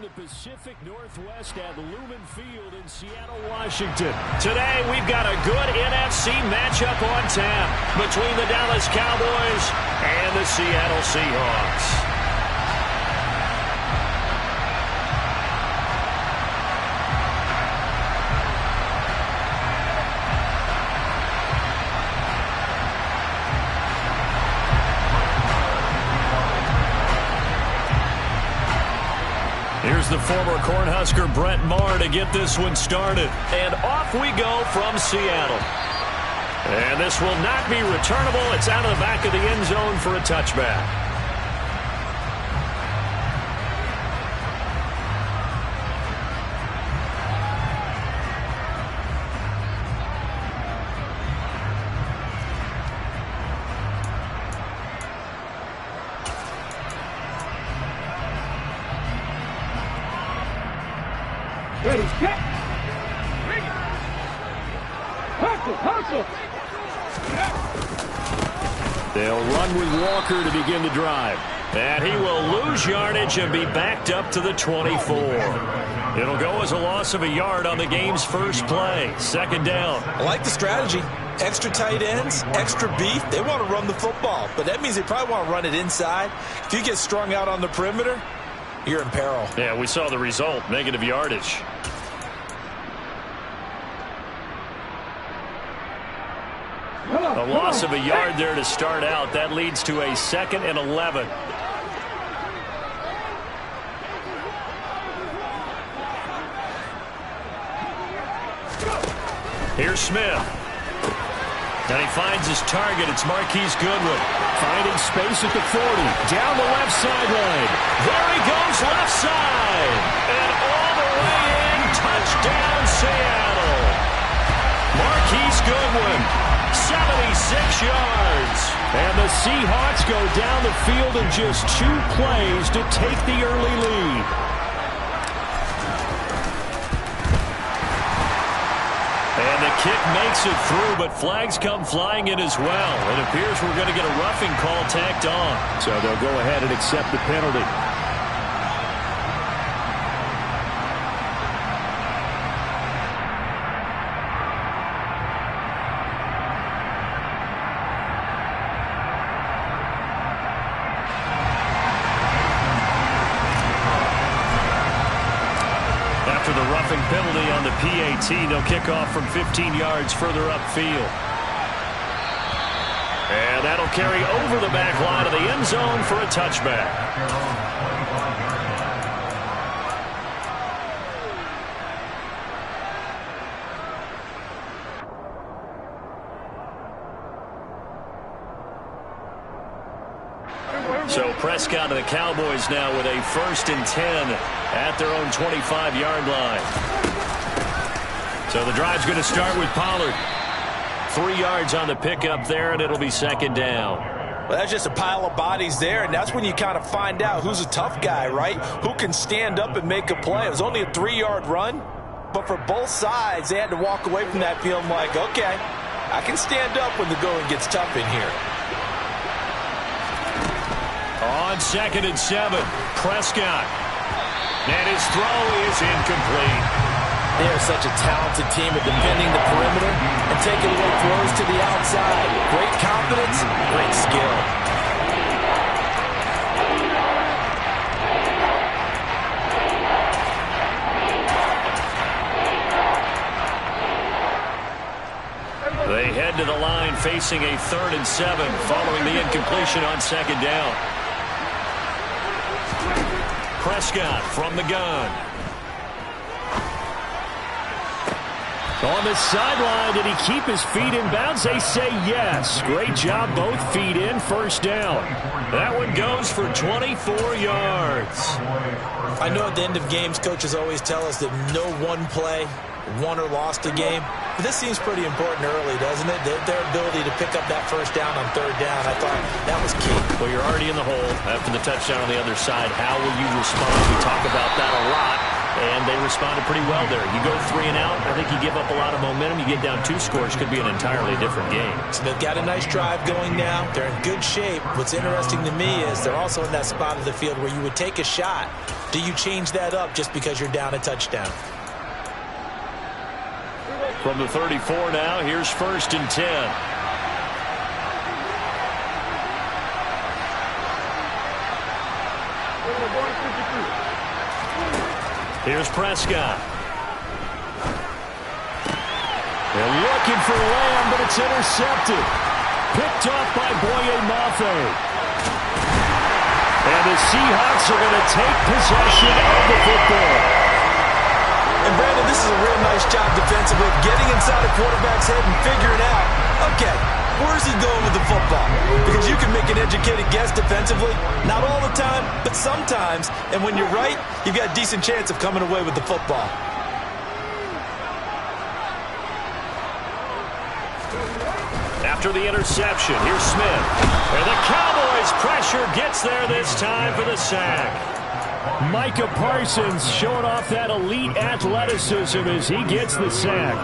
the Pacific Northwest at Lumen Field in Seattle, Washington. Today, we've got a good NFC matchup on tap between the Dallas Cowboys and the Seattle Seahawks. Here's the former Cornhusker Brett Maher to get this one started. And off we go from Seattle. And this will not be returnable. It's out of the back of the end zone for a touchback. Ready, set. Hustle. They'll run with Walker to begin the drive. And he will lose yardage and be backed up to the 24. It'll go as a loss of a yard on the game's first play. Second down. I like the strategy. Extra tight ends, extra beef. They want to run the football, but that means they probably want to run it inside. If you get strung out on the perimeter, you're in peril. Yeah, we saw the result, negative yardage. A loss of a yard there to start out. That leads to a 2nd and 11. Here's Smith. And he finds his target. It's Marquise Goodwin. Finding space at the 40. Down the left sideline. There he goes, left side. And all the way in. Touchdown, Seattle. Marquise Goodwin, 76 yards. And the Seahawks go down the field in just 2 plays to take the early lead. And the kick makes it through, but flags come flying in as well. It appears we're going to get a roughing call tacked on. So they'll go ahead and accept the penalty. After the roughing penalty on the PAT, they'll kick off from 15 yards further upfield. And that'll carry over the back line of the end zone for a touchback. So Prescott and the Cowboys now with a 1st and 10 at their own 25-yard line. So the drive's going to start with Pollard. 3 yards on the pickup there, and it'll be 2nd down. Well, that's just a pile of bodies there, and that's when you kind of find out who's a tough guy, right? Who can stand up and make a play. It was only a 3-yard run, but for both sides, they had to walk away from that feeling like, okay, I can stand up when the going gets tough in here. On 2nd and 7, Prescott. And his throw is incomplete. They are such a talented team at defending the perimeter and taking away throws to the outside. Great confidence, great skill. They head to the line facing a 3rd and 7 following the incompletion on 2nd down. Prescott from the gun. On the sideline, did he keep his feet in bounds? They say yes. Great job, both feet in, 1st down. That one goes for 24 yards. I know at the end of games, coaches always tell us that no one play won or lost a game. But this seems pretty important early, doesn't it? Their ability to pick up that 1st down on 3rd down, I thought that was key. Well, you're already in the hole after the touchdown on the other side. How will you respond? We talk about that a lot, and they responded pretty well there. You go 3 and out, I think you give up a lot of momentum. You get down 2 scores, could be an entirely different game. So they've got a nice drive going now. They're in good shape. What's interesting to me is they're also in that spot of the field where you would take a shot Do you change that up just because you're down a touchdown? From the 34 now, here's 1st and 10. Here's Prescott. They're looking for Lamb, but it's intercepted. Picked off by Boye Mafe. And the Seahawks are going to take possession of the football. And Brandon, this is a real nice job defensively, getting inside a quarterback's head and figuring out, okay, where's he going with the football? Because you can make an educated guess defensively, not all the time, but sometimes. And when you're right, you've got a decent chance of coming away with the football. After the interception, here's Smith. And the Cowboys' pressure gets there this time for the sack. Micah Parsons showing off that elite athleticism as he gets the sack.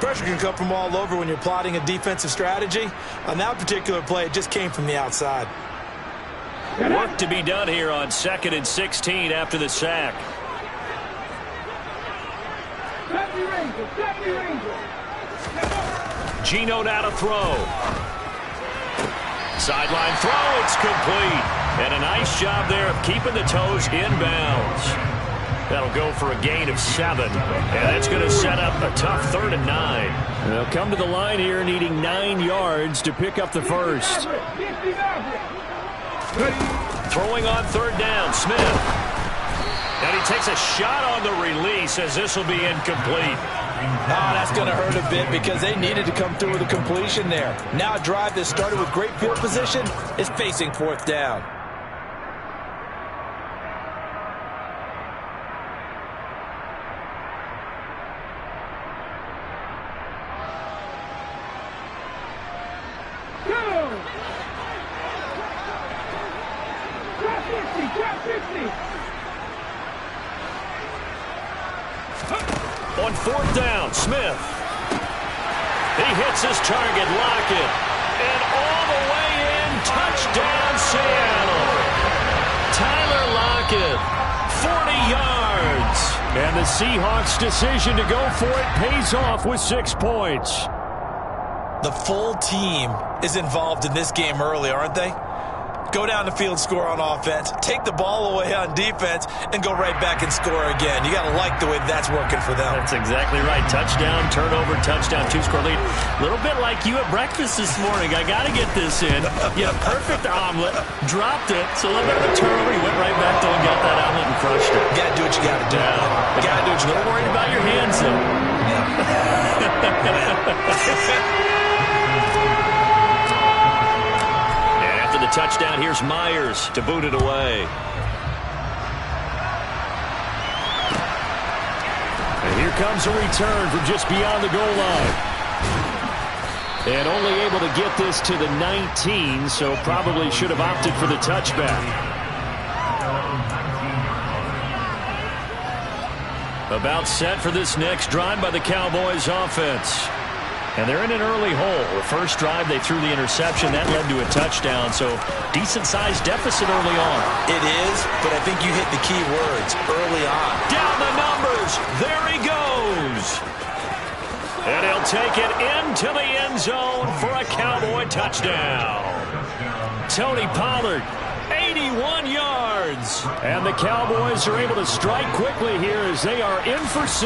Pressure can come from all over when you're plotting a defensive strategy. On that particular play, it just came from the outside. Work to be done here on 2nd and 16 after the sack. Geno now to throw. Sideline throw, it's complete. And a nice job there of keeping the toes inbounds. That'll go for a gain of 7. And that's going to set up a tough 3rd and 9. They'll come to the line here needing 9 yards to pick up the first. Throwing on 3rd down, Smith. And he takes a shot on the release as this will be incomplete. Oh, that's going to hurt a bit because they needed to come through with a completion there. Now a drive that started with great field position is facing 4th down. On 4th down, Smith. He hits his target, Lockett. And all the way in, touchdown Seattle. Tyler Lockett, 40 yards. And the Seahawks' decision to go for it pays off with 6 points. The full team is involved in this game early, aren't they? Go down the field, score on offense, take the ball away on defense, and go right back and score again. You got to like the way that's working for them. That's exactly right. Touchdown, turnover, touchdown, 2-score lead. A little bit like you at breakfast this morning. I got to get this in. You had a perfect omelet, dropped it, so a little bit of a turnover. You went right back though and got that omelet and crushed it. You got to do what you got to do. Yeah. Got to do what you got to do. A little worried about your hands, though. The touchdown, here's Myers to boot it away. And here comes a return from just beyond the goal line. And only able to get this to the 19, so probably should have opted for the touchback. About set for this next drive by the Cowboys offense. And they're in an early hole. The first drive, they threw the interception. That led to a touchdown, so decent-sized deficit early on. It is, but I think you hit the key words early on. Down the numbers. There he goes. And he'll take it into the end zone for a Cowboy touchdown. Tony Pollard, 81 yards. And the Cowboys are able to strike quickly here as they are in for 6.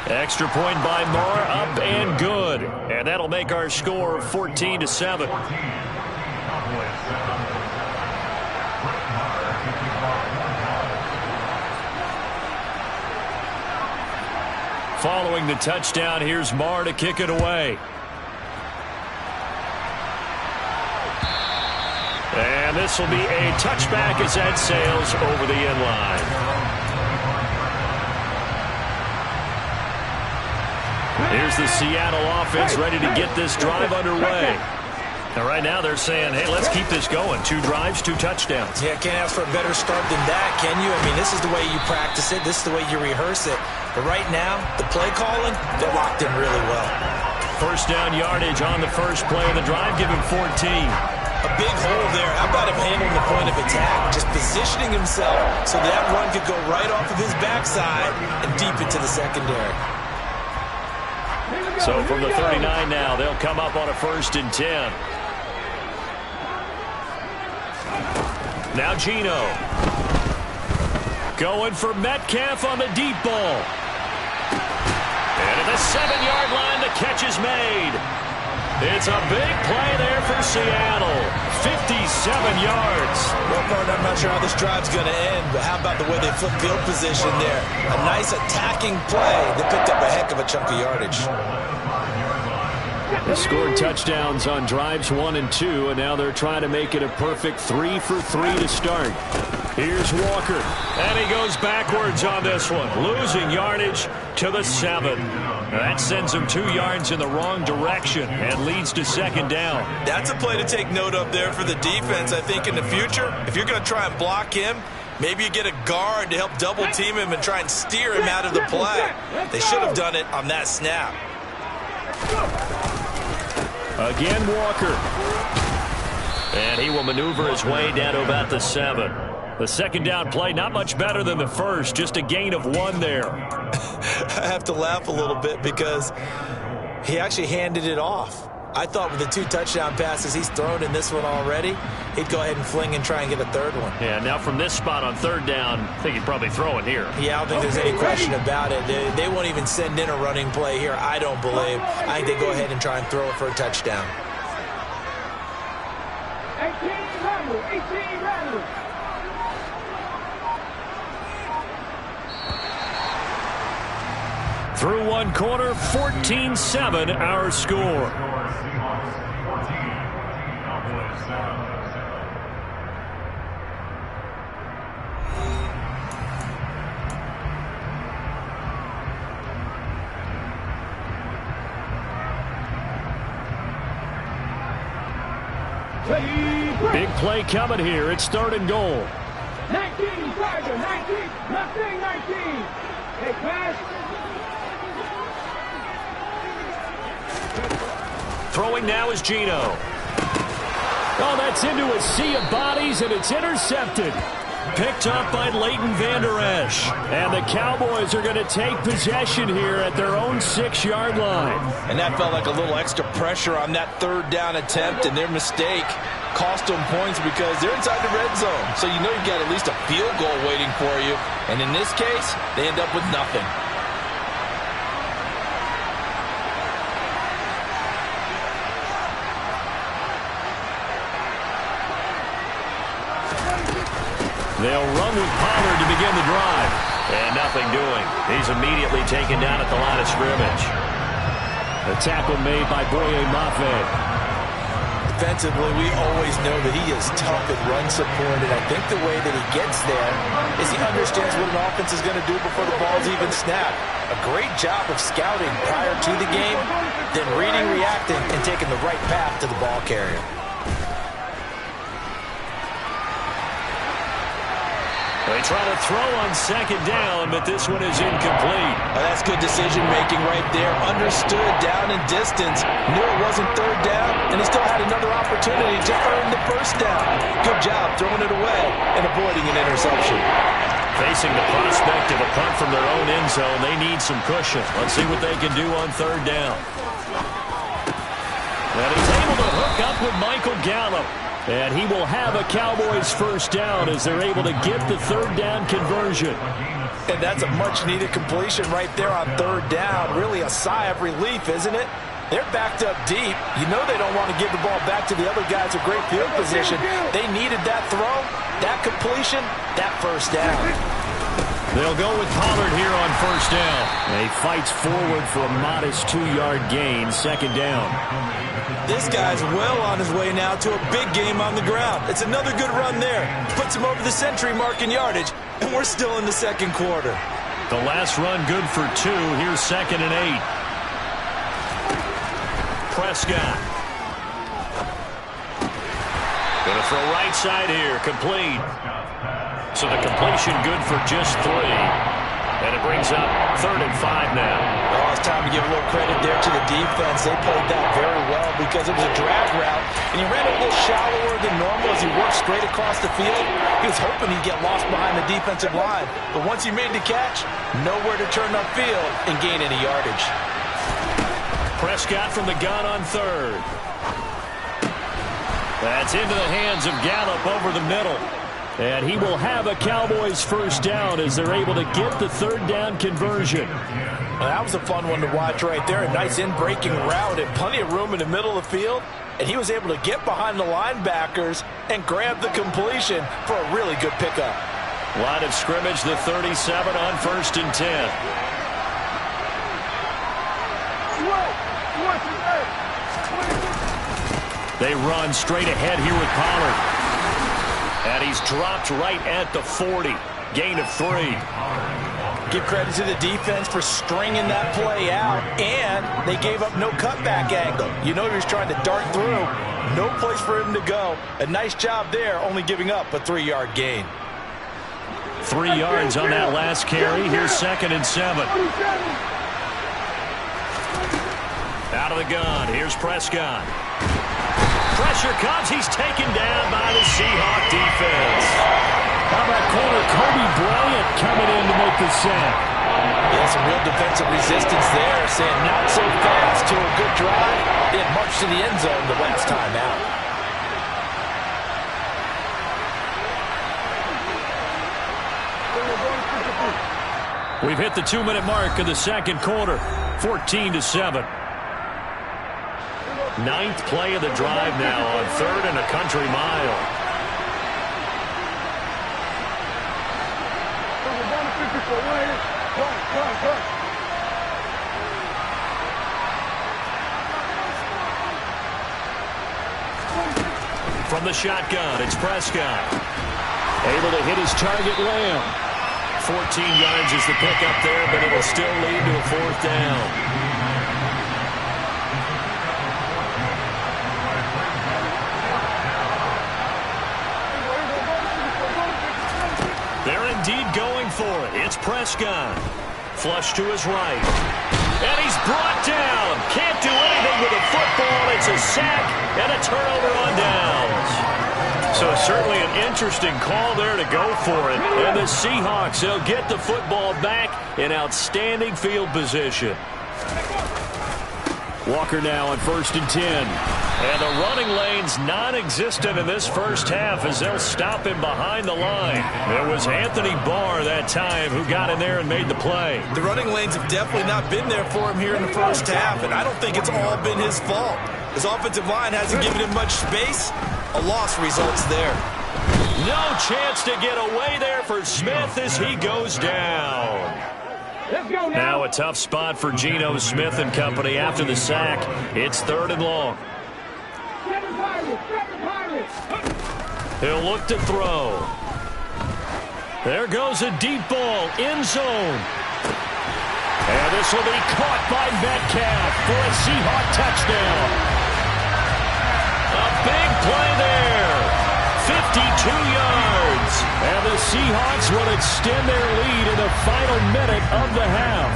Extra point by Moore, up and good. And that'll make our score 14-7. Following the touchdown, here's Moore to kick it away. And this will be a touchback as that sails over the end line. Here's the Seattle offense ready to get this drive underway. Now, right now they're saying, hey, let's keep this going. 2 drives, 2 touchdowns. Yeah, can't ask for a better start than that, can you? I mean, this is the way you practice it. This is the way you rehearse it. But right now, the play calling, they're locked in really well. First down yardage on the first play of the drive. Give him 14. A big hole there. How about him handling the point of attack? Just positioning himself so that run could go right off of his backside and deep into the secondary. So from the 39 now, they'll come up on a 1st and 10. Now Geno. Going for Metcalf on the deep ball. And at the 7-yard line, the catch is made. It's a big play there for Seattle. 57 yards. Well, partner, I'm not sure how this drive's going to end, but how about the way they flip field position there? A nice attacking play. They picked up a heck of a chunk of yardage. They scored touchdowns on drives 1 and 2, and now they're trying to make it a perfect 3 for 3 to start. Here's Walker, and he goes backwards on this one, losing yardage to the 7. That sends him 2 yards in the wrong direction and leads to 2nd down. That's a play to take note of there for the defense, I think, in the future. If you're going to try and block him, maybe you get a guard to help double-team him and try and steer him out of the play. They should have done it on that snap. Again, Walker. And he will maneuver his way down to about the 7. The 2nd down play, not much better than the first, just a gain of 1 there. I have to laugh a little bit because he actually handed it off. I thought with the 2 touchdown passes he's thrown in this one already, he'd go ahead and fling and try and get a 3rd one. Yeah, now from this spot on 3rd down, I think he'd probably throw it here. Yeah, I don't think there's any question about it. They won't even send in a running play here, I don't believe. I think they go ahead and try and throw it for a touchdown. 18 Rebels. Through 1 quarter, 14-7 our score. Big play coming here. It's 3rd and goal. 19, Tiger, 19, nothing, 19. Hey, pass. Throwing now is Geno. Oh, that's into a sea of bodies, and it's intercepted. Picked up by Leighton Vander Esch. And the Cowboys are going to take possession here at their own 6-yard line. And that felt like a little extra pressure on that 3rd down attempt, and their mistake cost them points because they're inside the red zone. So you know you've got at least a field goal waiting for you. And in this case, they end up with nothing. They'll run with Pollard to begin the drive. And nothing doing. He's immediately taken down at the line of scrimmage. The tackle made by Boye Mafe. Defensively, we always know that he is tough at run support, and I think the way that he gets there is he understands what an offense is going to do before the ball's even snapped. A great job of scouting prior to the game, then reading, reacting, and taking the right path to the ball carrier. They try to throw on 2nd down, but this one is incomplete. Oh, that's good decision-making right there. Understood down and distance. Knew it wasn't 3rd down, and he still had another opportunity to earn the 1st down. Good job throwing it away and avoiding an interception. Facing the prospect of a punt from their own end zone, they need some cushion. Let's see what they can do on 3rd down. And he's able to hook up with Michael Gallup. And he will have a Cowboys 1st down as they're able to get the 3rd down conversion. And that's a much-needed completion right there on 3rd down. Really a sigh of relief, isn't it? They're backed up deep. You know they don't want to give the ball back to the other guys with great field position. They needed that throw, that completion, that 1st down. They'll go with Pollard here on 1st down. And he fights forward for a modest 2-yard gain, 2nd down. This guy's well on his way now to a big game on the ground. It's another good run there. Puts him over the century mark in yardage, and we're still in the 2nd quarter. The last run good for 2. Here's 2nd and 8. Prescott. Going to throw right side here. Complete. So the completion good for just 3. And it brings up 3rd and 5 now. Oh, it's time to give a little credit there to the defense. They played that very well because it was a drag route, and he ran a little shallower than normal as he worked straight across the field. He was hoping he'd get lost behind the defensive line, but once he made the catch, nowhere to turn upfield and gain any yardage. Prescott from the gun on 3rd. That's into the hands of Gallup over the middle. And he will have a Cowboys first down as they're able to get the 3rd down conversion. Well, that was a fun one to watch right there. A nice in-breaking route and plenty of room in the middle of the field. And he was able to get behind the linebackers and grab the completion for a really good pickup. Line of scrimmage, the 37 on 1st and 10. They run straight ahead here with Pollard. And he's dropped right at the 40. Gain of 3. Give credit to the defense for stringing that play out, and they gave up no cutback angle. You know he was trying to dart through. No place for him to go. A nice job there, only giving up a 3-yard gain. 3 yards on that last carry. Here's 2nd and 7. Out of the gun. Here's Prescott. Pressure comes. He's taken down by the Seahawk defense. How about corner Kobe Bryant coming in to make the sack? Yeah, some real defensive resistance there, saying not so fast to a good drive. They had marched to the end zone the last time out. We've hit the 2-minute mark of the 2nd quarter. 14-7. 9th play of the drive now on 3rd and a country mile. From the shotgun, it's Prescott. Able to hit his target, Lamb. 14 yards is the pickup there, but it will still lead to a 4th down. They're indeed going for it. It's Prescott. Flush to his right. And he's brought down. Can't do anything with a football. It's a sack and a turnover on downs. So certainly an interesting call there to go for it. And the Seahawks, they'll get the football back in outstanding field position. Walker now on 1st and 10. And the running lane's non-existent in this first half as they'll stop him behind the line. It was Anthony Barr that time who got in there and made the play. The running lanes have definitely not been there for him here in the first half, and I don't think it's all been his fault. His offensive line hasn't given him much space. A loss results there. No chance to get away there for Smith as he goes down. Let's go now a tough spot for Geno Smith and company after the sack. It's 3rd and long. He'll look to throw. There goes a deep ball, end zone. And this will be caught by Metcalf for a Seahawk touchdown. A big play there. 52 yards. And the Seahawks will extend their lead in the final minute of the half.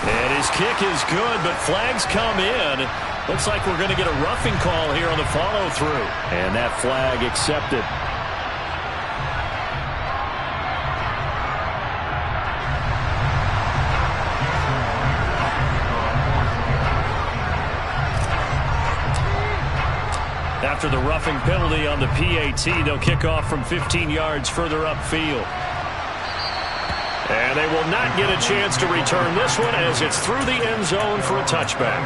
And his kick is good, but flags come in. Looks like we're going to get a roughing call here on the follow-through. And that flag accepted. After the roughing penalty on the PAT, they'll kick off from 15 yards further upfield. And they will not get a chance to return this one as it's through the end zone for a touchback.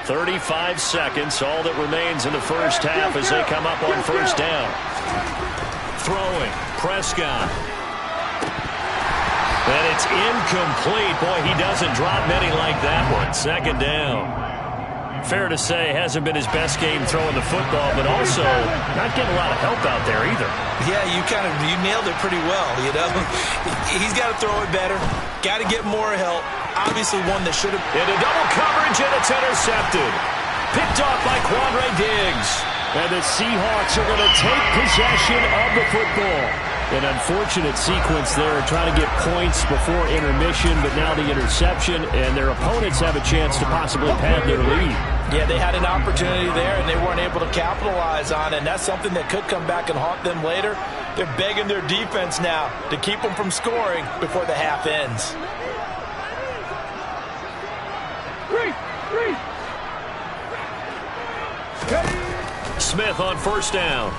"35 seconds, all that remains in the first half as they come up on 1st down. Throwing, Prescott. And it's incomplete. Boy, he doesn't drop many like that one. 2nd down. Fair to say, hasn't been his best game throwing the football, but also not getting a lot of help out there either. Yeah, you nailed it pretty well, you know. He's got to throw it better. Got to get more help. Obviously one that should have... Into double coverage, and it's intercepted. Picked off by Quandre Diggs. And the Seahawks are going to take possession of the football. An unfortunate sequence there, trying to get points before intermission, but now the interception, and their opponents have a chance to possibly pad their lead. Yeah, they had an opportunity there, and they weren't able to capitalize on it, and that's something that could come back and haunt them later. They're begging their defense now to keep them from scoring before the half ends. Smith on first down.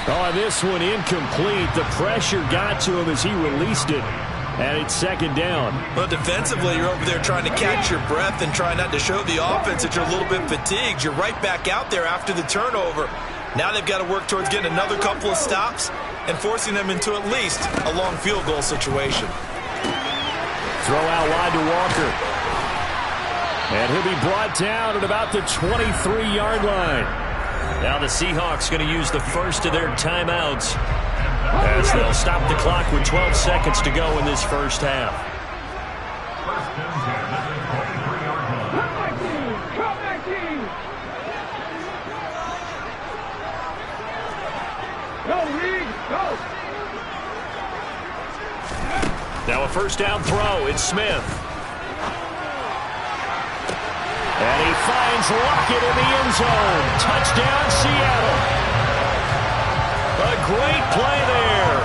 Oh, this one incomplete. The pressure got to him as he released it. And it's second down. Well, defensively, you're over there trying to catch your breath and try not to show the offense that you're a little bit fatigued. You're right back out there after the turnover. Now they've got to work towards getting another couple of stops and forcing them into at least a long field goal situation. Throw out wide to Walker. And he'll be brought down at about the 23-yard line. Now the Seahawks going to use the first of their timeouts as they'll stop the clock with 12 seconds to go in this first half. Now a first down throw. It's Smith. And he finds Lockett in the end zone. Touchdown, Seattle. A great play there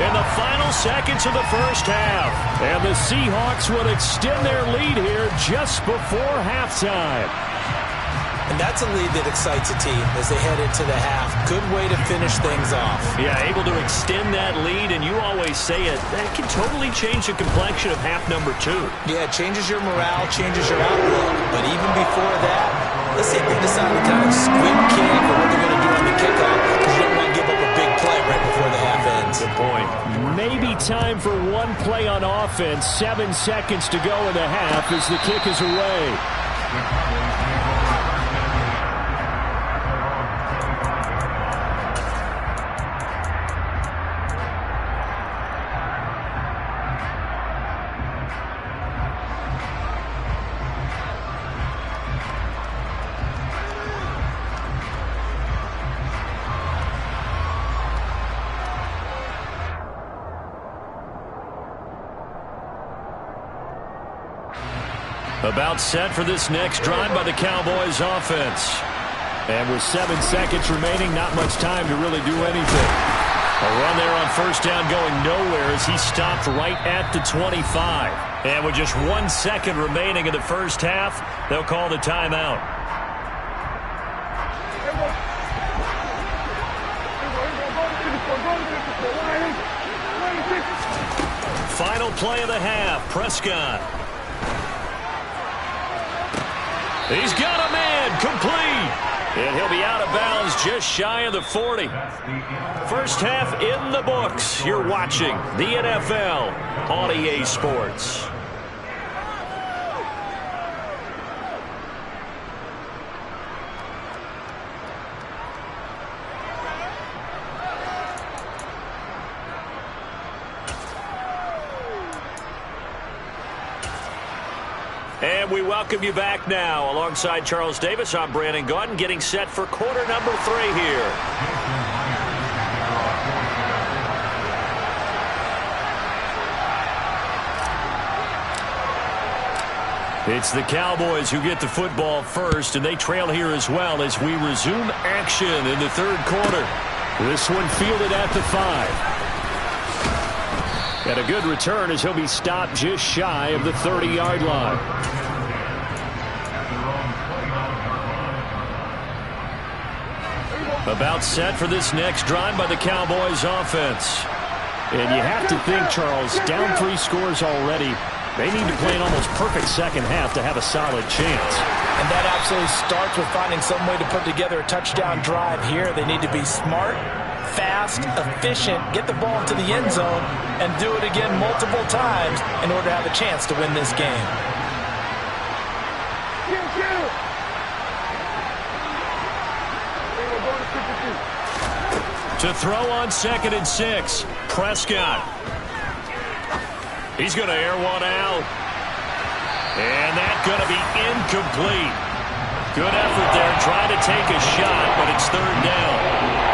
in the final seconds of the first half. And the Seahawks will extend their lead here just before halftime. And that's a lead that excites a team as they head into the half. Good way to finish things off. Yeah, able to extend that lead, and you always say it, that can totally change the complexion of half number 2. Yeah, it changes your morale, changes your outlook. But even before that, let's say they decide to kind of squib kick or what they're going to do on the kickoff, because you don't want to give up a big play right before the half ends. Good point. Maybe time for one play on offense. 7 seconds to go in the half as the kick is away. About set for this next drive by the Cowboys offense. And with 7 seconds remaining, not much time to really do anything. A run there on first down going nowhere as he stopped right at the 25. And with just 1 second remaining in the first half, they'll call the timeout. Final play of the half, Prescott. He's got a man, complete. And he'll be out of bounds just shy of the 40. First half in the books. You're watching the NFL on EA Sports. And we welcome you back now. Alongside Charles Davis, I'm Brandon Gaudin, getting set for quarter number 3 here. It's the Cowboys who get the football first, and they trail here as well as we resume action in the third quarter. This one fielded at the 5. And a good return as he'll be stopped just shy of the 30-yard line. About set for this next drive by the Cowboys offense. And you have to think, Charles, down 3 scores already. They need to play an almost perfect second half to have a solid chance. And that absolutely starts with finding some way to put together a touchdown drive here. They need to be smart, fast, efficient, get the ball into the end zone, and do it again multiple times in order to have a chance to win this game. To throw on 2nd and 6. Prescott. He's going to air one out. And that's going to be incomplete. Good effort there, trying to take a shot, but it's 3rd down.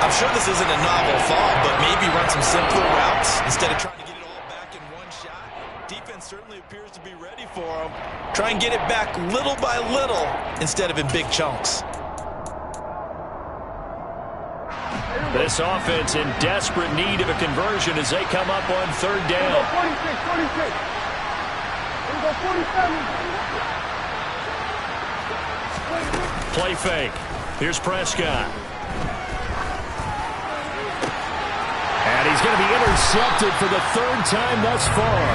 I'm sure this isn't a novel thought, but maybe run some simpler routes instead of trying to get it all back in one shot. Defense certainly appears to be ready for him. Try and get it back little by little instead of in big chunks. This offense in desperate need of a conversion as they come up on 3rd down. 46. Here we go, 47. Play fake. Here's Prescott. And he's going to be intercepted for the 3rd time thus far.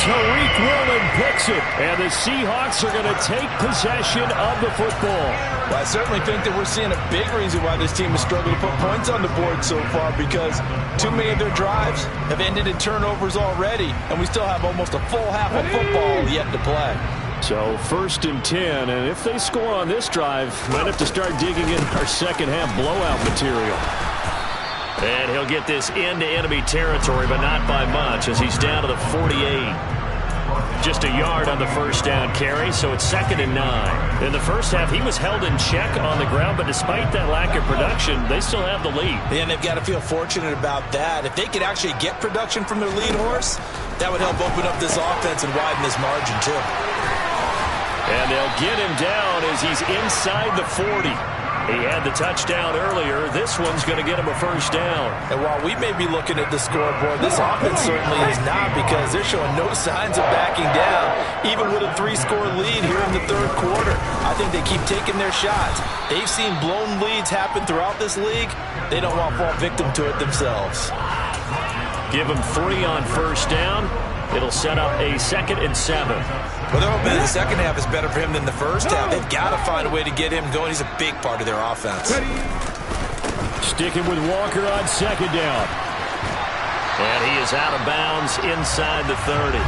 Tariq Woolen picks it, and the Seahawks are going to take possession of the football. Well, I certainly think that we're seeing a big reason why this team has struggled to put points on the board so far, because too many of their drives have ended in turnovers already, and we still have almost a full half of football yet to play. So 1st and 10, and if they score on this drive, might have to start digging in our second half blowout material. And he'll get this into enemy territory, but not by much, as he's down to the 48. Just a yard on the 1st down carry, so it's 2nd and 9. In the first half, he was held in check on the ground, but despite that lack of production, they still have the lead. And they've got to feel fortunate about that. If they could actually get production from their lead horse, that would help open up this offense and widen this margin, too. And they'll get him down as he's inside the 40. He had the touchdown earlier. This one's going to get him a 1st down. And while we may be looking at the scoreboard, this offense certainly is not, because they're showing no signs of backing down, even with a 3-score lead here in the 3rd quarter. I think they keep taking their shots. They've seen blown leads happen throughout this league. They don't want to fall victim to it themselves. Give him 3 on 1st down. It'll set up a 2nd and 7. Well, they're hoping the second half is better for him than the first half. They've got to find a way to get him going. He's a big part of their offense. Sticking with Walker on 2nd down. And he is out of bounds inside the 30.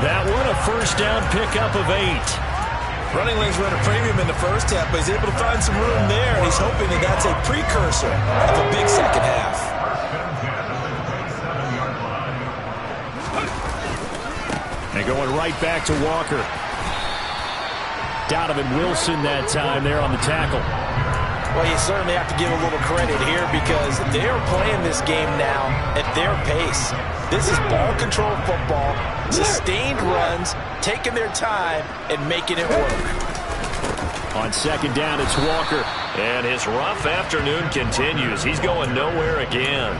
That one a 1st down pickup of 8. Running lanes were at a premium in the first half, but he's able to find some room there, and he's hoping that that's a precursor of a big second half. And going right back to Walker. Donovan Wilson that time there on the tackle. Well, you certainly have to give a little credit here, because they're playing this game now at their pace. This is ball control football, sustained runs, taking their time and making it work. On 2nd down, it's Walker. And his rough afternoon continues. He's going nowhere again.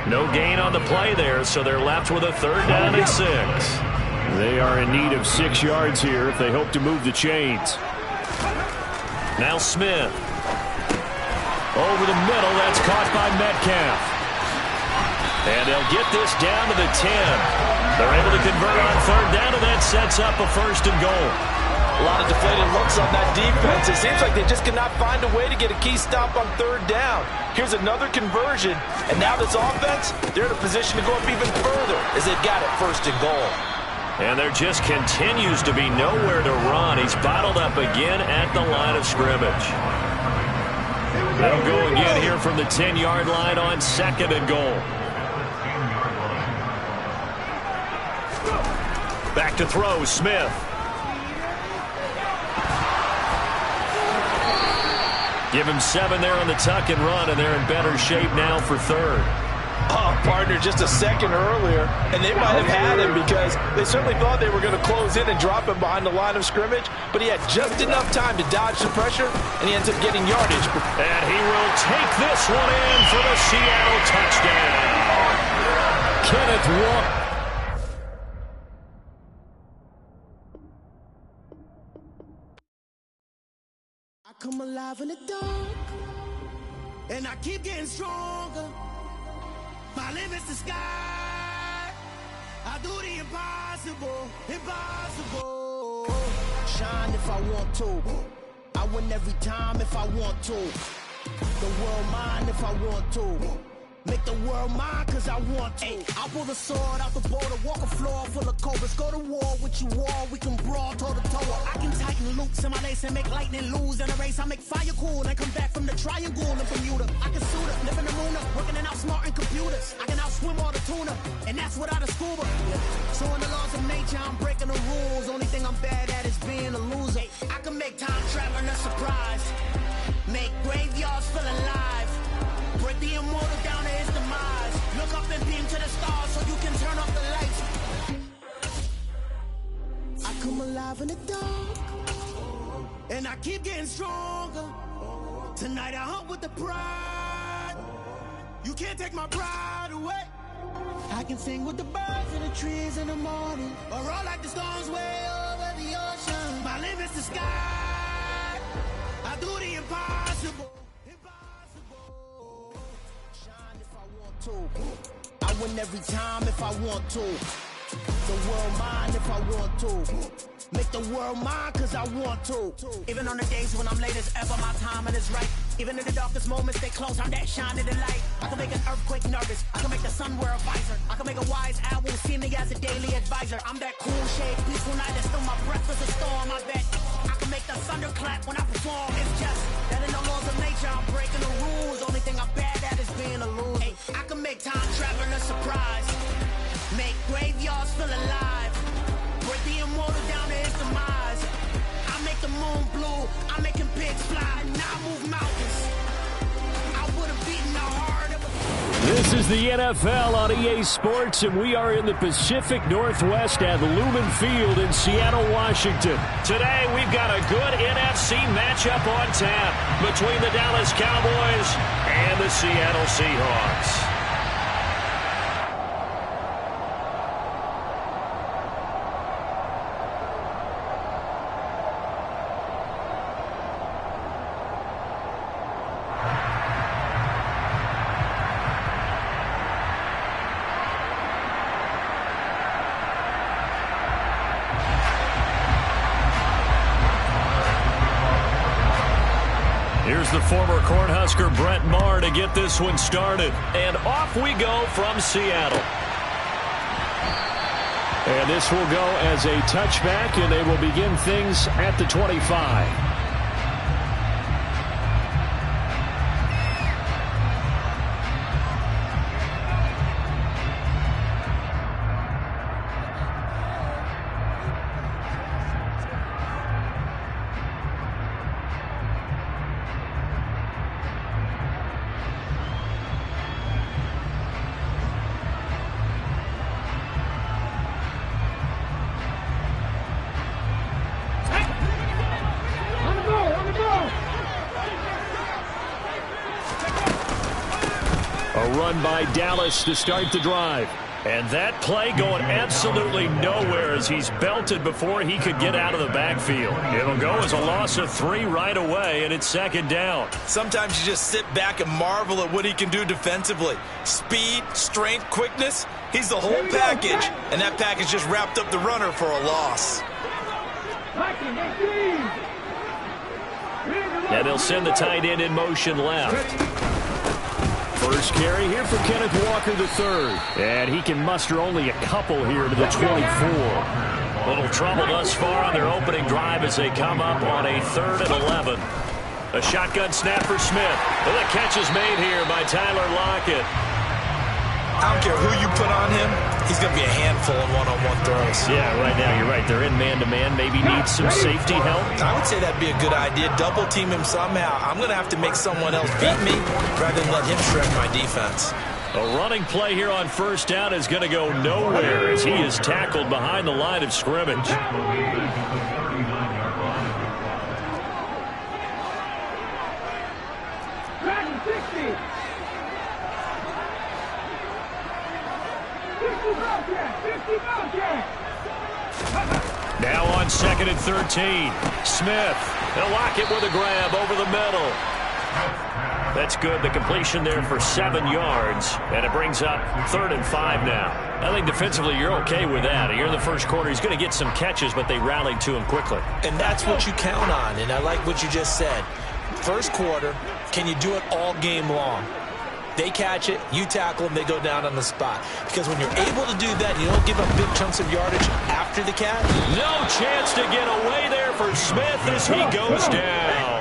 No gain on the play there, so they're left with a 3rd down and 6. They are in need of 6 yards here if they hope to move the chains. Now Smith. Over the middle, that's caught by Metcalf. And they'll get this down to the 10. They're able to convert on 3rd down, and that sets up a 1st and goal. A lot of deflated looks on that defense. It seems like they just cannot find a way to get a key stop on 3rd down. Here's another conversion, and now this offense, they're in a position to go up even further as they've got it 1st and goal. And there just continues to be nowhere to run. He's bottled up again at the line of scrimmage. They'll go again here from the 10-yard line on 2nd and goal. Back to throw, Smith. Give him 7 there on the tuck and run, and they're in better shape now for 3rd. Oh, partner, just a second earlier, and they might have had him, because they certainly thought they were going to close in and drop him behind the line of scrimmage, but he had just enough time to dodge the pressure, and he ends up getting yardage. And he will take this one in for the Seattle touchdown. Kenneth Walker. I come alive in the dark, and I keep getting stronger. My limit's the sky. I do the impossible, impossible. Shine if I want to. I win every time if I want to. The world mine if I want to. Make the world mine cause I want to. I pull the sword out the border, walk a floor full of cobras. Go to war with you all, we can brawl toe to toe. I can tighten loops in my lace and make lightning lose in a race. I make fire cool and come back from the triangle and Bermuda. I can suit up, live in the moon Working and outsmarting computers. I can outswim all the tuna, and that's without a scuba. So in the laws of nature, I'm breaking the rules. Only thing I'm bad at is being a loser. I can make time traveling a surprise. Make graveyards feel alive. Break the immortal down to his demise. Look up and beam to the stars so you can turn off the lights. I come alive in the dark, and I keep getting stronger. Tonight I hunt with the pride. You can't take my pride away. I can sing with the birds and the trees in the morning, or roll like the storms way over the ocean. My limits the sky. I do the impossible. Shine if I want to. I win every time if I want to. The world mine if I want to. Make the world mine cause I want to. Even on the days when I'm late as ever, my timing is right. Even in the darkest moments, they close, I'm that shine in the light. I can make an earthquake nervous. I can make the sun wear a visor. I can make a wise owl see me as a daily advisor. I'm that cool shade, peaceful night, that's still my breath is a storm, I bet. I can make the thunder clap when I perform. It's just that in the laws of nature, I'm breaking the rules. Only thing I'm bad at is being a loser. Hey, I can make time traveling a surprise. Make graveyards feel alive. Break the immortal down to his demise. I make the moon blue. I'm making pigs fly. Now I move mountains. I would have beaten the heart of a... This is the NFL on EA Sports, and we are in the Pacific Northwest at Lumen Field in Seattle, Washington. Today, we've got a good NFC matchup on tap between the Dallas Cowboys and the Seattle Seahawks. Here's the former Cornhusker Brett Maher to get this one started. And off we go from Seattle. And this will go as a touchback, and they will begin things at the 25. A run by Dallas to start the drive. And that play going absolutely nowhere as he's belted before he could get out of the backfield. It'll go as a loss of 3 right away, and it's second down. Sometimes you just sit back and marvel at what he can do defensively. Speed, strength, quickness, he's the whole package. And that package just wrapped up the runner for a loss. And they'll send the tight end in motion left. First carry here for Kenneth Walker III. And he can muster only a couple here to the 24. Little trouble thus far on their opening drive as they come up on a 3rd and 11. A shotgun snap for Smith. And the catch is made here by Tyler Lockett. I don't care who you put on him, he's going to be a handful in one-on-one throws. Yeah, right now you're right. They're in man-to-man. Maybe needs some safety help. I would say that'd be a good idea. Double team him somehow. I'm going to have to make someone else beat me rather than let him shred my defense. A running play here on first down is going to go nowhere as he is tackled behind the line of scrimmage. Now on 2nd and 13. Smith. They'll lock it with a grab over the middle. That's good. The completion there for 7 yards. And it brings up 3rd and 5 now. I think defensively you're okay with that. Here in the first quarter, he's going to get some catches, but they rallied to him quickly. And that's what you count on. And I like what you just said. First quarter, can you do it all game long? They catch it, you tackle them, they go down on the spot. Because when you're able to do that, you don't give up big chunks of yardage after the catch. No chance to get away there for Smith as he goes down.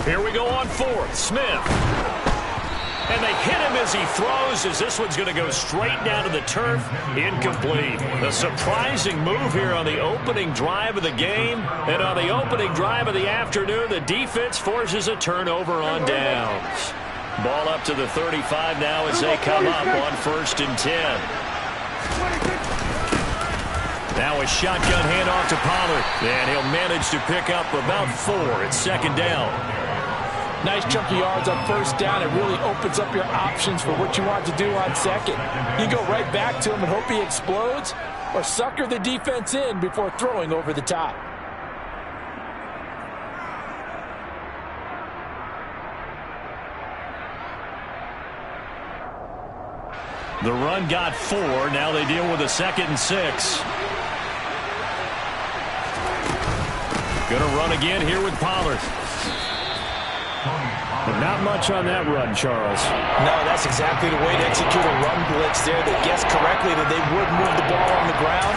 Here we go on fourth. Smith. And they hit him as he throws, as this one's going to go straight down to the turf. Incomplete. A surprising move here on the opening drive of the game. And on the opening drive of the afternoon, the defense forces a turnover on downs. Ball up to the 35 now as they come up on 1st and 10. Now a shotgun handoff to Pollard. And he'll manage to pick up about 4 at 2nd down. Nice chunky yards on 1st down. It really opens up your options for what you want to do on 2nd. You go right back to him and hope he explodes, or sucker the defense in before throwing over the top. The run got 4. Now they deal with a 2nd and 6. Gonna run again here with Pollard. But not much on that run, Charles. No, that's exactly the way to execute a run blitz there. They guessed correctly that they would move the ball on the ground,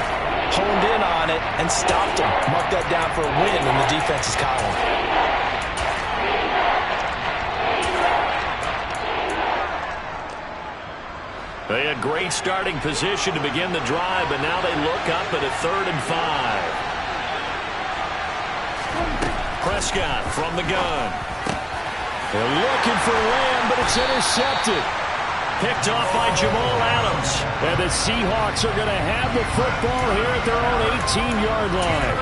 honed in on it, and stopped them. Marked that down for a win in the defense's column. They had great starting position to begin the drive, but now they look up at a 3rd and 5. Prescott from the gun. They're looking for Lamb, but it's intercepted. Picked off by Jamal Adams. And the Seahawks are going to have the football here at their own 18-yard line.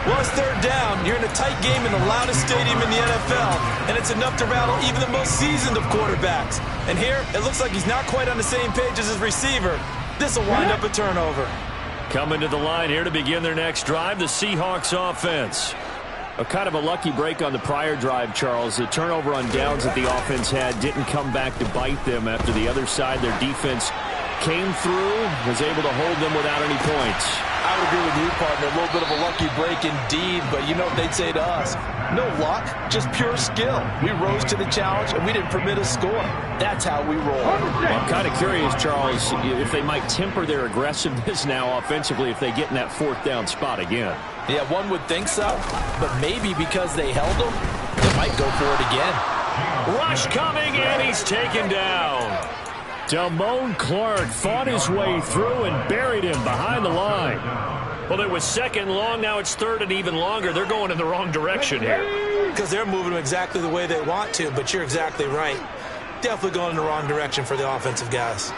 Well, it's 3rd down. You're in a tight game in the loudest stadium in the NFL, and it's enough to rattle even the most seasoned of quarterbacks. And here, it looks like he's not quite on the same page as his receiver. This will wind up a turnover. Coming to the line here to begin their next drive, the Seahawks offense. A kind of a lucky break on the prior drive, Charles. The turnover on downs that the offense had didn't come back to bite them after the other side. Their defense came through, was able to hold them without any points. I would agree with you, partner. A little bit of a lucky break indeed, but you know what they'd say to us. No luck, just pure skill. We rose to the challenge, and we didn't permit a score. That's how we roll. Well, I'm kind of curious, Charles, if they might temper their aggressiveness now offensively if they get in that 4th down spot again. Yeah, one would think so, but maybe because they held them, they might go for it again. Rush coming, and he's taken down. Damone Clark fought his way through and buried him behind the line. Well, it was 2nd long. Now it's 3rd and even longer. They're going in the wrong direction here. Because they're moving them exactly the way they want to, but you're exactly right. Definitely going in the wrong direction for the offensive guys.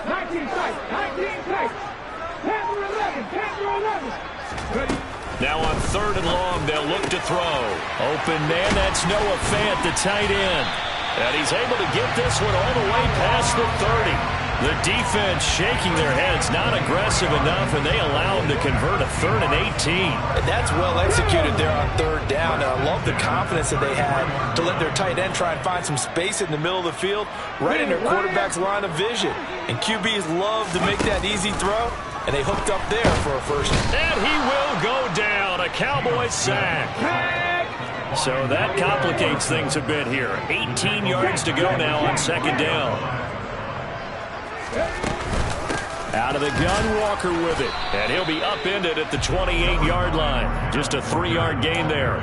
19 tight, 19 tight. 10 or 11, 10 or 11. Ready? Now on 3rd and long, they'll look to throw. Open man, that's Noah Fant, the tight end. And he's able to get this one all the way past the 30. The defense shaking their heads, not aggressive enough, and they allow him to convert a 3rd and 18. And that's well executed there on 3rd down. And I love the confidence that they had to let their tight end try and find some space in the middle of the field, right in their quarterback's line of vision. And QBs love to make that easy throw, and they hooked up there for a first. And he will go down, a Cowboys sack. So that complicates things a bit here. 18 yards to go now on 2nd down. Out of the gun, Walker with it. And he'll be upended at the 28-yard line. Just a 3-yard gain there.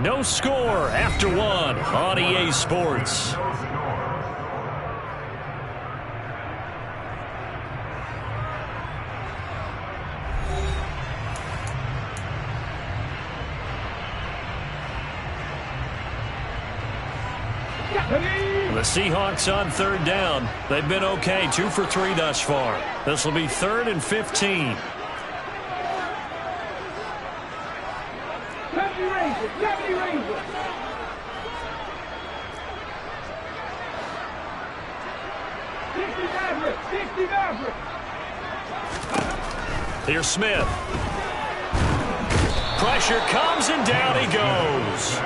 No score after 1 on EA Sports. The Seahawks on 3rd down. They've been okay, 2 for 3 thus far. This will be 3rd and 15. Here's Smith. Pressure comes and down he goes.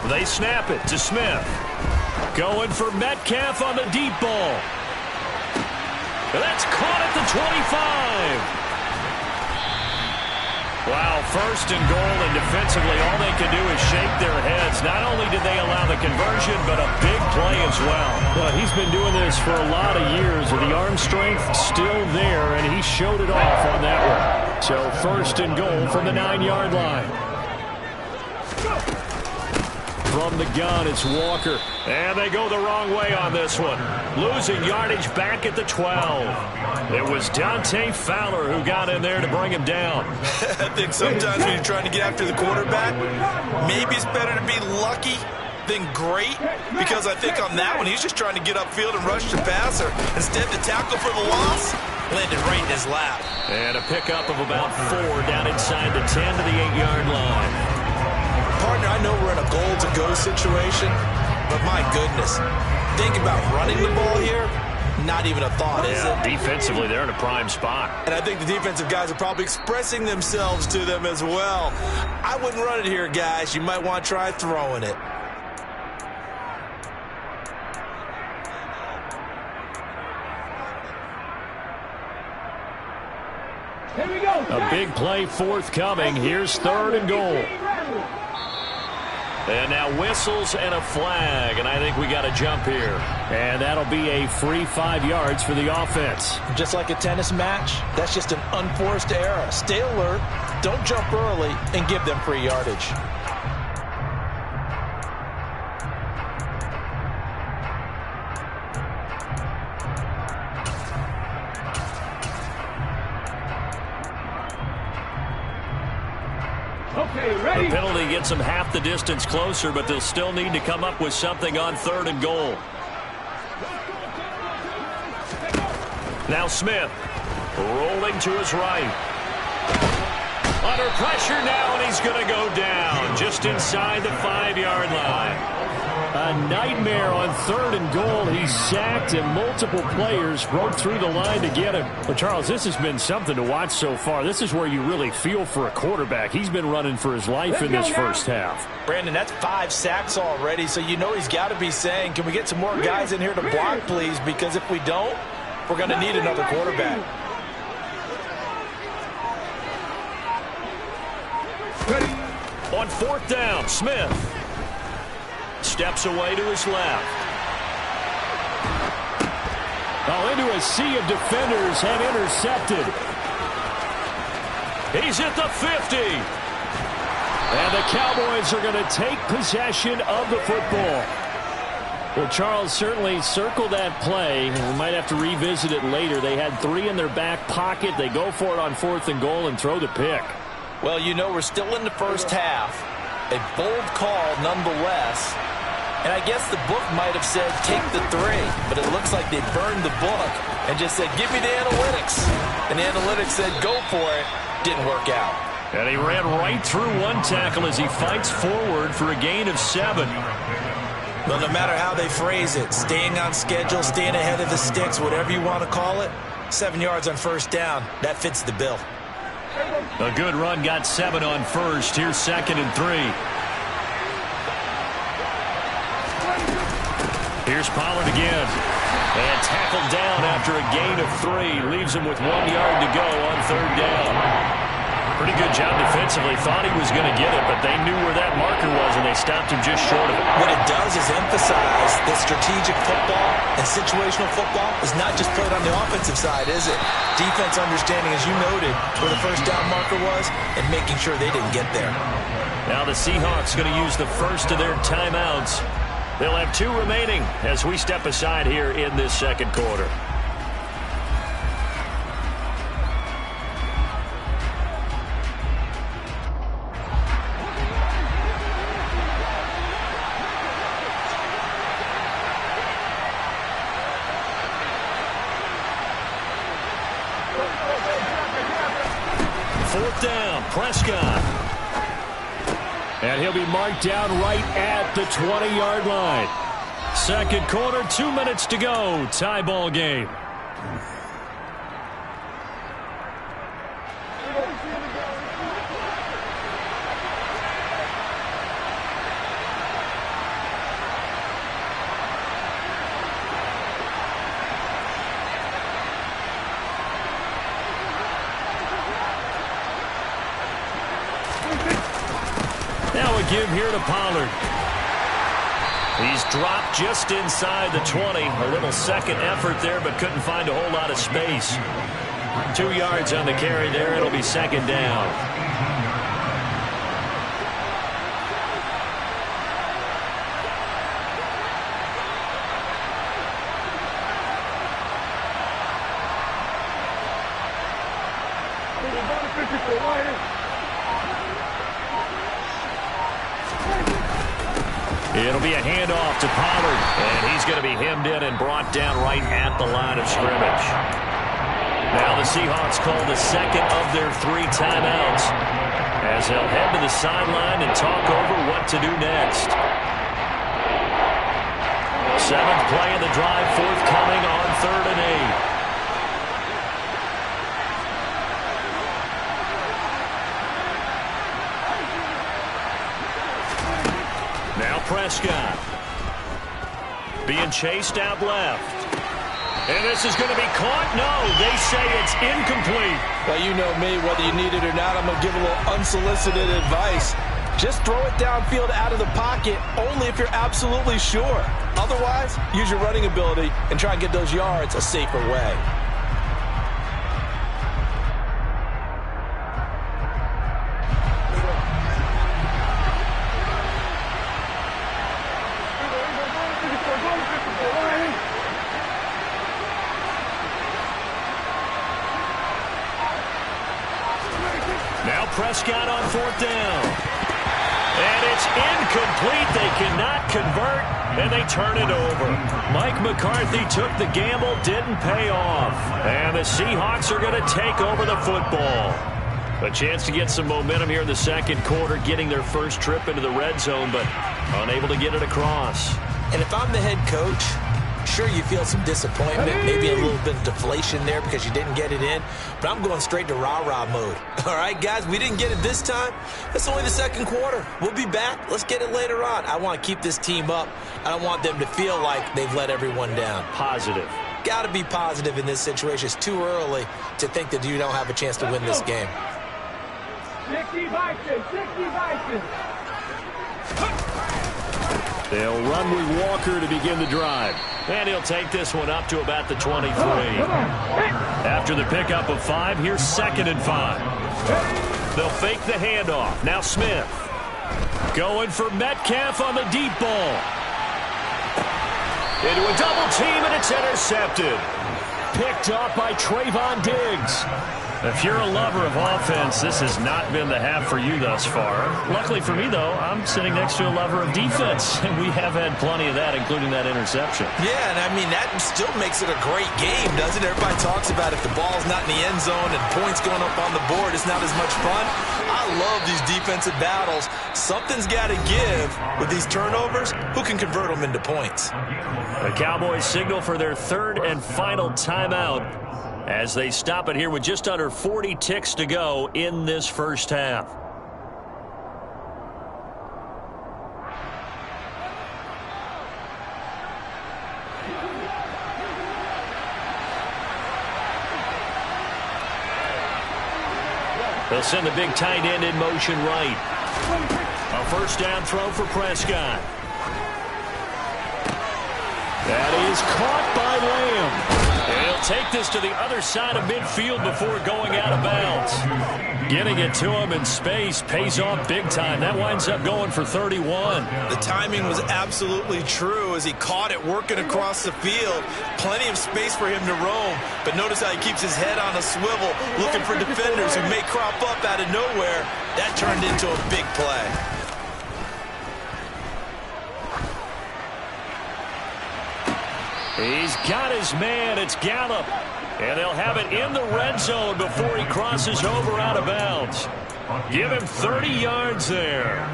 They snap it to Smith. Going for Metcalf on the deep ball. And that's caught at the 25. Wow, first and goal, and defensively all they can do is shake their heads. Not only did they allow the conversion, but a big play as well. Well, he's been doing this for a lot of years, and the arm strength still there, and he showed it off on that one. So first and goal from the 9-yard line. From the gun, it's Walker. And they go the wrong way on this one. Losing yardage back at the 12. It was Dante Fowler who got in there to bring him down. I think sometimes when you're trying to get after the quarterback, maybe it's better to be lucky than great, because I think on that one, he's just trying to get upfield and rush the passer. Instead, the tackle for the loss landed right in his lap. And a pickup of about 4 down inside the 10 to the 8-yard line. Partner, I know we're in a goal-to-go situation, but my goodness, think about running the ball here. Not even a thought, is it? Defensively, they're in a prime spot. And I think the defensive guys are probably expressing themselves to them as well. I wouldn't run it here, guys. You might want to try throwing it. Here we go. A big play forthcoming. Here's third and goal. And now whistles and a flag, and I think we got a jump here. And that'll be a free 5 yards for the offense. Just like a tennis match, that's just an unforced error. Stay alert, don't jump early, and give them free yardage. Okay, ready. The penalty gets them half the distance closer, but they'll still need to come up with something on third and goal. Now Smith, rolling to his right. Under pressure now, and he's going to go down just inside the 5-yard line. A nightmare on third and goal. He's sacked, and multiple players broke through the line to get him. Well, Charles, this has been something to watch so far. This is where you really feel for a quarterback. He's been running for his life in this first half. Brandon, that's 5 sacks already, so you know he's got to be saying, can we get some more guys in here to block, please? Because if we don't, we're going to need another quarterback. On fourth down, Smith steps away to his left. Oh, into a sea of defenders and intercepted. He's at the 50. And the Cowboys are going to take possession of the football. Well, Charles, certainly circle that play. We might have to revisit it later. They had 3 in their back pocket. They go for it on fourth and goal and throw the pick. Well, you know, we're still in the first half. A bold call nonetheless. And I guess the book might have said take the 3, but it looks like they burned the book and just said, give me the analytics. And the analytics said, go for it. Didn't work out. And he ran right through one tackle as he fights forward for a gain of 7. Well, no matter how they phrase it, staying on schedule, staying ahead of the sticks, whatever you want to call it, 7 yards on first down, that fits the bill. A good run got 7 on first. Here's second and 3. Here's Pollard again. And tackled down after a gain of 3. Leaves him with 1 yard to go on third down. Pretty good job defensively. Thought he was going to get it, but they knew where that marker was, and they stopped him just short of it. What it does is emphasize that strategic football and situational football is not just played on the offensive side, is it? Defense understanding, as you noted, where the first down marker was and making sure they didn't get there. Now the Seahawks going to use the first of their timeouts. They'll have 2 remaining as we step aside here in this second quarter. Fourth down, Prescott. And he'll be marked down right at the 20-yard line. Second quarter, 2 minutes to go. Tie ball game. give here to Pollard. He's dropped just inside the 20. A little second effort there, but couldn't find a whole lot of space. 2 yards on the carry there. It'll be second down. It'll be a handoff to Pollard, and he's going to be hemmed in and brought down right at the line of scrimmage. Now the Seahawks call the second of their 3 timeouts as they'll head to the sideline and talk over what to do next. 7th play of the drive forthcoming on 3rd and 8. Prescott being chased out left. And this is going to be caught. No, they say it's incomplete. Well, you know me, whether you need it or not, I'm going to give a little unsolicited advice. Just throw it downfield out of the pocket, only if you're absolutely sure. Otherwise, use your running ability and try and get those yards a safer way. Prescott on 4th down. And it's incomplete. They cannot convert, and they turn it over. Mike McCarthy took the gamble, didn't pay off. And the Seahawks are going to take over the football. A chance to get some momentum here in the second quarter, getting their first trip into the red zone, but unable to get it across. And if I'm the head coach, sure, you feel some disappointment, maybe a little bit of deflation there because you didn't get it in, but I'm going straight to rah-rah mode. All right, guys, we didn't get it this time. It's only the second quarter. We'll be back. Let's get it later on. I want to keep this team up. I don't want them to feel like they've let everyone down. Positive. Got to be positive in this situation. It's too early to think that you don't have a chance to win this game. 60 Vikings, 60 Vikings. They'll run with Walker to begin the drive. And he'll take this one up to about the 23. After the pickup of 5, here's 2nd and 5. They'll fake the handoff. Now Smith. Going for Metcalf on the deep ball. Into a double team, and it's intercepted. Picked off by Trayvon Diggs. If you're a lover of offense, this has not been the half for you thus far. Luckily for me, though, I'm sitting next to a lover of defense, and we have had plenty of that, including that interception. Yeah, and I mean, that still makes it a great game, doesn't it? Everybody talks about if the ball's not in the end zone and points going up on the board, it's not as much fun. I love these defensive battles. Something's got to give with these turnovers. Who can convert them into points? The Cowboys signal for their 3rd and final timeout as they stop it here with just under 40 ticks to go in this first half. They'll send the big tight end in motion right. A first down throw for Prescott. That is caught by Lamb. And he'll take this to the other side of midfield before going out of bounds. Getting it to him in space pays off big time. That winds up going for 31. The timing was absolutely true as he caught it working across the field. Plenty of space for him to roam. But notice how he keeps his head on a swivel, looking for defenders who may crop up out of nowhere. That turned into a big play. He's got his man. It's Gallup. And they'll have it in the red zone before he crosses over out of bounds. Give him 30 yards there.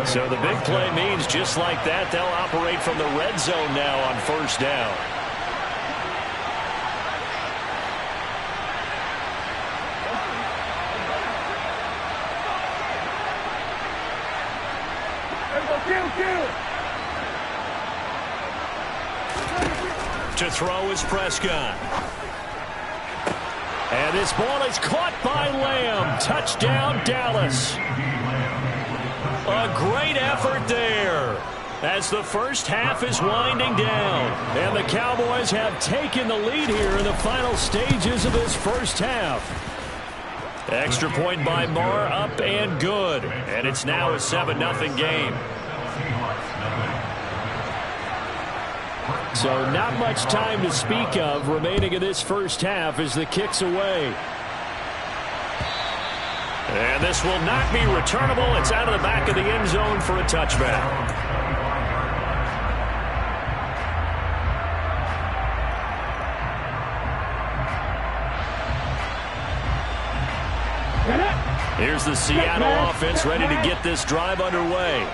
So the big play means just like that, they'll operate from the red zone now on first down. To throw is Prescott. And this ball is caught by Lamb. Touchdown, Dallas. A a great effort there as the first half is winding down. And the Cowboys have taken the lead here in the final stages of this first half. Extra point by Marr, up and good. And it's now a 7-0 game. So not much time to speak of remaining in this first half as the kick's away. And this will not be returnable. It's out of the back of the end zone for a touchback. Here's the Seattle offense ready to get this drive underway.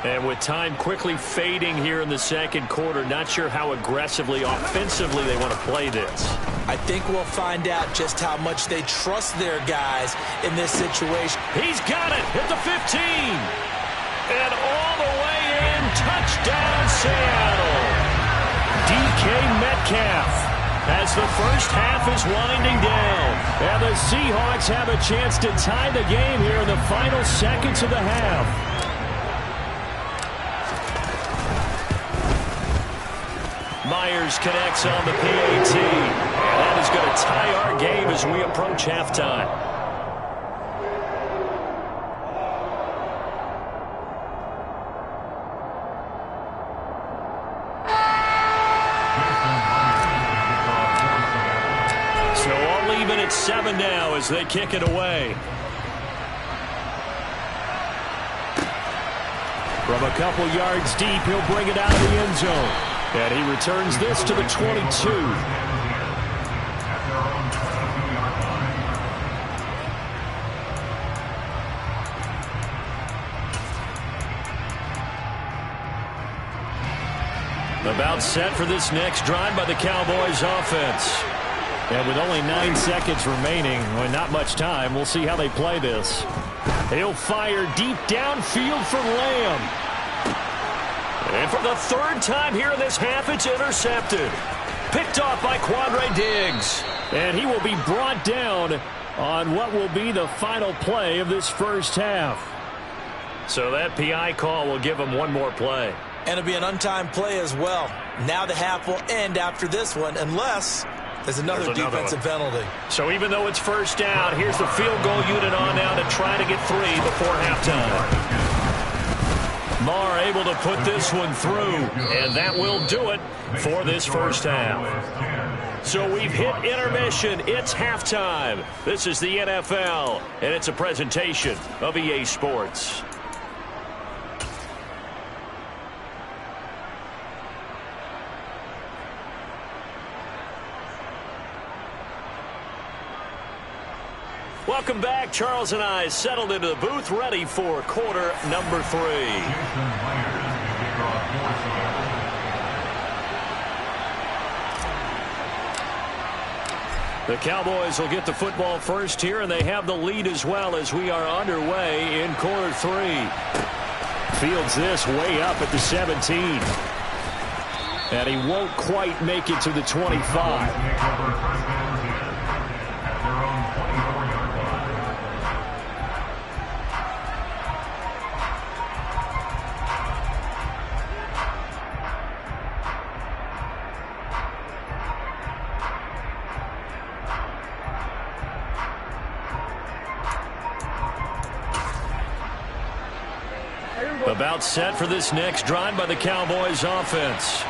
And with time quickly fading here in the second quarter, not sure how aggressively, offensively they want to play this. I think we'll find out just how much they trust their guys in this situation. He's got it at the 15. And all the way in, touchdown Seattle. DK Metcalf. As the first half is winding down. And the Seahawks have a chance to tie the game here in the final seconds of the half. Myers connects on the PAT. And that is going to tie our game as we approach halftime. So all even at 7 now as they kick it away. From a couple yards deep, he'll bring it out of the end zone. And he returns this to the 22. About set for this next drive by the Cowboys offense. And with only 9 seconds remaining, well, not much time, we'll see how they play this. He'll fire deep downfield for Lamb. And for the third time here in this half, it's intercepted. Picked off by Quandre Diggs. And he will be brought down on what will be the final play of this first half. So that PI call will give him one more play. And it'll be an untimed play as well. Now the half will end after this one, unless there's another defensive penalty. So even though it's first down, here's the field goal unit on now to try to get 3 before halftime. Marr able to put this one through, and that will do it for this first half. So we've hit intermission. It's halftime. This is the NFL, and it's a presentation of EA Sports. Welcome back. Charles and I settled into the booth, ready for quarter number 3. The Cowboys will get the football first here, and they have the lead as well as we are underway in quarter 3. Fields this way up at the 17. And he won't quite make it to the 25. About set for this next drive by the Cowboys offense.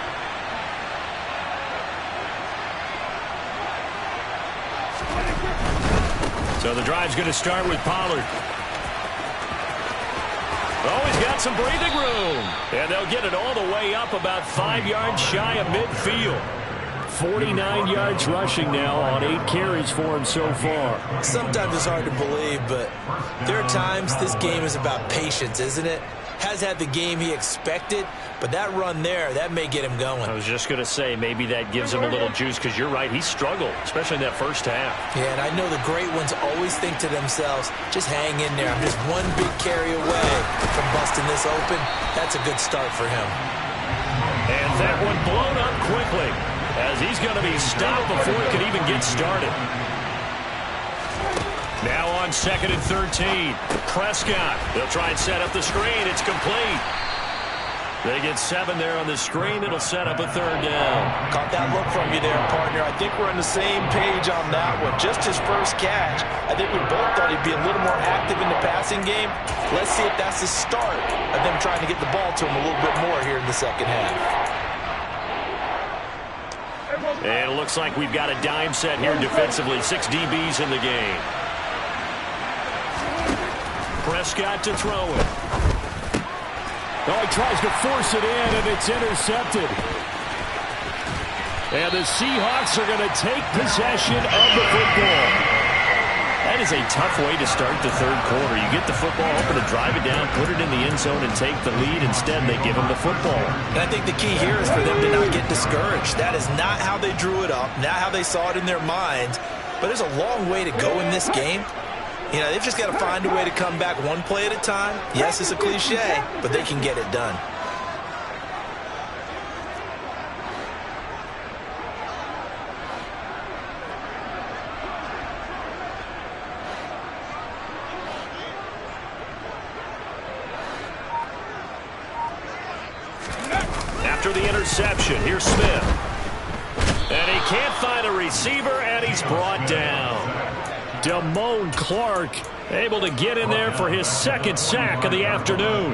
So the drive's going to start with Pollard. Oh, he's got some breathing room. And they'll get it all the way up about 5 yards shy of midfield. 49 yards rushing now on 8 carries for him so far. Sometimes it's hard to believe, but there are times this game is about patience, isn't it? Has had the game he expected, but that run there, that may get him going. I was just going to say, maybe that gives him a little juice, because you're right, he struggled, especially in that first half. Yeah, and I know the great ones always think to themselves, just hang in there. I'm just one big carry away from busting this open. That's a good start for him. And that one blown up quickly, as he's going to be stopped before he can even get started. Now on 2nd and 13. Prescott. They'll try and set up the screen. It's complete. They get 7 there on the screen. It'll set up a 3rd down. Caught that look from you there, partner. I think we're on the same page on that one. Just his first catch. I think we both thought he'd be a little more active in the passing game. Let's see if that's the start of them trying to get the ball to him a little bit more here in the second half. And it looks like we've got a dime set here defensively. 6 DBs in the game. Prescott to throw it. Oh, he tries to force it in, and it's intercepted. And the Seahawks are going to take possession of the football. That is a tough way to start the 3rd quarter. You get the football, hoping to drive it down, put it in the end zone, and take the lead. Instead, they give them the football. And I think the key here is for them to not get discouraged. That is not how they drew it up, not how they saw it in their minds. But there's a long way to go in this game. You know, they've just got to find a way to come back one play at a time. Yes, it's a cliche, but they can get it done. After the interception, here's Smith. And he can't find a receiver, and he's brought down. Damone Clark able to get in there for his 2nd sack of the afternoon.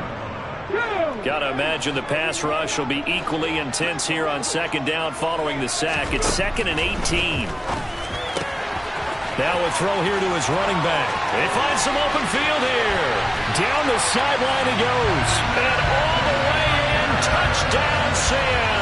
Got to imagine the pass rush will be equally intense here on 2nd down following the sack. It's 2nd and 18. Now a throw here to his running back. They find some open field here. Down the sideline he goes. And all the way in, touchdown Seattle.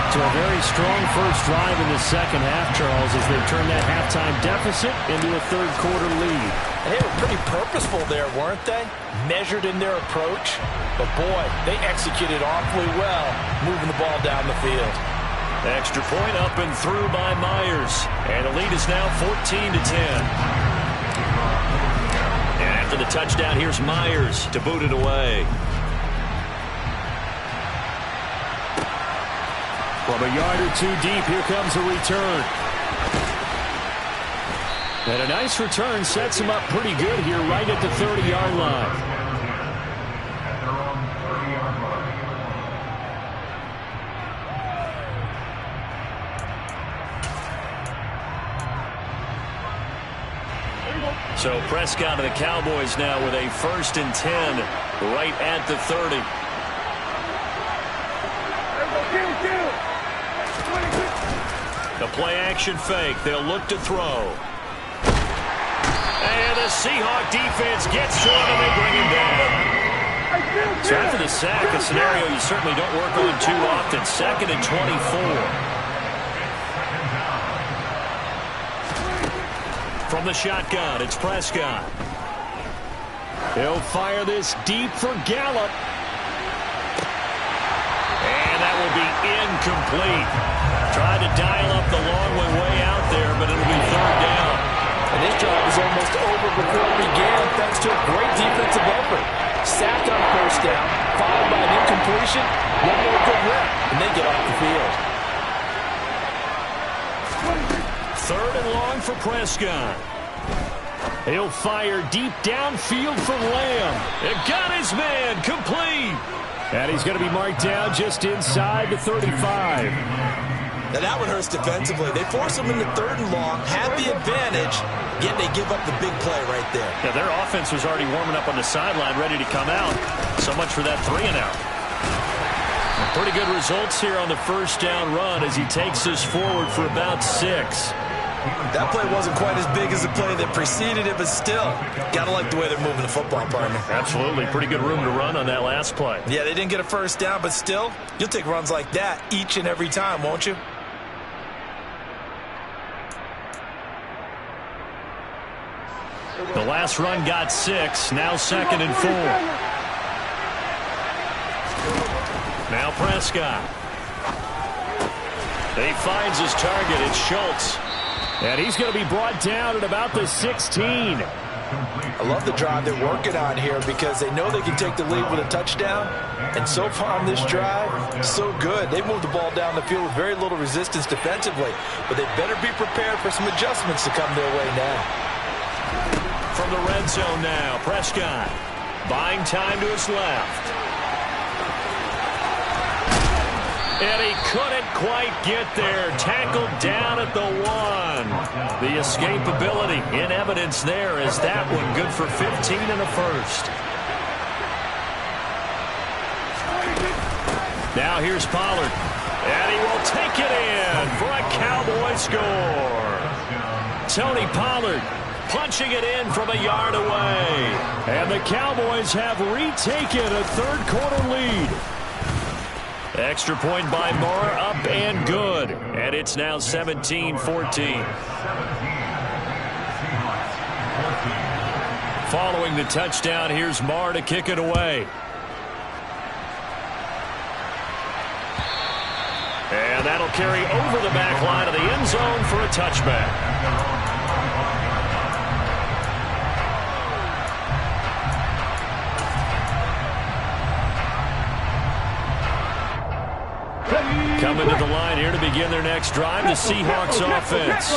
To a very strong first drive in the second half, Charles, as they've turned that halftime deficit into a 3rd quarter lead. They were pretty purposeful there, weren't they? Measured in their approach. But boy, they executed awfully well, moving the ball down the field. Extra point up and through by Myers. And the lead is now 14-10. And after the touchdown, here's Myers to boot it away. From a yard or 2 deep, here comes a return. And a nice return sets him up pretty good here right at the 30-yard line. So Prescott and the Cowboys now with a 1st and 10 right at the 30. The play-action fake. They'll look to throw. And the Seahawk defense gets to him, and they bring him down. So after the sack, a scenario you certainly don't work on too often. 2nd and 24. From the shotgun, it's Prescott. He'll fire this deep for Gallup. And that will be incomplete. Tried to dial up the long way out there, but it'll be 3rd down. And this drive is almost over before it began, thanks to a great defensive effort. Sacked on 1st down, followed by an incompletion. One more good rep, and they get off the field. 3rd and long for Prescott. He'll fire deep downfield for Lamb. It got his man complete. And he's going to be marked down just inside the 35. Now that one hurts defensively. They force him into 3rd and long, have the advantage, yet they give up the big play right there. Yeah, their offense was already warming up on the sideline, ready to come out. So much for that 3 and out. Pretty good results here on the 1st down run as he takes us forward for about 6. That play wasn't quite as big as the play that preceded it, but still, gotta like the way they're moving the football, partner. Absolutely. Pretty good room to run on that last play. Yeah, they didn't get a 1st down, but still, you'll take runs like that each and every time, won't you? The last run got 6. Now 2nd and 4. Now Prescott. He finds his target. It's Schultz. And he's going to be brought down at about the 16. I love the drive they're working on here because they know they can take the lead with a touchdown. And so far on this drive, so good. They moved the ball down the field with very little resistance defensively. But they better be prepared for some adjustments to come their way now. from the red zone now. Prescott buying time to his left. And he couldn't quite get there. Tackled down at the 1. The escapability in evidence there as that one good for 15 and a first. Now here's Pollard. And he will take it in for a Cowboy score. Tony Pollard punching it in from a yard away. And the Cowboys have retaken a third-quarter lead. Extra point by Moore, up and good. And it's now 17-14. Following the touchdown, here's Moore to kick it away. And that'll carry over the back line of the end zone for a touchback. Coming to the line here to begin their next drive, the Seahawks offense.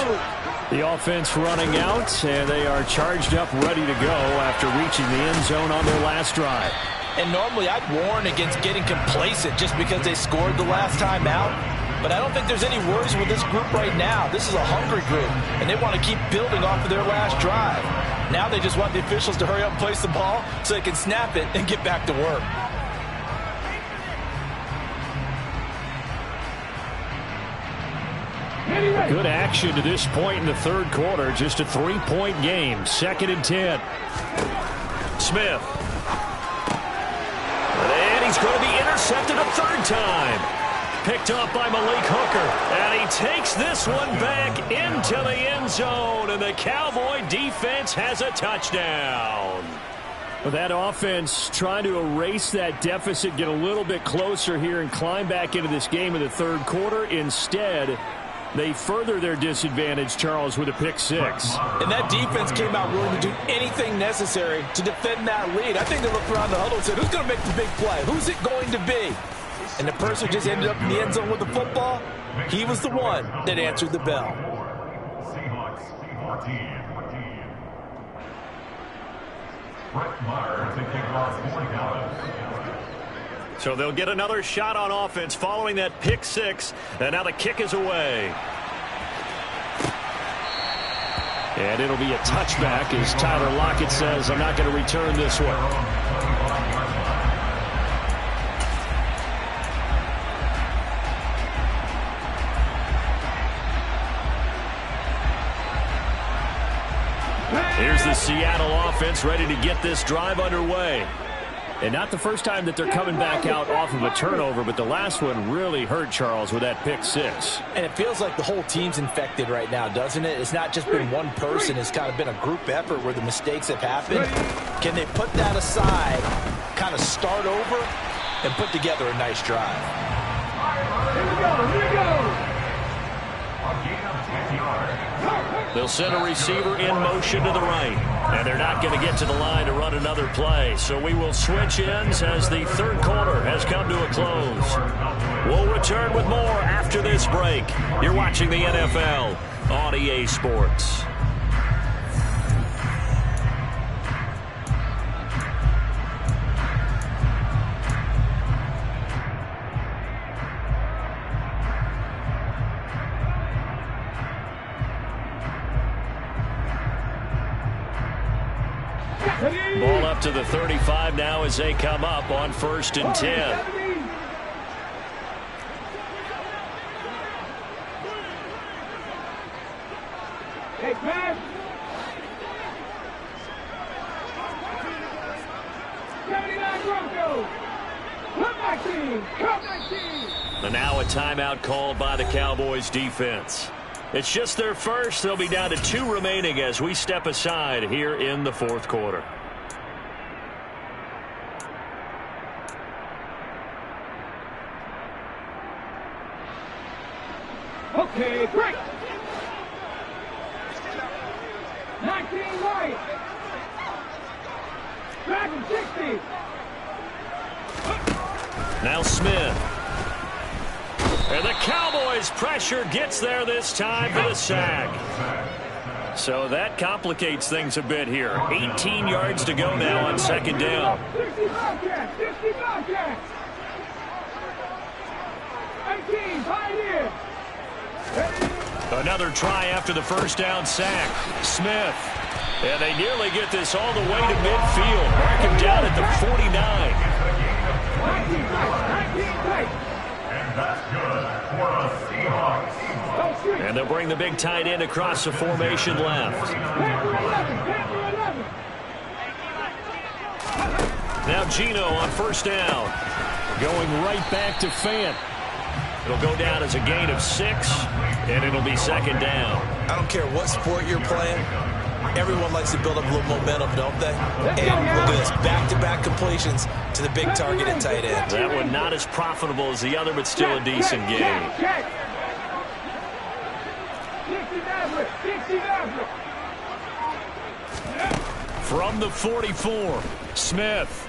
The offense running out, and they are charged up, ready to go after reaching the end zone on their last drive. And normally I'd warn against getting complacent just because they scored the last time out. But I don't think there's any worries with this group right now. This is a hungry group, and they want to keep building off of their last drive. Now they just want the officials to hurry up and place the ball so they can snap it and get back to work. Good action to this point in the third quarter. Just a 3-point game. 2nd and 10. Smith. And he's going to be intercepted a third time. Picked up by Malik Hooker. And he takes this one back into the end zone. And the Cowboy defense has a touchdown. Well, that offense trying to erase that deficit, get a little bit closer here, and climb back into this game in the third quarter. Instead, they further their disadvantage, Charles, with a pick 6. And that defense came out willing to do anything necessary to defend that lead. I think they looked around the huddle and said, who's going to make the big play? Who's it going to be? And the person who just ended up in the end zone with the football, he was the one that answered the bell. Seahawks 14. Brett Maher to kick off 40 dollars. So they'll get another shot on offense following that pick 6. And now the kick is away. And it'll be a touchback as Tyler Lockett says, I'm not going to return this one. Here's the Seattle offense ready to get this drive underway. And not the first time that they're coming back out off of a turnover, but the last one really hurt, Charles, with that pick 6. And it feels like the whole team's infected right now, doesn't it? It's not just been one person. It's kind of been a group effort where the mistakes have happened. Can they put that aside, kind of start over, and put together a nice drive? Here we go. They'll send a receiver in motion to the right. And they're not going to get to the line to run another play. So we will switch ends as the third quarter has come to a close. We'll return with more after this break. You're watching the NFL on EA Sports. Ball up to the 35 now as they come up on 1st and 10. Hey, pass. 79 Broncos. Come back team. Come back team. And now a timeout called by the Cowboys defense. It's just their first. They'll be down to 2 remaining as we step aside here in the fourth quarter. Okay, great. 19 right. Back and 60. Now Smith. And the Cowboys pressure gets there this time for the sack. So that complicates things a bit here. 18 yards to go now on second down. 60 Bobcats, 60 Bobcats. 18, pioneer. Another try after the first down sack. Smith. And they nearly get this all the way to midfield. Mark him down at the 49. 19 tight. And that's good for the Seahawks. And they'll bring the big tight end across the formation left. Now Gino on first down. Going right back to Fant. It'll go down as a gain of 6, and it'll be second down. I don't care what sport you're playing. Everyone likes to build up a little momentum, don't they? And look at this, back-to-back completions to the big targeted tight end. That one not as profitable as the other, but still a decent game. From the 44, Smith.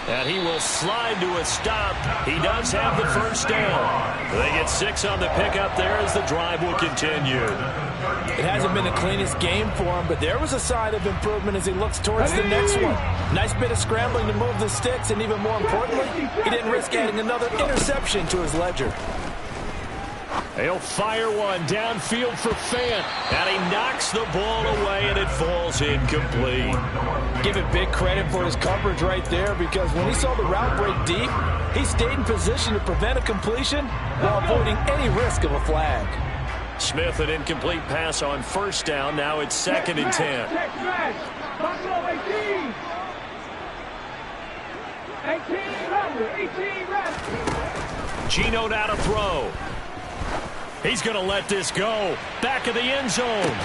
And he will slide to a stop. He does have the first down. They get 6 on the pickup there as the drive will continue. It hasn't been the cleanest game for him, but there was a sign of improvement as he looks towards the next one. Nice bit of scrambling to move the sticks, and even more importantly, he didn't risk adding another interception to his ledger. He'll fire one downfield for Fant. And he knocks the ball away, and it falls incomplete. Give it big credit for his coverage right there, because when he saw the route break deep, he stayed in position to prevent a completion while avoiding any risk of a flag. Smith, an incomplete pass on first down. Now it's 2nd and 10. Buffalo 18. 18 red. Gino now to throw. He's going to let this go. Back of the end zone.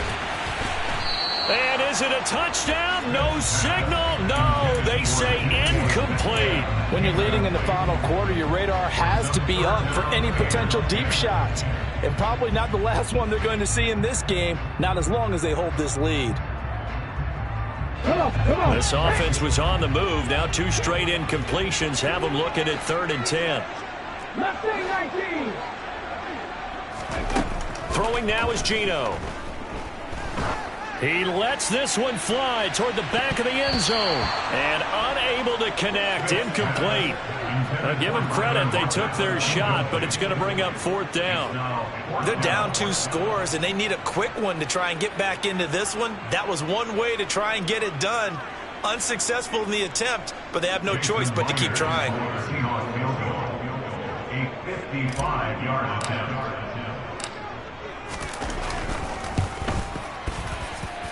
And is it a touchdown? No signal. No, they say incomplete. When you're leading in the final quarter, your radar has to be up for any potential deep shots. And probably not the last one they're going to see in this game, not as long as they hold this lead. Come on. This offense was on the move. Now 2 straight incompletions have them looking at 3rd and 10. Left wing 19. Throwing now is Gino. He lets this one fly toward the back of the end zone. And unable to connect. Incomplete. Give them credit. They took their shot, but it's going to bring up 4th down. They're down 2 scores, and they need a quick one to try and get back into this one. That was one way to try and get it done. Unsuccessful in the attempt, but they have no choice but to keep trying. A 55-yard attempt.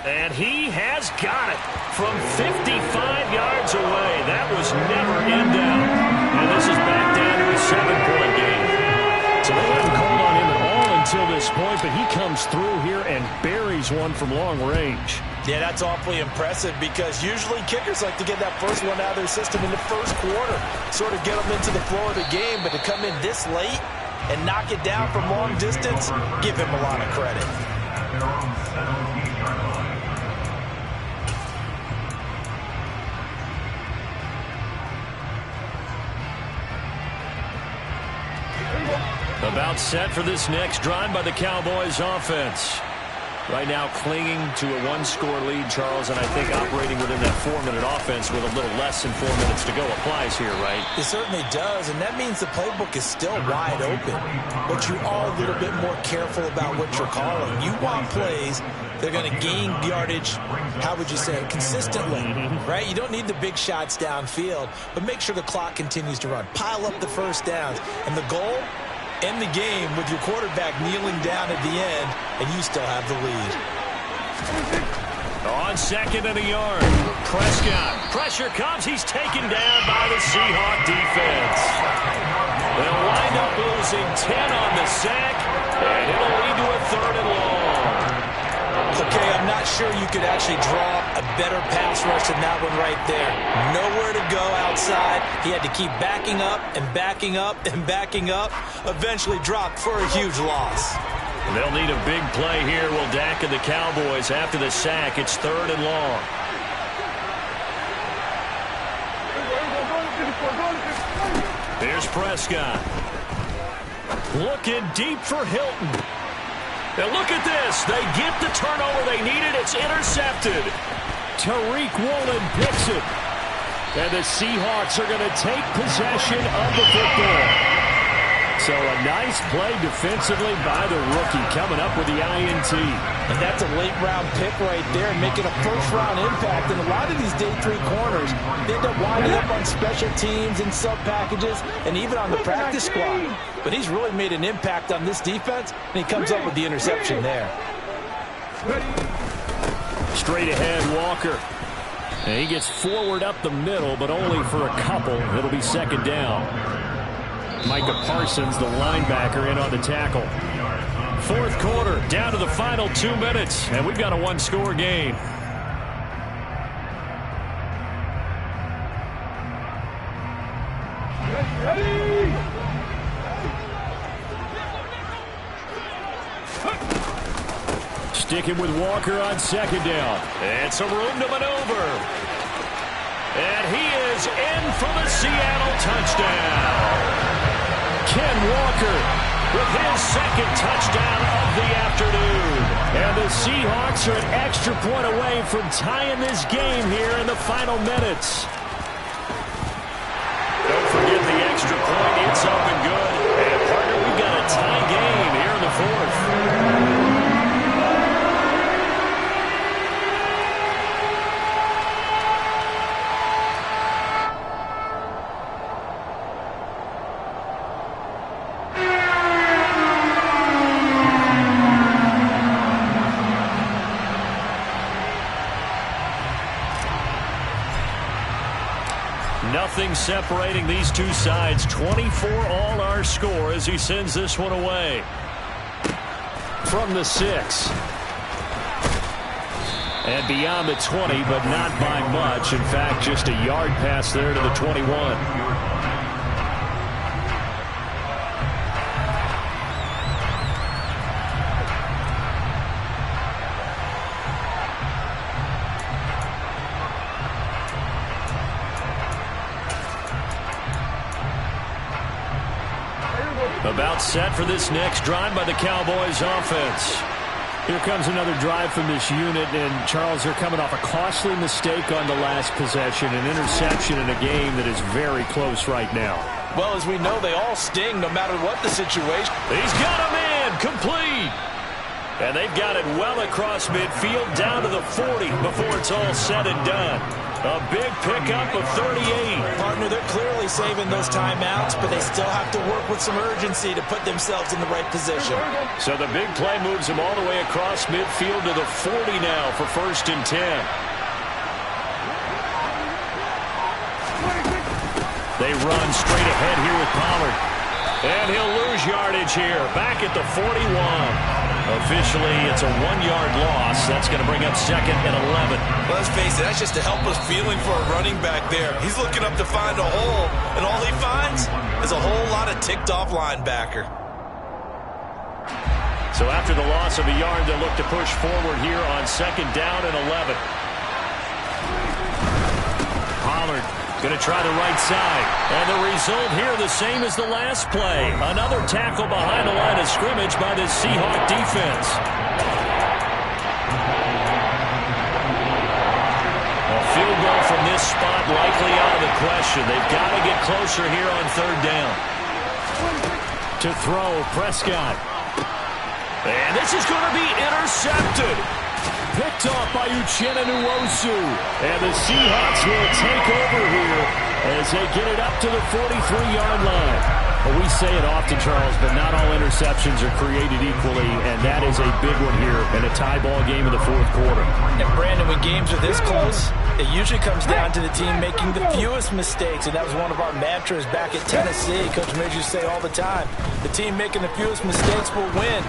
And he has got it from 55 yards away. That was never in doubt. And this is back down to a 7-point game. So they haven't called on him at all until this point, but he comes through here and buries one from long range. Yeah, that's awfully impressive, because usually kickers like to get that first one out of their system in the first quarter, sort of get them into the flow of the game, but to come in this late and knock it down from long distance, give him a lot of credit. About set for this next drive by the Cowboys offense. Right now clinging to a 1-score lead, Charles, and I think operating within that 4-minute offense with a little less than 4 minutes to go applies here, right? It certainly does, and that means the playbook is still wide open. But you are a little bit more careful about what you're calling. You want plays that are going to gain yardage, how would you say it, consistently, right? You don't need the big shots downfield, but make sure the clock continues to run. Pile up the first downs, and the goal, end the game with your quarterback kneeling down at the end, and you still have the lead. On 2nd and a yard, Prescott. Pressure comes. He's taken down by the Seahawk defense. They'll wind up losing 10 on the sack, and it'll lead to a 3rd and long. Okay, I'm not sure you could actually draw a better pass rush than that one right there. Nowhere to go outside. He had to keep backing up and backing up and backing up. Eventually dropped for a huge loss. They'll need a big play here. Will Dak and the Cowboys after the sack. It's 3rd and long. Here's Prescott. Looking deep for Hilton. And look at this. They get the turnover they needed. It's intercepted. Tariq Woolen picks it. And the Seahawks are going to take possession of the football. So a nice play defensively by the rookie coming up with the INT. And that's a late-round pick right there, making a first-round impact. And a lot of these day 3 corners, they end up winding up on special teams and sub-packages and even on the practice squad. But he's really made an impact on this defense, and he comes up with the interception there. Straight ahead, Walker. And he gets forward up the middle, but only for a couple. It'll be second down. Micah Parsons, the linebacker, in on the tackle. Fourth quarter, down to the final 2 minutes, and we've got a one-score game. Sticking with Walker on second down. And some room to maneuver. And he is in for the Seattle touchdown. Ken Walker with his second touchdown of the afternoon. And the Seahawks are an extra point away from tying this game here in the final minutes. Don't forget the extra point. It's up and good. And, partner, we've got a tie game here in the fourth. Nothing separating these two sides. 24 all our score as he sends this one away. From the 6. And beyond the 20, but not by much. In fact, just a yard pass there to the 21. About set for this next drive by the Cowboys offense. Here comes another drive from this unit, and Charles, they're coming off a costly mistake on the last possession, an interception in a game that is very close right now. Well, as we know, they all sting no matter what the situation. He's got a man complete. And they've got it well across midfield down to the 40 before it's all said and done. A big pickup of 38. Partner, they're clearly saving those timeouts, but they still have to work with some urgency to put themselves in the right position. So the big play moves them all the way across midfield to the 40 now for 1st and 10. They run straight ahead here with Pollard. And he'll lose yardage here. Back at the 41. Officially, it's a 1-yard loss. That's going to bring up 2nd and 11. Well, let's face it, that's just a helpless feeling for a running back there. He's looking up to find a hole, and all he finds is a whole lot of ticked-off linebacker. So after the loss of a yard, they'll look to push forward here on 2nd down and 11. Pollard going to try the right side. And the result here the same as the last play. Another tackle behind the line of scrimmage by the Seahawk defense. A field goal from this spot likely out of the question. They've got to get closer here on 3rd down. To throw, Prescott. And this is going to be intercepted. Picked off by Uchenna Nwosu. And the Seahawks will take over here as they get it up to the 43-yard line. Well, we say it often, Charles, but not all interceptions are created equally, and that is a big one here in a tie ball game in the 4th quarter. And, Brandon, when games are this close, it usually comes down to the team making the fewest mistakes, and that was one of our mantras back at Tennessee. Coach Midge used to say all the time, the team making the fewest mistakes will win.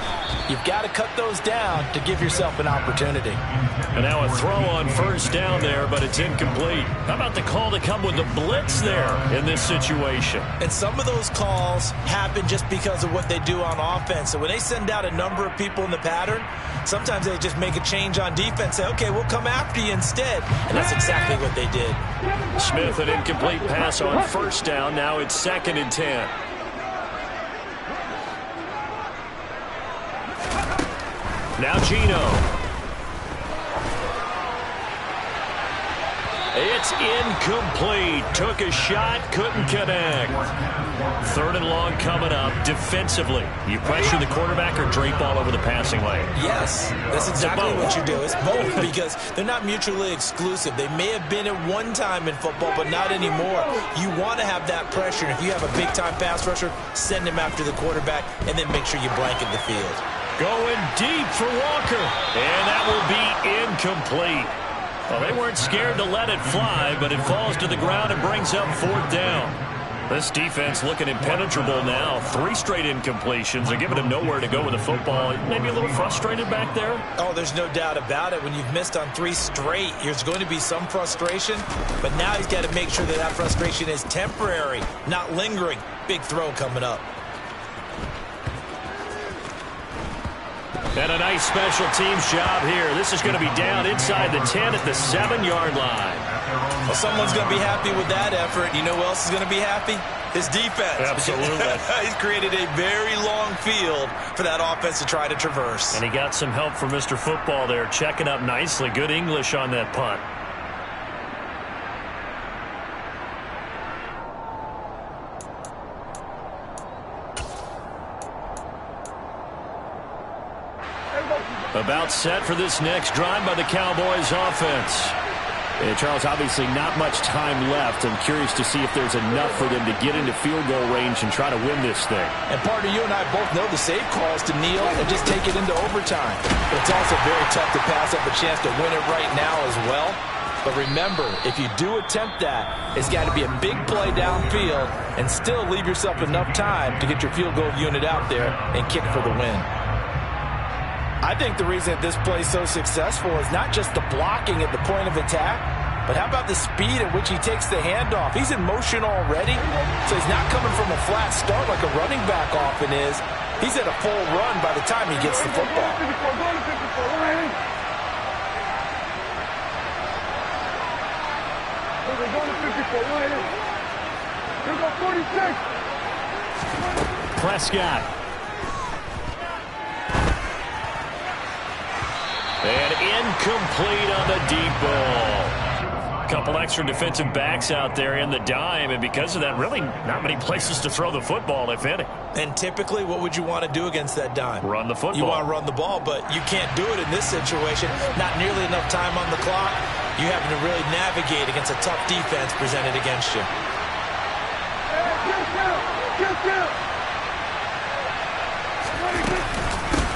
You've got to cut those down to give yourself an opportunity. And now a throw on 1st down there, but it's incomplete. How about the call to come with the blitz there in this situation? And some of those calls happen just because of what they do on offense. So when they send out a number of people in the pattern, sometimes they just make a change on defense, say, okay, we'll come after you instead. And that's exactly what they did. Smith, an incomplete pass on 1st down. Now it's 2nd and 10. Now Gino. It's incomplete. Took a shot, couldn't connect. 3rd and long coming up. Defensively, you pressure the quarterback or drape all over the passing lane? Yes, that's exactly what you do. It's both because they're not mutually exclusive. They may have been at one time in football, but not anymore. You want to have that pressure. If you have a big-time pass rusher, send him after the quarterback, and then make sure you blanket the field. Going deep for Walker, and that will be incomplete. Well, they weren't scared to let it fly, but it falls to the ground and brings up 4th down. This defense looking impenetrable now. 3 straight incompletions. They're giving him nowhere to go with the football. Maybe a little frustrated back there? Oh, there's no doubt about it. When you've missed on 3 straight, there's going to be some frustration. But now he's got to make sure that that frustration is temporary, not lingering. Big throw coming up. And a nice special teams job here. This is going to be down inside the 10 at the 7-yard line. Well, someone's going to be happy with that effort. You know who else is going to be happy? His defense. Absolutely. He's created a very long field for that offense to try to traverse. And he got some help from Mr. Football there, checking up nicely. Good English on that punt. About set for this next drive by the Cowboys offense. Charles, obviously not much time left. I'm curious to see if there's enough for them to get into field goal range and try to win this thing. And partner, you and I both know the save call is to kneel and just take it into overtime. But it's also very tough to pass up a chance to win it right now as well. But remember, if you do attempt that, it's got to be a big play downfield and still leave yourself enough time to get your field goal unit out there and kick for the win. I think the reason that this play is so successful is not just the blocking at the point of attack, but how about the speed at which he takes the handoff? He's in motion already, so he's not coming from a flat start like a running back often is. He's at a full run by the time he gets the football. Prescott. And incomplete on the deep ball. A couple extra defensive backs out there in the dime, and because of that, really not many places to throw the football, if any. And typically, what would you want to do against that dime? Run the football. You want to run the ball, but you can't do it in this situation. Not nearly enough time on the clock. You having to really navigate against a tough defense presented against you.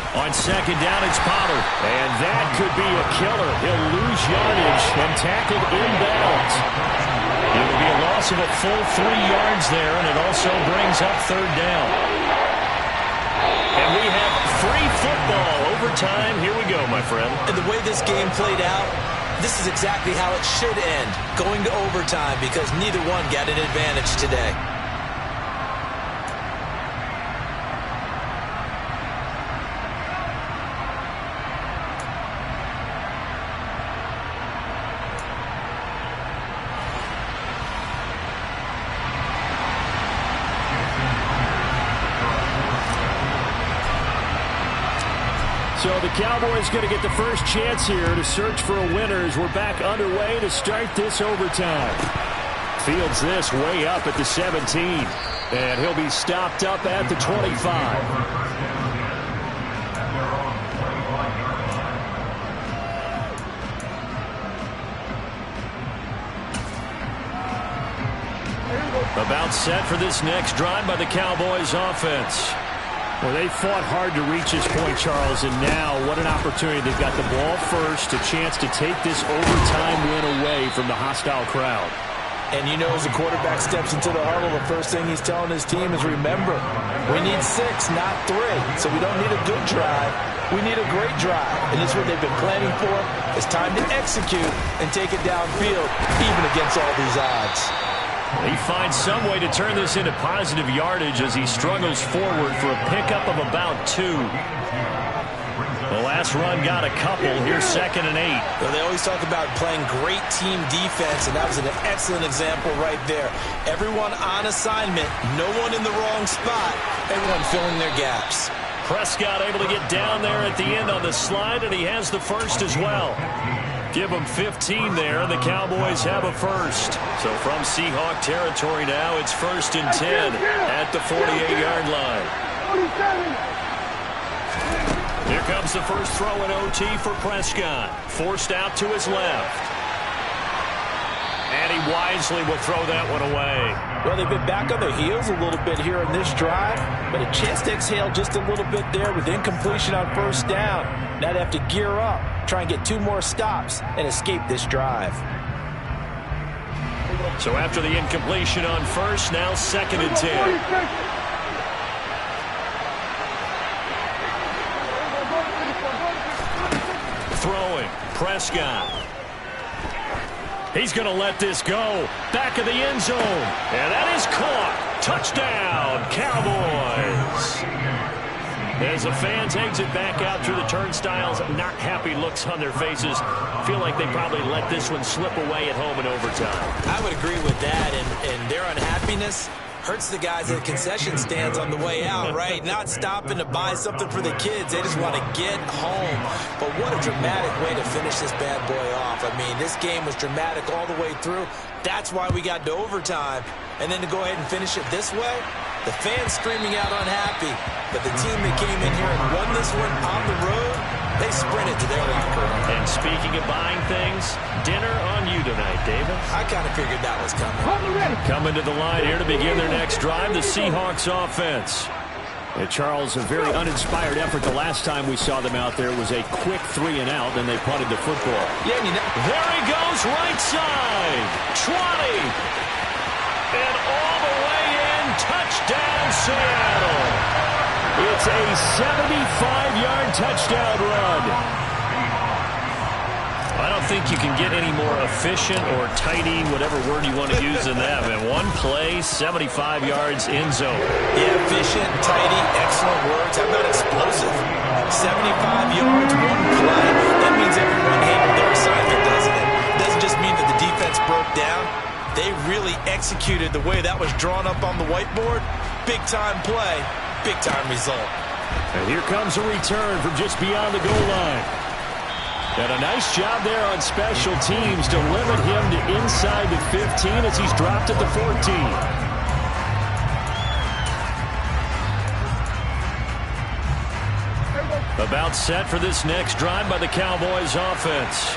On 2nd down, it's Pollard. And that could be a killer. He'll lose yardage and tackled inbounds. It will be a loss of a full 3 yards there, and it also brings up 3rd down. And we have free football. Overtime. Here we go, my friend. And the way this game played out, this is exactly how it should end. Going to overtime because neither one got an advantage today. So the Cowboys going to get the first chance here to search for a winner as we're back underway to start this overtime. Fields this way up at the 17. And he'll be stopped up at the 25. About set for this next drive by the Cowboys offense. Well, they fought hard to reach this point, Charles, and now what an opportunity. They've got the ball first, a chance to take this overtime win away from the hostile crowd. And you know, as the quarterback steps into the huddle, the first thing he's telling his team is, remember, we need 6, not 3. So we don't need a good drive. We need a great drive. And this is what they've been planning for. It's time to execute and take it downfield, even against all these odds. He finds some way to turn this into positive yardage as he struggles forward for a pickup of about 2. The last run got a couple. Here's 2nd and 8. Well, they always talk about playing great team defense, and that was an excellent example right there. Everyone on assignment, no one in the wrong spot, everyone filling their gaps. Prescott able to get down there at the end on the slide, and he has the first as well. Give them 15 there, and the Cowboys have a first. So from Seahawk territory now, it's 1st and 10 at the 48-yard line. Here comes the first throw in OT for Prescott. Forced out to his left. And he wisely will throw that one away. Well, they've been back on their heels a little bit here in this drive, but a chance to exhale just a little bit there with incompletion on first down. Now they have to gear up, try and get 2 more stops, and escape this drive. So after the incompletion on first, now 2nd and 10. Throwing, Prescott. He's going to let this go. Back of the end zone. And that is caught. Touchdown, Cowboys. As the fans exit back out through the turnstiles, not happy looks on their faces. Feel like they probably let this one slip away at home in overtime. I would agree with that, and their unhappiness hurts the guys at the concession stands on the way out, right? Not stopping to buy something for the kids. They just want to get home. But what a dramatic way to finish this bad boy off. I mean, this game was dramatic all the way through. That's why we got to overtime. And then to go ahead and finish it this way, the fans screaming out unhappy. But the team that came in here and won this one on the road, they sprinted to their locker room. And speaking of buying things, dinner on you tonight, David. I kind of figured that was coming. Coming to the line here to begin their next drive, the Seahawks offense. Charles, a very uninspired effort the last time we saw them out there was a quick 3 and out, then they punted the football. Yeah, there he goes, right side. 20. And all the way in, touchdown, Seattle. It's a 75-yard touchdown run. I don't think you can get any more efficient or tidy, whatever word you want to use in that. Man, one play, 75 yards in zone. Yeah, efficient, tidy, excellent words. How about explosive? 75 yards, one play. That means everyone handled their assignment, doesn't it? It doesn't just mean that the defense broke down. They really executed the way that was drawn up on the whiteboard. Big-time play, big-time result. And here comes a return from just beyond the goal line. And a nice job there on special teams to limit him to inside the 15 as he's dropped at the 14. About set for this next drive by the Cowboys offense.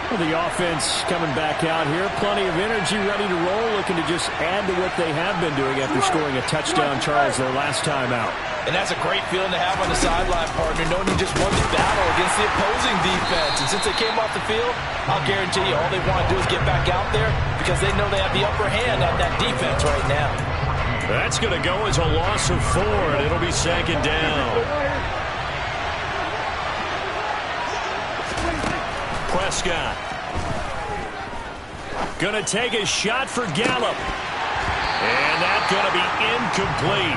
Well, the offense coming back out here. Plenty of energy, ready to roll, looking to just add to what they have been doing after scoring a touchdown, Charles, their last time out. And that's a great feeling to have on the sideline, partner, knowing you just won the battle against the opposing defense. And since they came off the field, I'll guarantee you all they want to do is get back out there because they know they have the upper hand on that defense right now. That's going to go as a loss of 4, and it'll be 2nd down. Prescott. Going to take a shot for Gallup. And that's going to be incomplete.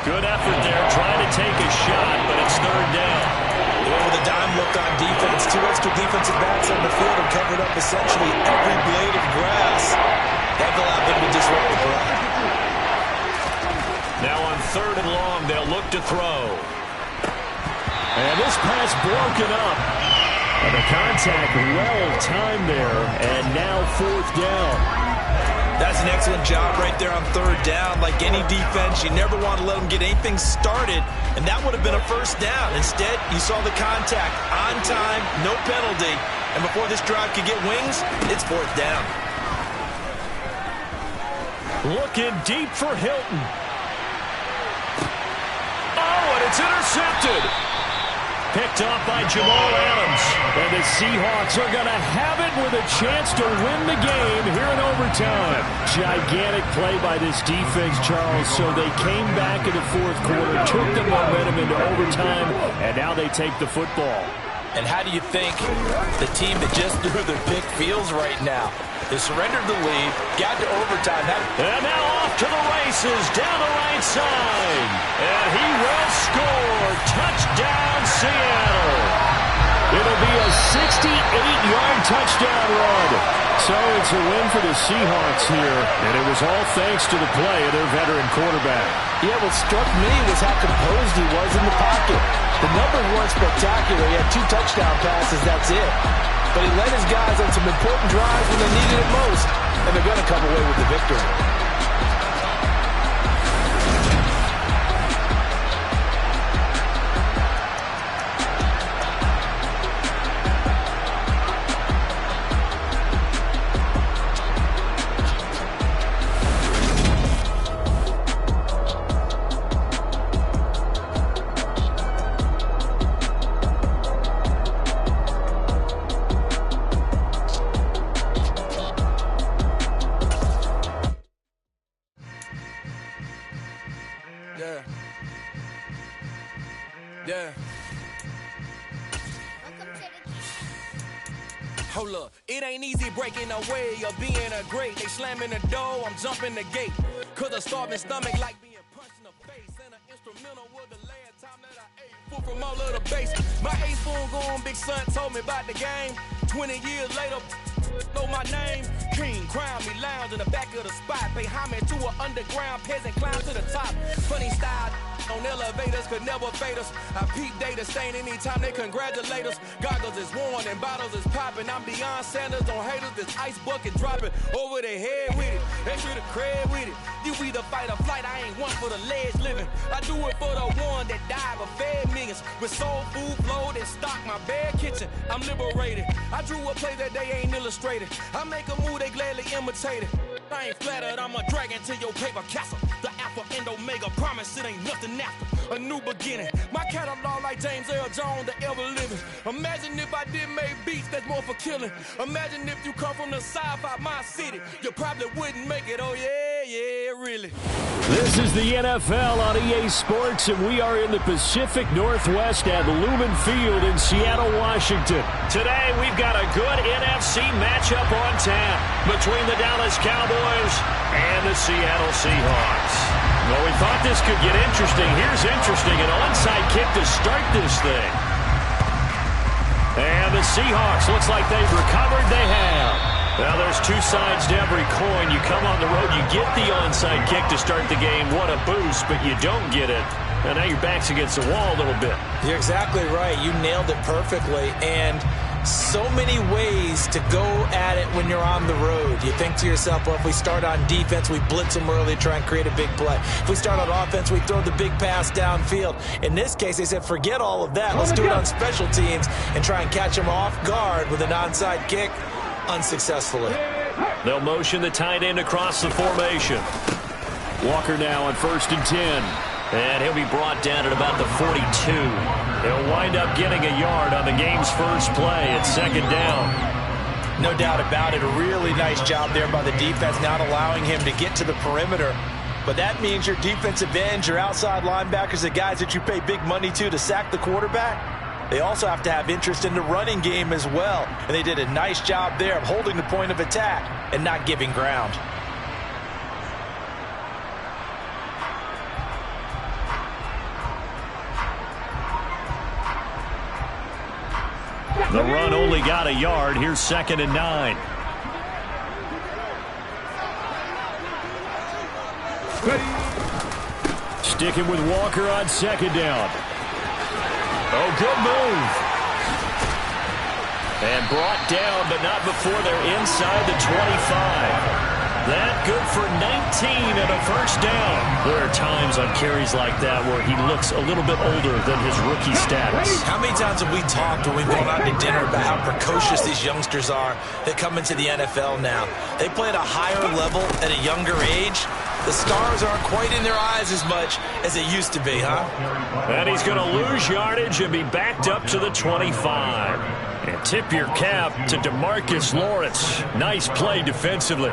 Good effort there, trying to take a shot, but it's 3rd down. Yeah, with a dime look on defense, 2 extra defensive backs on the field and covered up essentially every blade of grass. That allowed them to disrupt the play. Now on 3rd and long, they'll look to throw. And this pass broken up. And the contact well timed there, and now 4th down. That's an excellent job right there on 3rd down. Like any defense, you never want to let them get anything started, and that would have been a 1st down. Instead, you saw the contact on time, no penalty, and before this drive could get wings, it's 4th down. Looking deep for Hilton. Oh, and it's intercepted. Picked off by Jamal Adams. And the Seahawks are going to have it with a chance to win the game here in overtime. Gigantic play by this defense, Charles. So they came back in the 4th quarter, took the momentum into overtime, and now they take the football. And how do you think the team that just threw their pick feels right now? They surrendered the lead, got to overtime. And now off to the races, down the right side. And he will score. Touchdown, Seattle. It'll be a 68-yard touchdown run. So it's a win for the Seahawks here, and it was all thanks to the play of their veteran quarterback. Yeah, what struck me was how composed he was in the pocket. The numbers weren't spectacular. He had 2 touchdown passes, that's it. But he led his guys on some important drives when they needed it most, and they're going to come away with the victory. Yeah. Hold up, it ain't easy breaking away or being a great. They slamming the door, I'm jumping the gate. Cause a starving stomach like being punched in the face. And an instrumental was the last time that I ate food from all of the base. My ace spoon going, big son told me about the game. 20 years later, know my name. King, crown me, lounge in the back of the spot. Pay homage to an underground peasant, climb to the top. Funny style. On elevators could never fade us. I peep data stain anytime they congratulate us. Goggles is worn and bottles is popping. I'm Deion Sanders on haters. This ice bucket dropping over their head with it. Extra the cred with it. You either fight or flight. I ain't one for the ledge living. I do it for the one that died but fed millions. With soul food flowed and stocked my bare kitchen. I'm liberated. I drew a play that they ain't illustrated. I make a move they gladly imitated. I ain't flattered, I'm a dragon to your paper castle. The Alpha and Omega, promise it ain't nothing after. A new beginning. My catalog like James Earl Jones, the ever living. Imagine if I did make beats that's more for killing. Imagine if you come from the sci-fi, my city. You probably wouldn't make it, oh yeah, really. This is the NFL on EA Sports, and we are in the Pacific Northwest at Lumen Field in Seattle, Washington. Today, we've got a good NFC matchup on tap between the Dallas Cowboys and the Seattle Seahawks. Well, we thought this could get interesting. Here's interesting, an onside kick to start this thing. And the Seahawks, looks like they've recovered. They have. Now, there's 2 sides to every coin. You come on the road, you get the onside kick to start the game. What a boost, but you don't get it. And now your back's against the wall a little bit. You're exactly right. You nailed it perfectly. And so many ways to go at it when you're on the road. You think to yourself, well, if we start on defense, we blitz them early, try and create a big play. If we start on offense, we throw the big pass downfield. In this case, they said, forget all of that. Let's do it on special teams and try and catch them off guard with an onside kick. Unsuccessfully. They'll motion the tight end across the formation. Walker now on 1st and 10. And he'll be brought down at about the 42. He'll wind up getting a yard on the game's first play at 2nd down. No doubt about it. A really nice job there by the defense, not allowing him to get to the perimeter. But that means your defensive ends, your outside linebackers, the guys that you pay big money to sack the quarterback, they also have to have interest in the running game as well. And they did a nice job there of holding the point of attack and not giving ground. The run only got a yard. Here's 2nd and 9. Sticking with Walker on 2nd down. Oh, good move. And brought down, but not before they're inside the 25. That good for 19 and a 1st down. There are times on carries like that where he looks a little bit older than his rookie status. How many times have we talked when we've gone out to dinner about how precocious these youngsters are that come into the NFL now? They play at a higher level at a younger age. The stars aren't quite in their eyes as much as they used to be, huh? And he's going to lose yardage and be backed up to the 25. And tip your cap to DeMarcus Lawrence. Nice play defensively.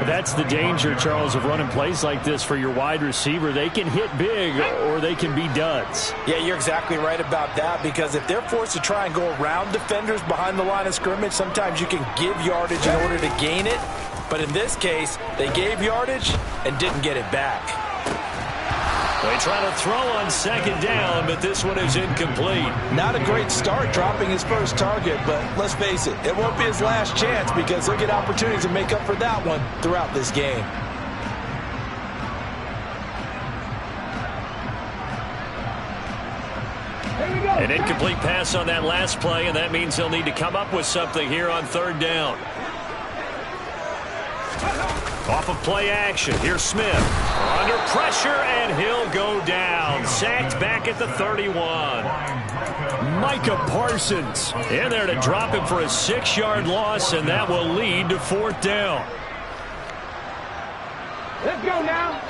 That's the danger, Charles, of running plays like this for your wide receiver. They can hit big or they can be duds. Yeah, you're exactly right about that, because if they're forced to try and go around defenders behind the line of scrimmage, sometimes you can give yardage in order to gain it. But in this case, they gave yardage and didn't get it back. They try to throw on second down, but this one is incomplete. Not a great start dropping his first target, but let's face it, it won't be his last chance because he'll get opportunities to make up for that one throughout this game. An incomplete pass on that last play, and that means they'll need to come up with something here on third down. Off of play action, here's Smith. Under pressure, and he'll go down. Sacked back at the 31. Micah Parsons In there to drop him for a 6-yard loss, and that will lead to fourth down. Let's go now.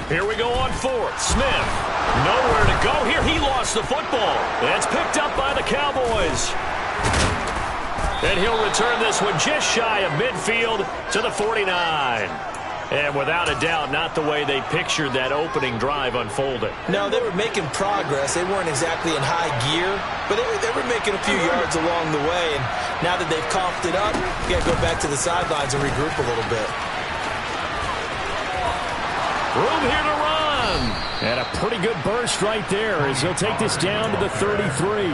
Here we go on fourth. Smith, nowhere to go here. He lost the football. That's picked up by the Cowboys. And he'll return this one just shy of midfield to the 49. And without a doubt, not the way they pictured that opening drive unfolding. No, they were making progress. They weren't exactly in high gear, but they were making a few yards along the way. And now that they've coughed it up, you got to go back to the sidelines and regroup a little bit. Room here to run. And a pretty good burst right there as he'll take this down to the 33.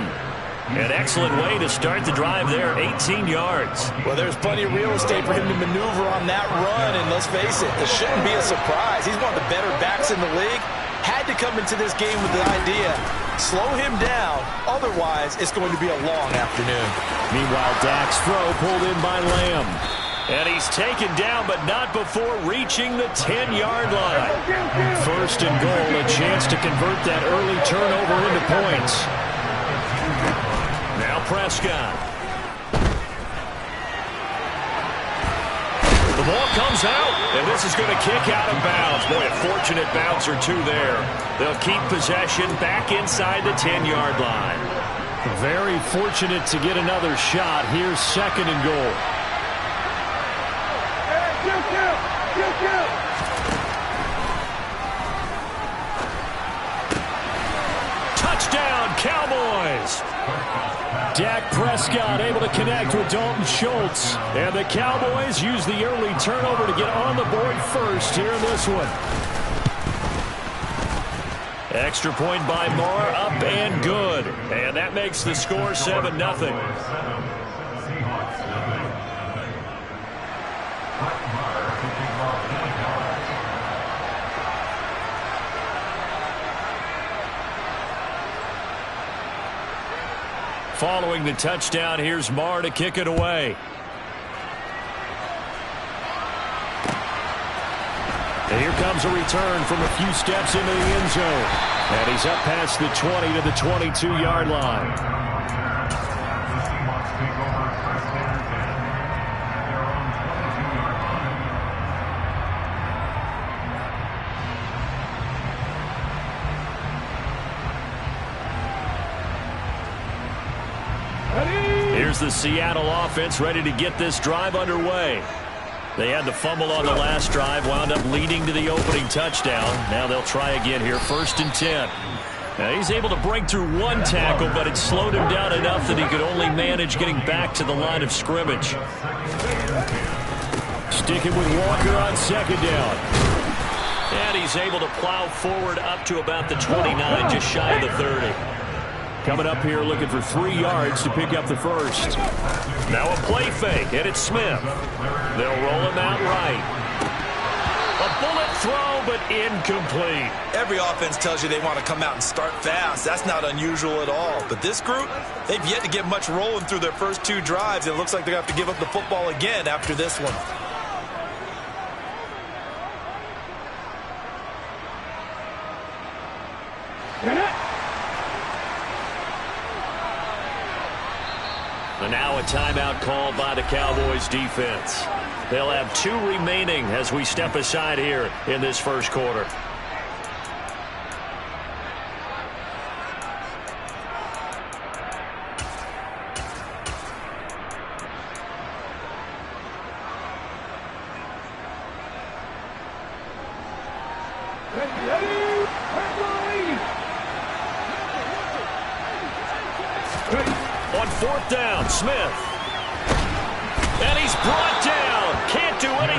An excellent way to start the drive there, 18 yards. Well, there's plenty of real estate for him to maneuver on that run, and let's face it, this shouldn't be a surprise. He's one of the better backs in the league. Had to come into this game with the idea, slow him down, otherwise it's going to be a long afternoon. Meanwhile, Dak's throw pulled in by Lamb. And he's taken down, but not before reaching the 10-yard line. First and goal, a chance to convert that early turnover into points. Now Prescott. The ball comes out, and this is going to kick out of bounds. Boy, a fortunate bounce or two there. They'll keep possession back inside the 10-yard line. Very fortunate to get another shot. Here's second and goal. Touchdown, Cowboys! Dak Prescott able to connect with Dalton Schultz. And the Cowboys use the early turnover to get on the board first here in this one. Extra point by Moore, up and good. And that makes the score 7-0. Following the touchdown, here's Marr to kick it away. And here comes a return from a few steps into the end zone. And he's up past the 20 to the 22-yard line. Here's the Seattle offense ready to get this drive underway. They had the fumble on the last drive, wound up leading to the opening touchdown. Now they'll try again here, 1st and 10. Now he's able to break through one tackle, but it slowed him down enough that he could only manage getting back to the line of scrimmage. Sticking with Walker on second down. And he's able to plow forward up to about the 29, just shy of the 30. Coming up here looking for 3 yards to pick up the first. Now a play fake, and it's Smith. They'll roll him out right. A bullet throw, but incomplete. Every offense tells you they want to come out and start fast. That's not unusual at all. But this group, they've yet to get much rolling through their first 2 drives. It looks like they're going to have to give up the football again after this one. And now a timeout called by the Cowboys defense. They'll have 2 remaining as we step aside here in this first quarter. On 4th down, Smith. And he's brought down. Can't do anything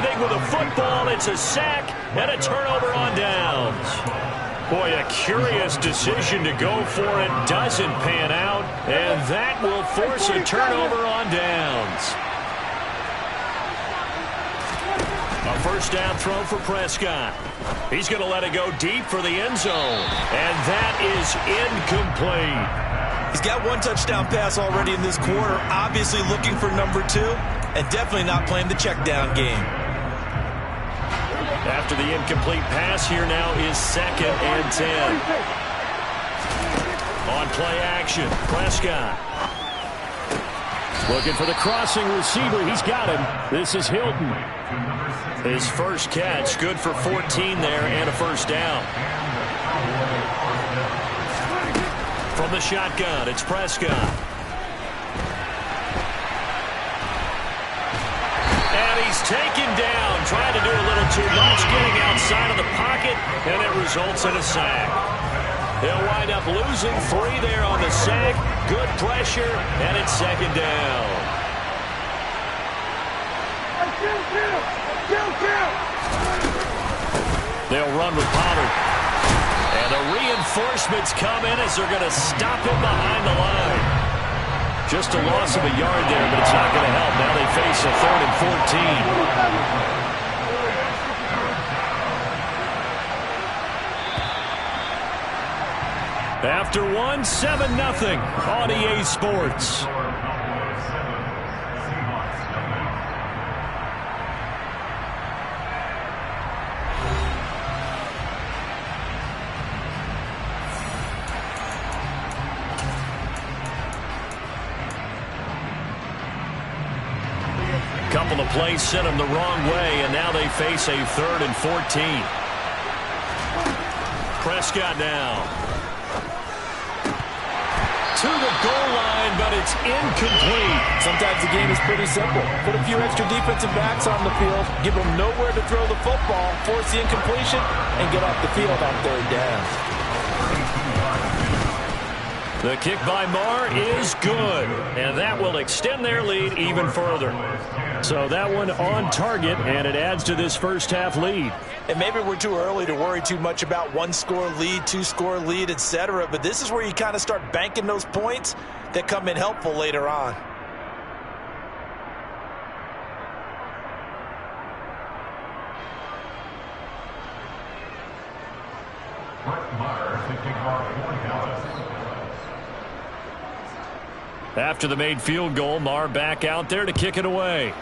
football. It's a sack and a turnover on downs. Boy, a curious decision to go for it. Doesn't pan out, and that will force a turnover on downs. A first down throw for Prescott. He's going to let it go deep for the end zone, and that is incomplete. He's got one touchdown pass already in this quarter, obviously looking for number 2, and definitely not playing the check down game. After the incomplete pass, here now is 2nd and 10. On play action, Prescott. Looking for the crossing receiver. He's got him. This is Hilton. His first catch, good for 14 there and a first down. From the shotgun, it's Prescott. And he's taken down, trying to do a little too much, getting outside of the pocket, and it results in a sack. He'll wind up losing 3 there on the sack. Good pressure, and it's 2nd down. They'll run with Pollard. And the reinforcements come in as they're going to stop him behind the line. Just a loss of a yard there, but it's not going to help. Now they face a 3rd and 14. After one, 7-0 on EA Sports. Couple of plays sent them the wrong way, and now they face a 3rd and 14. Prescott now. To the goal line, but it's incomplete. Sometimes the game is pretty simple. Put a few extra defensive backs on the field, give them nowhere to throw the football, force the incompletion, and get off the field on 3rd down. The kick by Marr is good, and that will extend their lead even further. So that one on target, and it adds to this first half lead. And maybe we're too early to worry too much about 1-score lead, 2-score lead, etc. But this is where you kind of start banking those points that come in helpful later on. After the made field goal, Marr back out there to kick it away.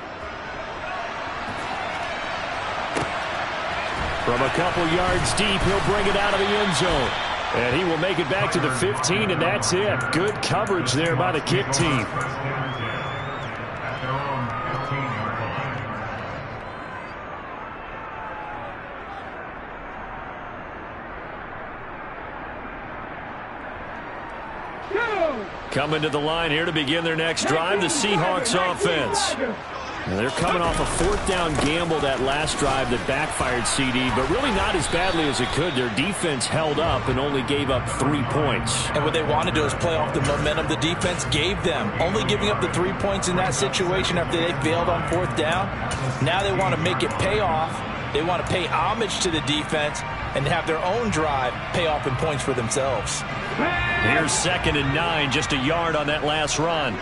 From a couple yards deep, he'll bring it out of the end zone. And he will make it back to the 15, and that's it. Good coverage there by the kick team. Coming to the line here to begin their next drive, the Seahawks offense. They're coming off a 4th down gamble that last drive that backfired CD, but really not as badly as it could. Their defense held up and only gave up 3 points. And what they want to do is play off the momentum the defense gave them. Only giving up the 3 points in that situation after they failed on 4th down. Now they want to make it pay off. They want to pay homage to the defense and have their own drive pay off in points for themselves. Here's 2nd and 9, just a yard on that last run.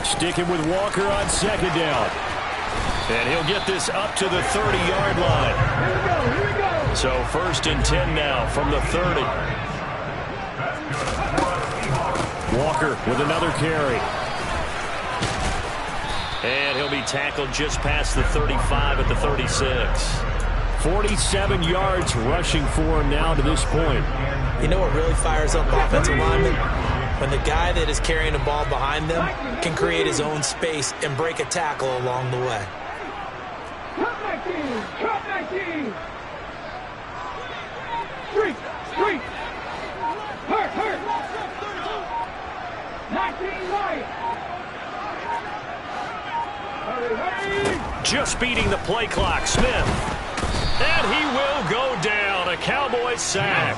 Sticking with Walker on 2nd down. And he'll get this up to the 30-yard line. So 1st and 10 now from the 30. Walker with another carry. And he'll be tackled just past the 35 at the 36. 47 yards rushing for him now to this point. You know what really fires up offensive linemen? When the guy that is carrying the ball behind them can create his own space and break a tackle along the way. Cut 19! Cut 19! Street! Street! Hurt! Hurt! 19 right! Hurry! Hurry! Just beating the play clock, Smith. And he will go down. A Cowboy sack.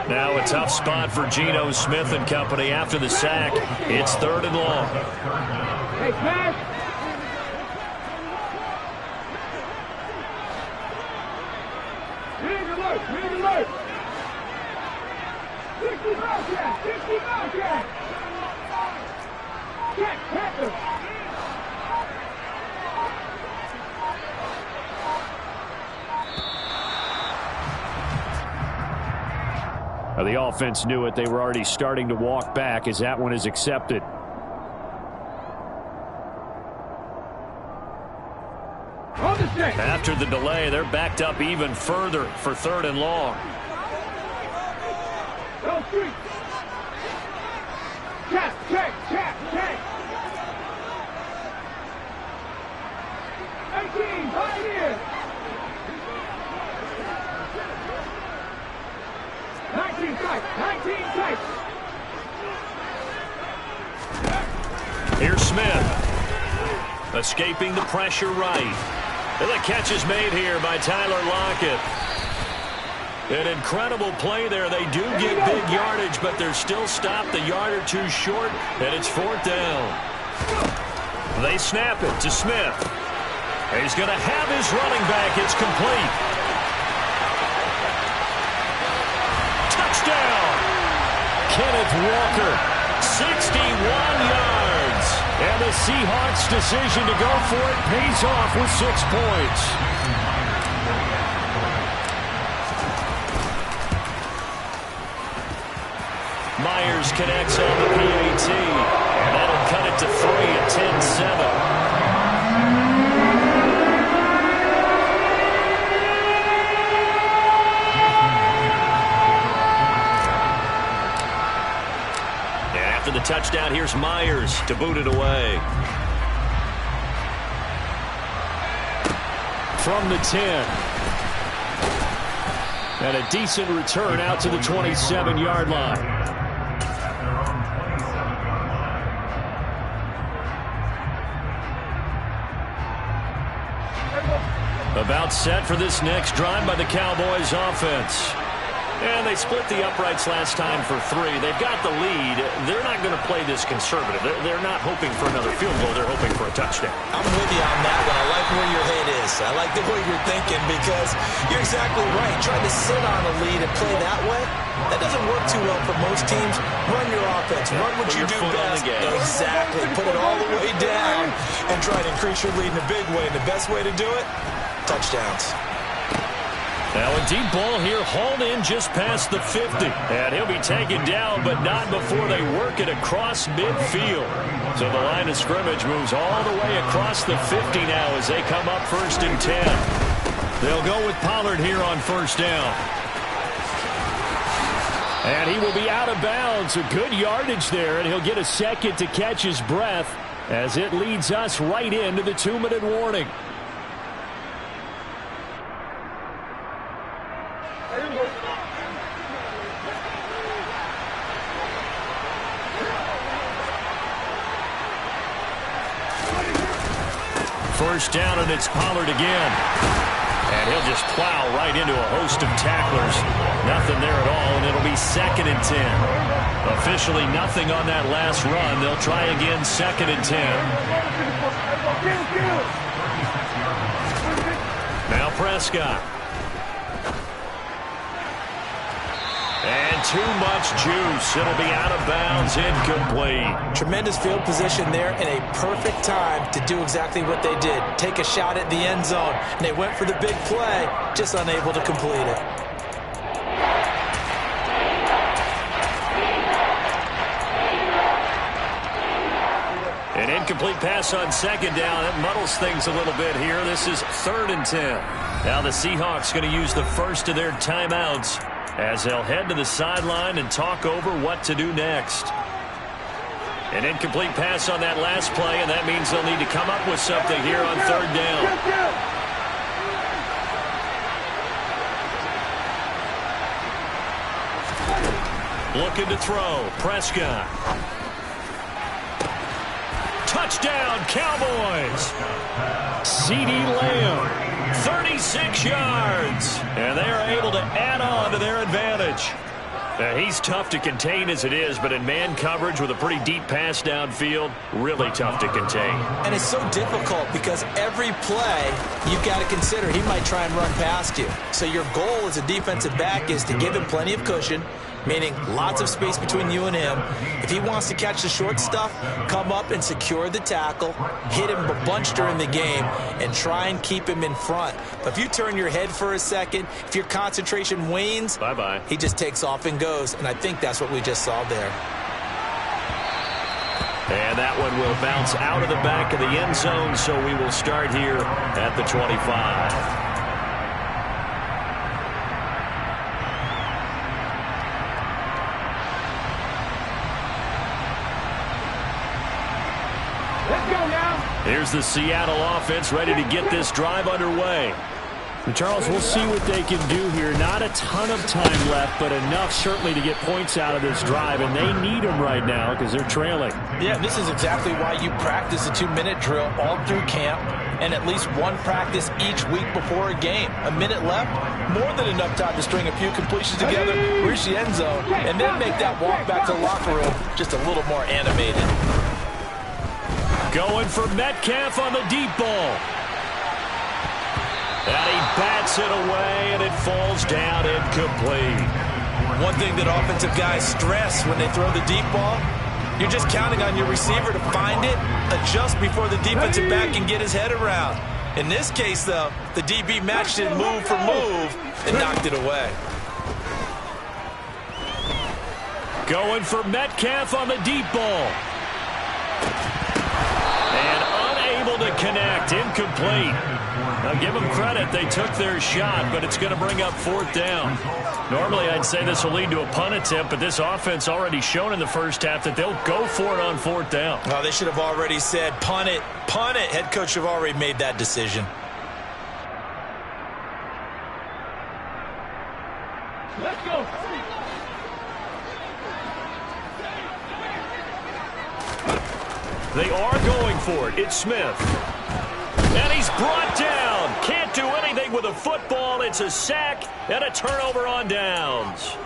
Now a tough spot for Geno Smith and company after the sack. It's 3rd and long. Hey, smash! alert. Red alert. 60 Bobcat. 60 Bobcat. Check. Panther. The offense knew it. They were already starting to walk back as that one is accepted. After the delay, they're backed up even further for 3rd and long. Go street. Check. 18, right here. 19 tight. Here's Smith. Escaping the pressure right. And the catch is made here by Tyler Lockett. An incredible play there. They do get big yardage, but they're still stopped a yard or two short, and it's 4th down. They snap it to Smith. He's going to have his running back. It's complete. Touchdown! Kenneth Walker, 61 yards. And the Seahawks' decision to go for it pays off with 6 points. Myers connects on the PAT. And that'll cut it to 3 at 10-7. After the touchdown, here's Myers to boot it away. From the 10. And a decent return out to the 27-yard line. About set for this next drive by the Cowboys offense. And they split the uprights last time for 3. They've got the lead. They're not going to play this conservative. They're not hoping for another field goal. They're hoping for a touchdown. I'm with you on that one. I like where your head is. I like the way you're thinking because you're exactly right. Trying to sit on a lead and play that way, that doesn't work too well for most teams. Run your offense. Run what you do best. Exactly. Put it all the way down and try to increase your lead in a big way. And the best way to do it, touchdowns. Now a deep ball here, hauled in just past the 50. And he'll be taken down, but not before they work it across midfield. So the line of scrimmage moves all the way across the 50 now as they come up 1st and 10. They'll go with Pollard here on 1st down. And he will be out of bounds. A good yardage there, and he'll get a second to catch his breath as it leads us right into the 2-minute warning. First down, and it's Pollard again. And he'll just plow right into a host of tacklers. Nothing there at all, and it'll be 2nd and 10. Officially nothing on that last run. They'll try again 2nd and 10. Now Prescott. And too much juice. It'll be out of bounds, incomplete. Tremendous field position there and a perfect time to do exactly what they did. Take a shot at the end zone. And they went for the big play, just unable to complete it. An incomplete pass on 2nd down. That muddles things a little bit here. This is 3rd and 10. Now the Seahawks going to use the first of their timeouts as they'll head to the sideline and talk over what to do next. An incomplete pass on that last play, and that means they'll need to come up with something here on 3rd down. Looking to throw. Prescott. Touchdown, Cowboys. CeeDee Lamb. 36 yards. And they are able to add on to their advantage. He's tough to contain as it is, but in man coverage with a pretty deep pass downfield, really tough to contain. And it's so difficult because every play you've got to consider he might try and run past you. So your goal as a defensive back is to give him plenty of cushion, meaning lots of space between you and him. If he wants to catch the short stuff, come up and secure the tackle, hit him a bunch during the game, and try and keep him in front. But if you turn your head for a second, if your concentration wanes, bye-bye. He just takes off and goes, and I think that's what we just saw there. And that one will bounce out of the back of the end zone, so we will start here at the 25. Here's the Seattle offense ready to get this drive underway. And Charles, we'll see what they can do here. Not a ton of time left, but enough certainly to get points out of this drive, and they need them right now because they're trailing. Yeah, this is exactly why you practice a 2-minute drill all through camp and at least one practice each week before a game. A minute left, more than enough time to string a few completions together, reach the end zone, and then make that walk back to the locker room just a little more animated. Going for Metcalf on the deep ball. And he bats it away, and it falls down incomplete. One thing that offensive guys stress when they throw the deep ball, you're just counting on your receiver to find it, adjust before the defensive back can get his head around. In this case, though, the DB matched it move for move and knocked it away. Going for Metcalf on the deep ball. And unable to connect, incomplete. Now, give them credit. They took their shot, but it's going to bring up 4th down. Normally, I'd say this will lead to a punt attempt, but this offense already shown in the first half that they'll go for it on 4th down. Oh, they should have already said, punt it, punt it. Head coach should have already made that decision. Let's go. They are going for it. It's Smith. And he's brought down. Can't do anything with a football. It's a sack and a turnover on downs.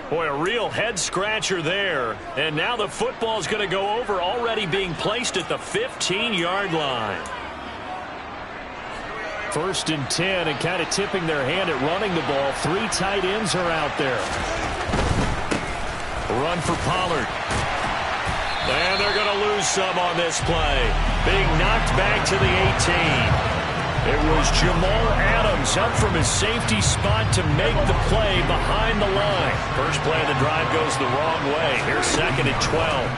Boy, a real head-scratcher there. And now the football's going to go over, already being placed at the 15-yard line. 1st and 10, and kind of tipping their hand at running the ball. 3 tight ends are out there. Run for Pollard. And they're going to lose some on this play. Being knocked back to the 18. It was Jamal Adams up from his safety spot to make the play behind the line. First play of the drive goes the wrong way. Here's 2nd and 12.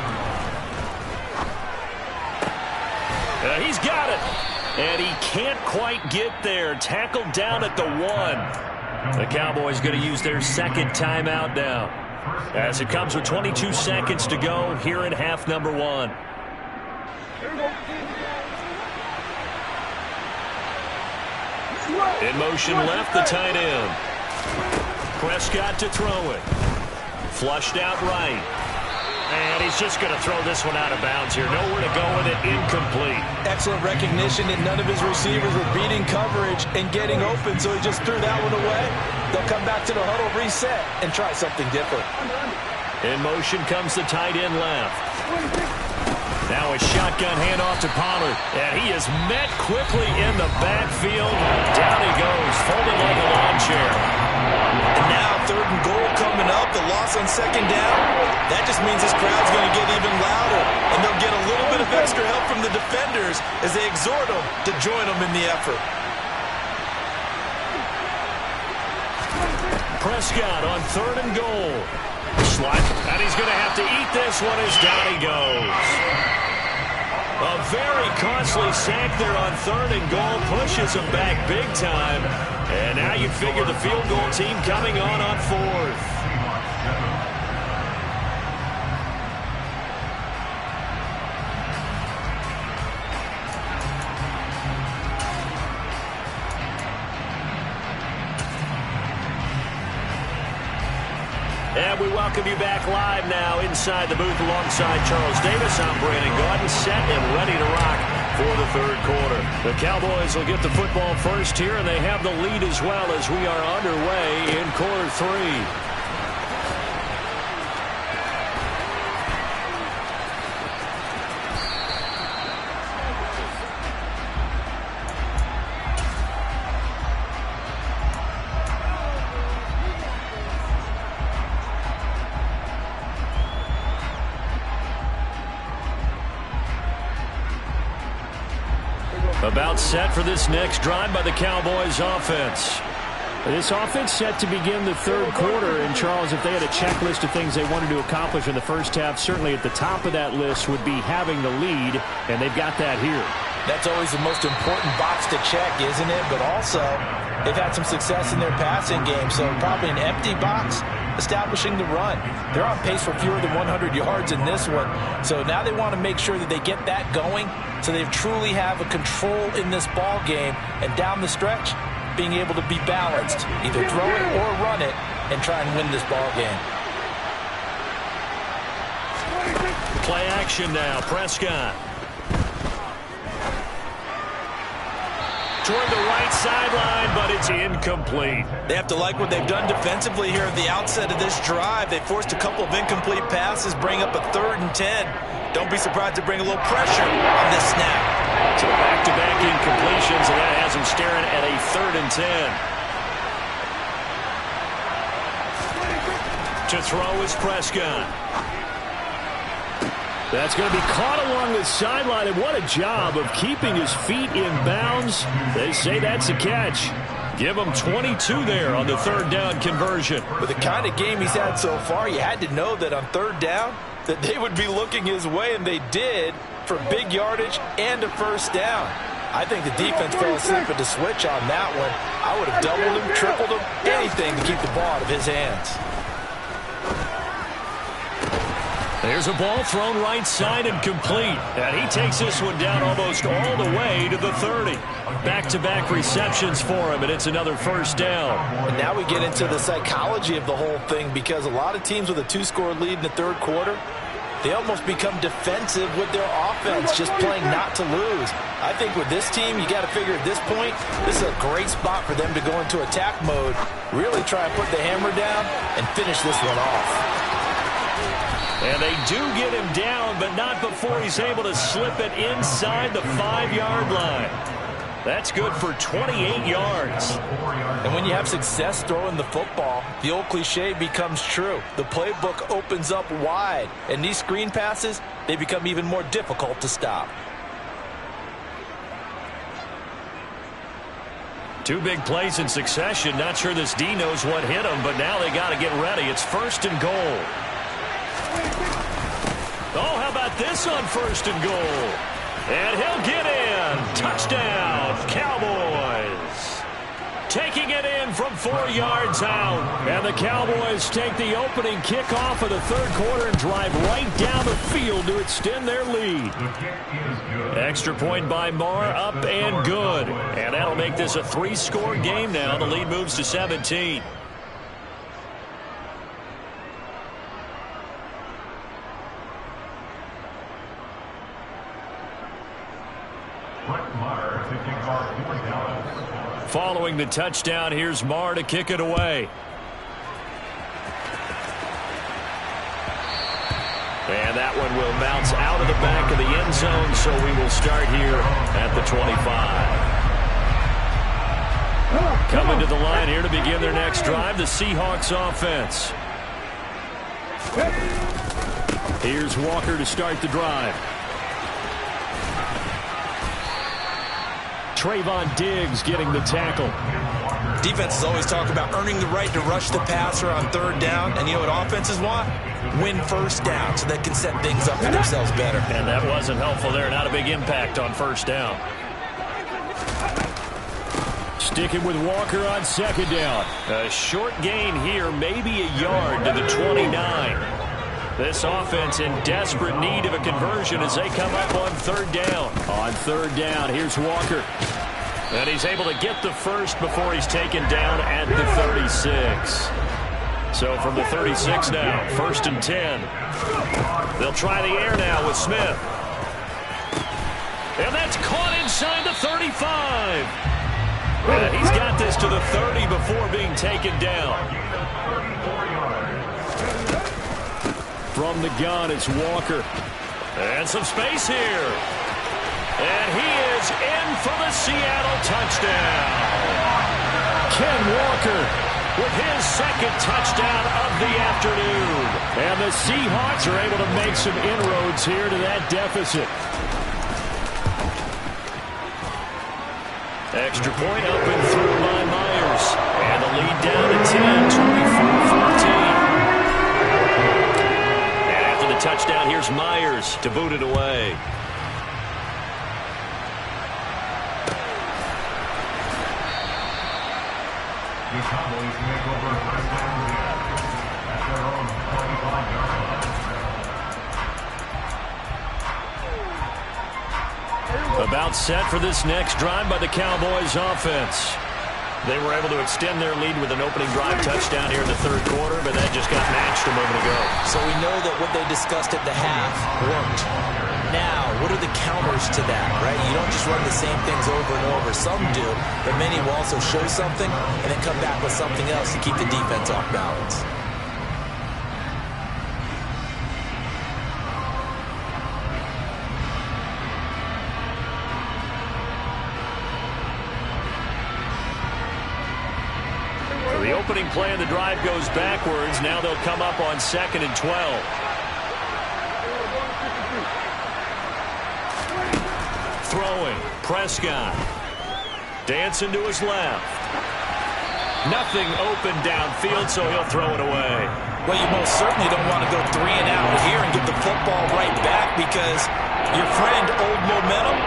He's got it. And he can't quite get there. Tackled down at the 1. The Cowboys going to use their 2nd timeout now, as it comes with 22 seconds to go here in half number 1. In motion left, the tight end. Prescott to throw it. Flushed out right. And he's just going to throw this one out of bounds here. Nowhere to go with it. Incomplete. Excellent recognition that none of his receivers were beating coverage and getting open, so he just threw that one away. They'll come back to the huddle, reset, and try something different. In motion comes the tight end left. Now a shotgun handoff to Pollard. And he is met quickly in the backfield. Down he goes, folded like a lawn chair. And now 3rd and goal coming up. The loss on 2nd down. That just means this crowd's going to get even louder. And they'll get a little bit of extra help from the defenders as they exhort them to join them in the effort. Prescott on 3rd and goal. Slide. And he's going to have to eat this one as down he goes. A very costly sack there on 3rd and goal. Pushes him back big time. And now you figure the field goal team coming on 4th. And we welcome you back live now inside the booth alongside Charles Davis. I'm Brandon Gaudin, set and ready to rock for the 3rd quarter. The Cowboys will get the football first here, and they have the lead as well as we are underway in quarter 3. About set for this next drive by the Cowboys offense. This offense set to begin the third quarter. And, Charles, if they had a checklist of things they wanted to accomplish in the first half, certainly at the top of that list would be having the lead, and they've got that here. That's always the most important box to check, isn't it? But also, they've had some success in their passing game, so probably an empty box establishing the run. They're on pace for fewer than 100 yards in this one, so now they want to make sure that they get that going so they truly have a control in this ball game, and down the stretch, being able to be balanced, either throw it or run it, and try and win this ball game. Play action now, Prescott. Toward the right sideline, but it's incomplete. They have to like what they've done defensively here at the outset of this drive. They forced a couple of incomplete passes, bring up a 3rd and 10. Don't be surprised to bring a little pressure on this snap. So back-to-back incompletions, and that has him staring at a 3rd and 10. To throw is Prescott. That's going to be caught along the sideline, and what a job of keeping his feet in bounds. They say that's a catch. Give him 22 there on the 3rd down conversion. With the kind of game he's had so far, you had to know that on 3rd down that they would be looking his way, and they did, for big yardage and a 1st down. I think the defense fell asleep at the switch on that one. I would have doubled him, tripled him, anything to keep the ball out of his hands. There's a ball thrown right side and complete. And he takes this one down almost all the way to the 30. Back-to-back receptions for him, and it's another 1st down. And now we get into the psychology of the whole thing, because a lot of teams with a 2-score lead in the 3rd quarter, they almost become defensive with their offense, just playing not to lose. I think with this team, you got to figure at this point, this is a great spot for them to go into attack mode, really try and put the hammer down and finish this one off. And they do get him down, but not before he's able to slip it inside the 5-yard line. That's good for 28 yards. And when you have success throwing the football, the old cliche becomes true. The playbook opens up wide, and these screen passes, they become even more difficult to stop. 2 big plays in succession. Not sure this D knows what hit him, but now they got to get ready. It's 1st and goal. Oh, how about this on 1st and goal? And he'll get in. Touchdown, Cowboys. Taking it in from 4 yards out. And the Cowboys take the opening kickoff of the 3rd quarter and drive right down the field to extend their lead. Extra point by Marr, up and good. And that'll make this a 3-score game now. The lead moves to 17. Following the touchdown, here's Marr to kick it away. And that one will bounce out of the back of the end zone, so we will start here at the 25. Coming to the line here to begin their next drive, the Seahawks offense. Here's Walker to start the drive. Trayvon Diggs getting the tackle. Defenses always talk about earning the right to rush the passer on 3rd down. And you know what offenses want? Win 1st down so they can set things up for themselves better. And that wasn't helpful there. Not a big impact on 1st down. Sticking with Walker on 2nd down. A short gain here, maybe a yard to the 29. This offense in desperate need of a conversion as they come up on 3rd down. On 3rd down, here's Walker. And he's able to get the first before he's taken down at the 36. So from the 36 now, 1st and 10. They'll try the air now with Smith. And that's caught inside the 35. And he's got this to the 30 before being taken down. From the gun, it's Walker. And some space here. And he is in for the Seattle touchdown. Ken Walker with his 2nd touchdown of the afternoon. And the Seahawks are able to make some inroads here to that deficit. Extra point up and through by Myers. And the lead down to 10, 24-14. And after the touchdown, here's Myers to boot it away. The Cowboys make over first down at their own 25-yard line. About set for this next drive by the Cowboys offense. They were able to extend their lead with an opening drive touchdown here in the third quarter, but that just got matched a moment ago. So we know that what they discussed at the half worked. Now, what are the counters to that, right? You don't just run the same things over and over. Some do, but many will also show something and then come back with something else to keep the defense off balance. The opening play of the drive goes backwards. Now they'll come up on 2nd and 12. Throwing. Prescott. Dancing to his left. Nothing open downfield, so he'll throw it away. Well, you most certainly don't want to go 3 and out here and get the football right back because your friend, Old Momentum,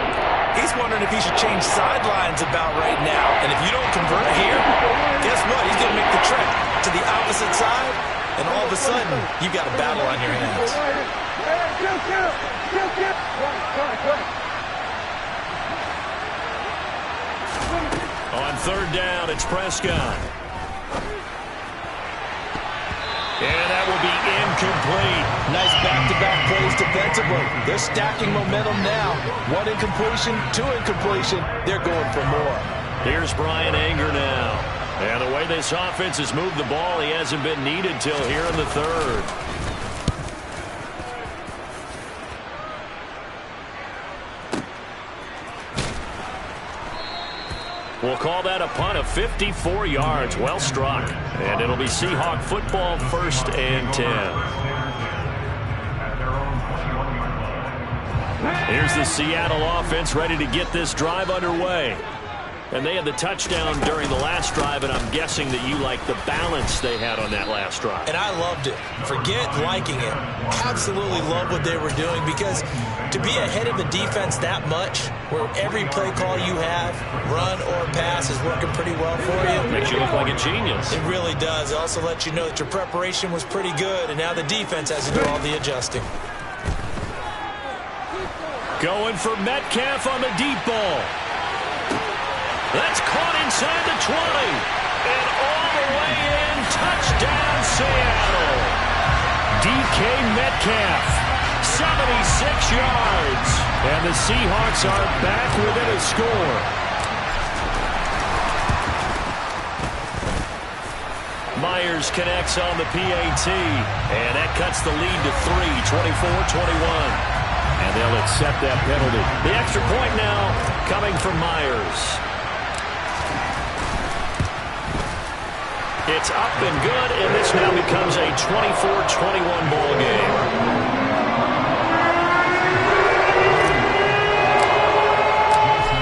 he's wondering if he should change sidelines about right now. And if you don't convert here, guess what? He's going to make the trek to the opposite side, and all of a sudden, you've got a battle on your hands. On 3rd down, it's Prescott. And that will be incomplete. Nice back-to-back plays defensively. They're stacking momentum now. 1 incompletion, 2 incompletion. They're going for more. Here's Brian Anger now. And the way this offense has moved the ball, he hasn't been needed till here in the 3rd. We'll call that a punt of 54 yards. Well struck. And it'll be Seahawk football, 1st and 10. Here's the Seattle offense ready to get this drive underway. And they had the touchdown during the last drive, and I'm guessing that you like the balance they had on that last drive. And I loved it. Forget liking it. Absolutely love what they were doing because to be ahead of a defense that much, where every play call you have, run or pass, is working pretty well for you. Makes you look like a genius. It really does. It also lets you know that your preparation was pretty good, and now the defense has to do all the adjusting. Going for Metcalf on the deep ball. That's caught inside the 20. And all the way in, touchdown Seattle. DK Metcalf, 76 yards. And the Seahawks are back within a score. Myers connects on the PAT. And that cuts the lead to 3, 24-21. And they'll accept that penalty. The extra point now coming from Myers. It's up and good, and this now becomes a 24-21 ball game.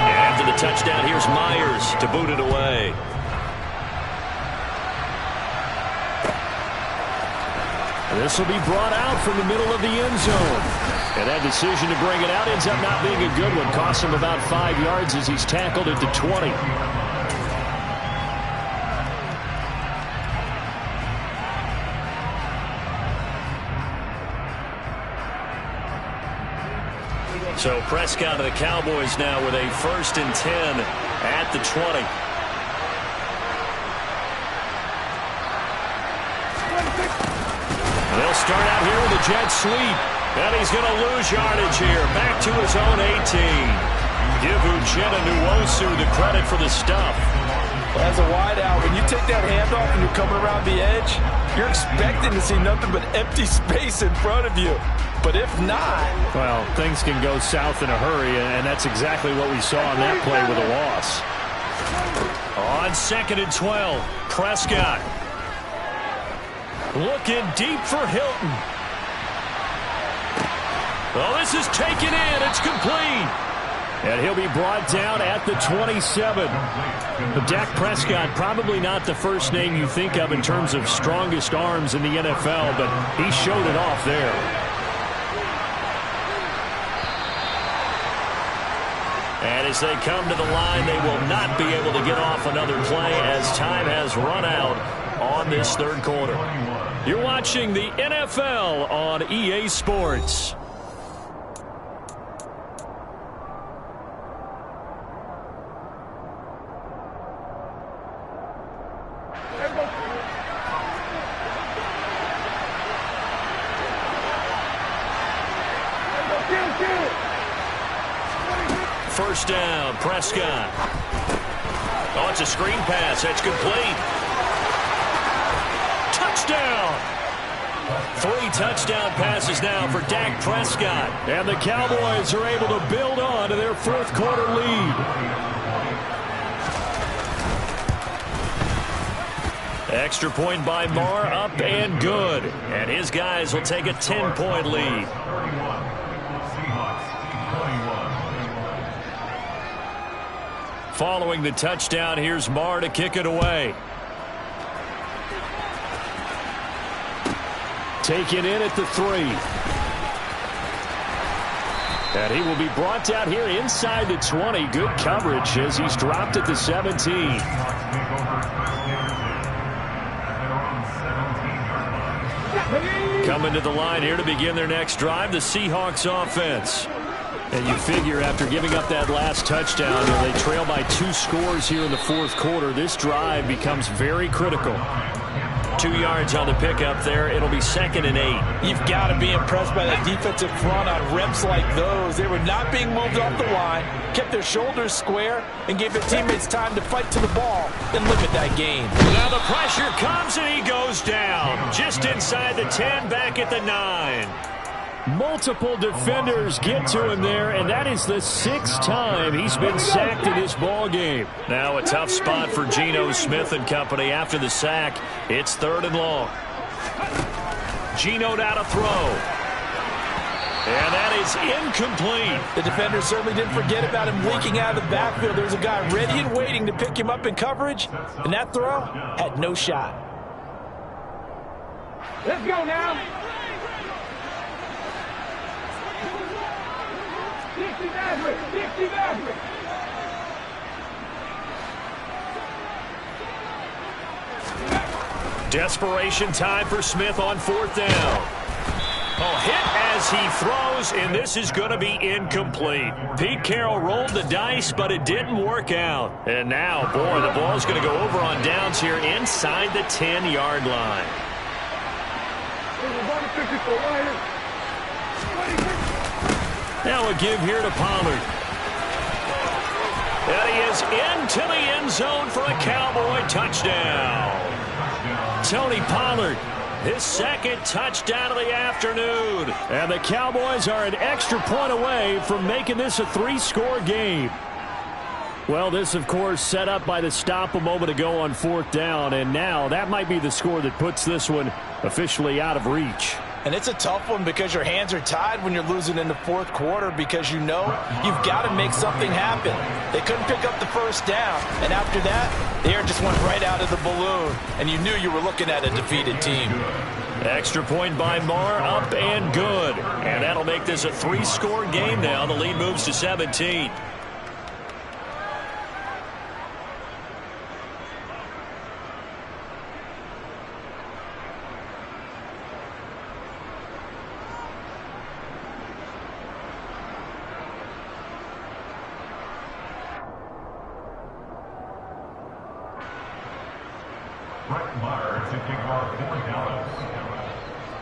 And after the touchdown, here's Myers to boot it away. This will be brought out from the middle of the end zone. And that decision to bring it out ends up not being a good one. Costs him about 5 yards as he's tackled at the 20. So Prescott of the Cowboys now with a 1st and 10 at the 20. They'll start out here with a jet sweep. And he's going to lose yardage here. Back to his own 18. Give Uchenna Nwosu the credit for the stuff. As a wideout, when you take that handoff and you're coming around the edge, you're expecting to see nothing but empty space in front of you. But if not... Well, things can go south in a hurry, and that's exactly what we saw on that play with a loss. On 2nd and 12, Prescott. Looking deep for Hilton. Oh, this is taken in. It's complete. And he'll be brought down at the 27. But Dak Prescott, probably not the first name you think of in terms of strongest arms in the NFL, but he showed it off there. And as they come to the line, they will not be able to get off another play as time has run out on this third quarter. You're watching the NFL on EA Sports. First down, Prescott. Oh, it's a screen pass. That's complete. Touchdown. 3 touchdown passes now for Dak Prescott. And the Cowboys are able to build on to their fourth quarter lead. Extra point by Marr, up and good. And his guys will take a 10-point lead. Following the touchdown, here's Marr to kick it away. Taken in at the 3. And he will be brought down here inside the 20. Good coverage as he's dropped at the 17. Coming to the line here to begin their next drive, the Seahawks offense. And you figure after giving up that last touchdown, they trail by 2 scores here in the fourth quarter. This drive becomes very critical. 2 yards on the pickup there. It'll be 2nd and 8. You've got to be impressed by that defensive front on reps like those. They were not being moved off the line, kept their shoulders square, and gave their teammates time to fight to the ball and limit that gain. Now the pressure comes and he goes down. Just inside the 10, back at the 9. Multiple defenders get to him there, and that is the 6th time he's been sacked in this ball game. Now a tough spot for Geno Smith and company after the sack. It's 3rd and long. Geno now to throw. And that is incomplete. The defender certainly didn't forget about him leaking out of the backfield. There was a guy ready and waiting to pick him up in coverage, and that throw had no shot. Let's go now. 60 Maverick, 60 Maverick. Desperation time for Smith on 4th down. Oh, hit as he throws, and this is going to be incomplete. Pete Carroll rolled the dice, but it didn't work out. And now, boy, the ball's going to go over on downs here inside the 10-yard line. Now a give here to Pollard. And he is into the end zone for a Cowboy touchdown. Tony Pollard, his 2nd touchdown of the afternoon. And the Cowboys are an extra point away from making this a 3-score game. Well, this, of course, set up by the stop a moment ago on 4th down. And now that might be the score that puts this one officially out of reach. And it's a tough one because your hands are tied when you're losing in the fourth quarter because you know you've got to make something happen. They couldn't pick up the first down, and after that, the air just went right out of the balloon, and you knew you were looking at a defeated team. Extra point by Marr, up and good. And that'll make this a 3-score game now. The lead moves to 17.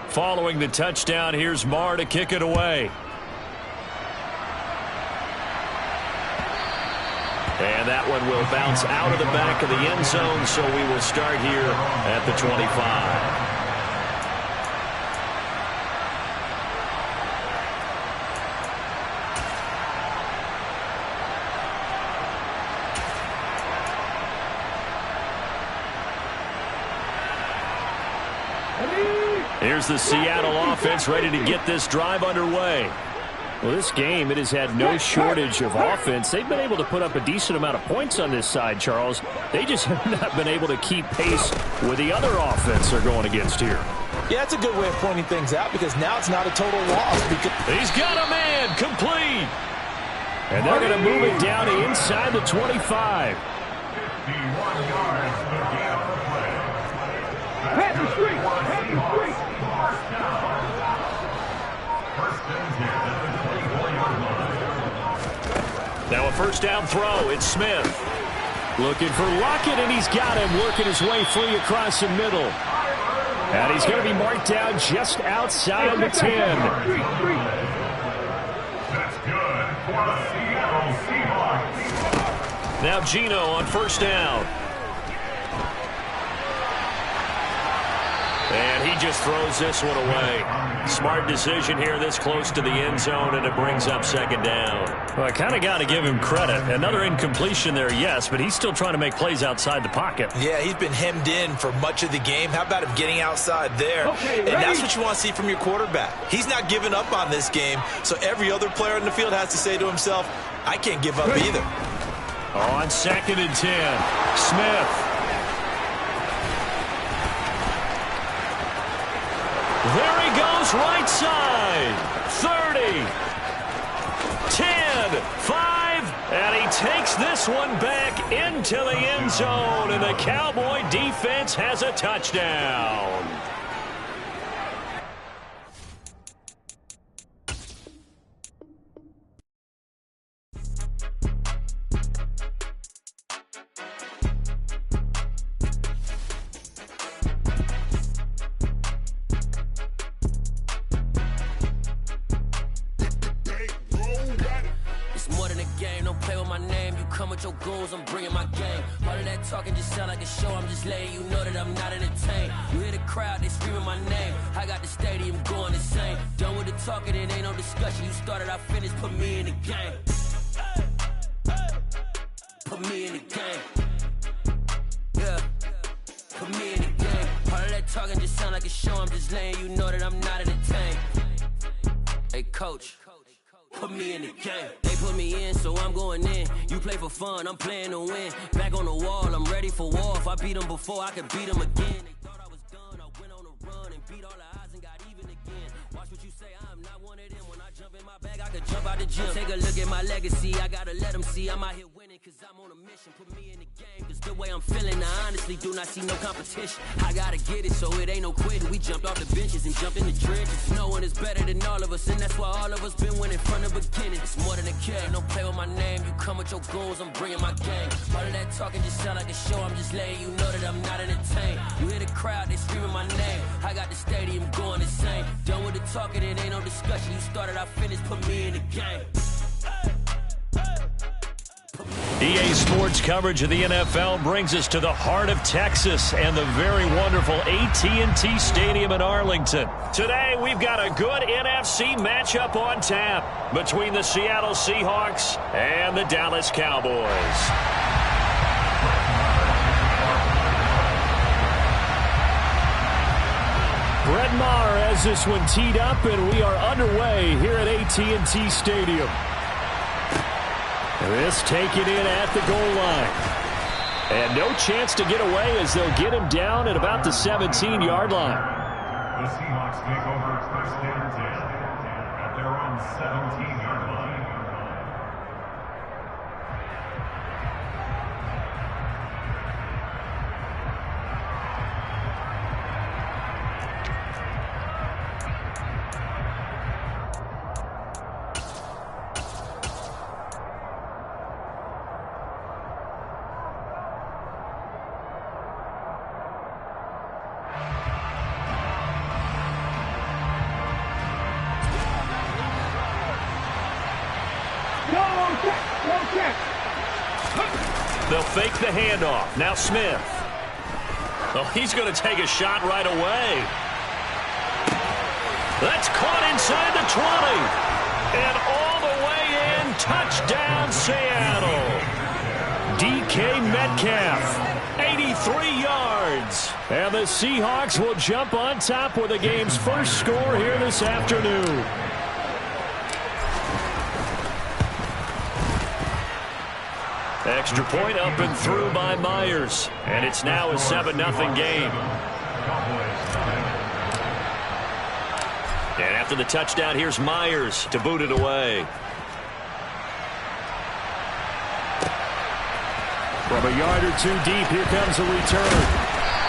Following the touchdown, here's Marr to kick it away. And that one will bounce out of the back of the end zone, so we will start here at the 25. Here's the Seattle offense ready to get this drive underway. Well, this game, it has had no shortage of offense. They've been able to put up a decent amount of points on this side, Charles. They just have not been able to keep pace with the other offense they're going against here. Yeah, that's a good way of pointing things out because now it's not a total loss. He's got a man complete. And they're going to move it down to inside the 25. 51 yards to get up the play. Pass the street. Pass the street. Now a first down throw. It's Smith. Looking for Lockett, and he's got him working his way free across the middle. And he's going to be marked down just outside the 10. That's good for the Seattle Seahawks. Now Geno on first down. And he just throws this one away. Smart decision here this close to the end zone, and it brings up second down. Well, I kind of got to give him credit. Another incompletion there, yes, but he's still trying to make plays outside the pocket. Yeah, he's been hemmed in for much of the game. How about him getting outside there? Okay, and that's what you want to see from your quarterback. He's not giving up on this game, so every other player in the field has to say to himself, I can't give up either. On second and 10, Smith. There he goes, right side. 30, 10, 5, and he takes this one back into the end zone, and the Cowboy defense has a touchdown. Your goons, I'm bringing my game. All of that talking just sound like a show. I'm just letting you know that I'm not entertained. You hear the crowd, they screaming my name. I got the stadium going insane. Done with the talking, it ain't no discussion. You started, I finished, put me in the game. Put me in the game. Yeah, put me in the game. All of that talking just sound like a show. I'm just letting you know that I'm not entertained. Hey, coach. Put me in the game. They put me in, so I'm going in. You play for fun, I'm playing to win. Back on the wall, I'm ready for war. If I beat them before, I could beat them again. They thought I was done, I went on a run and beat all the odds and got even again. Watch what you say, I'm not one of them. When I jump in my bag, I could jump out the gym. Take a look at my legacy, I gotta let them see I'm out here winning, cause I'm on a mission. Put me in the game, cause the way I'm feeling, I honestly do not see no competition. I gotta get it, so it ain't no quitting. We jumped off the benches and jumped in the trenches. No one is better than all of us, and that's why all of us been winning from the beginning. It's more than a game, don't play with my name. You come with your goons, I'm bringing my game. All of that talking just sound like a show. I'm just letting you know that I'm not entertained. You hear the crowd, they screaming my name. I got the stadium going insane. Done with the talking, it ain't no discussion. You started, I finished, put me in the game. EA Sports coverage of the NFL brings us to the heart of Texas and the very wonderful AT&T Stadium in Arlington. Today, we've got a good NFC matchup on tap between the Seattle Seahawks and the Dallas Cowboys. Brett Maher has this one teed up, and we are underway here at AT&T Stadium. This taken in at the goal line. And no chance to get away as they'll get him down at about the 17-yard line. The Seahawks take over first and 10 at their own 17-yard line. They'll fake the handoff. Now Smith. Oh, he's going to take a shot right away. That's caught inside the 20. And all the way in. Touchdown, Seattle. DK Metcalf. 83 yards. And the Seahawks will jump on top with the game's first score here this afternoon. Extra point up and through by Myers. And it's now a 7-0 game. And after the touchdown, here's Myers to boot it away. From a yard or two deep, here comes a return.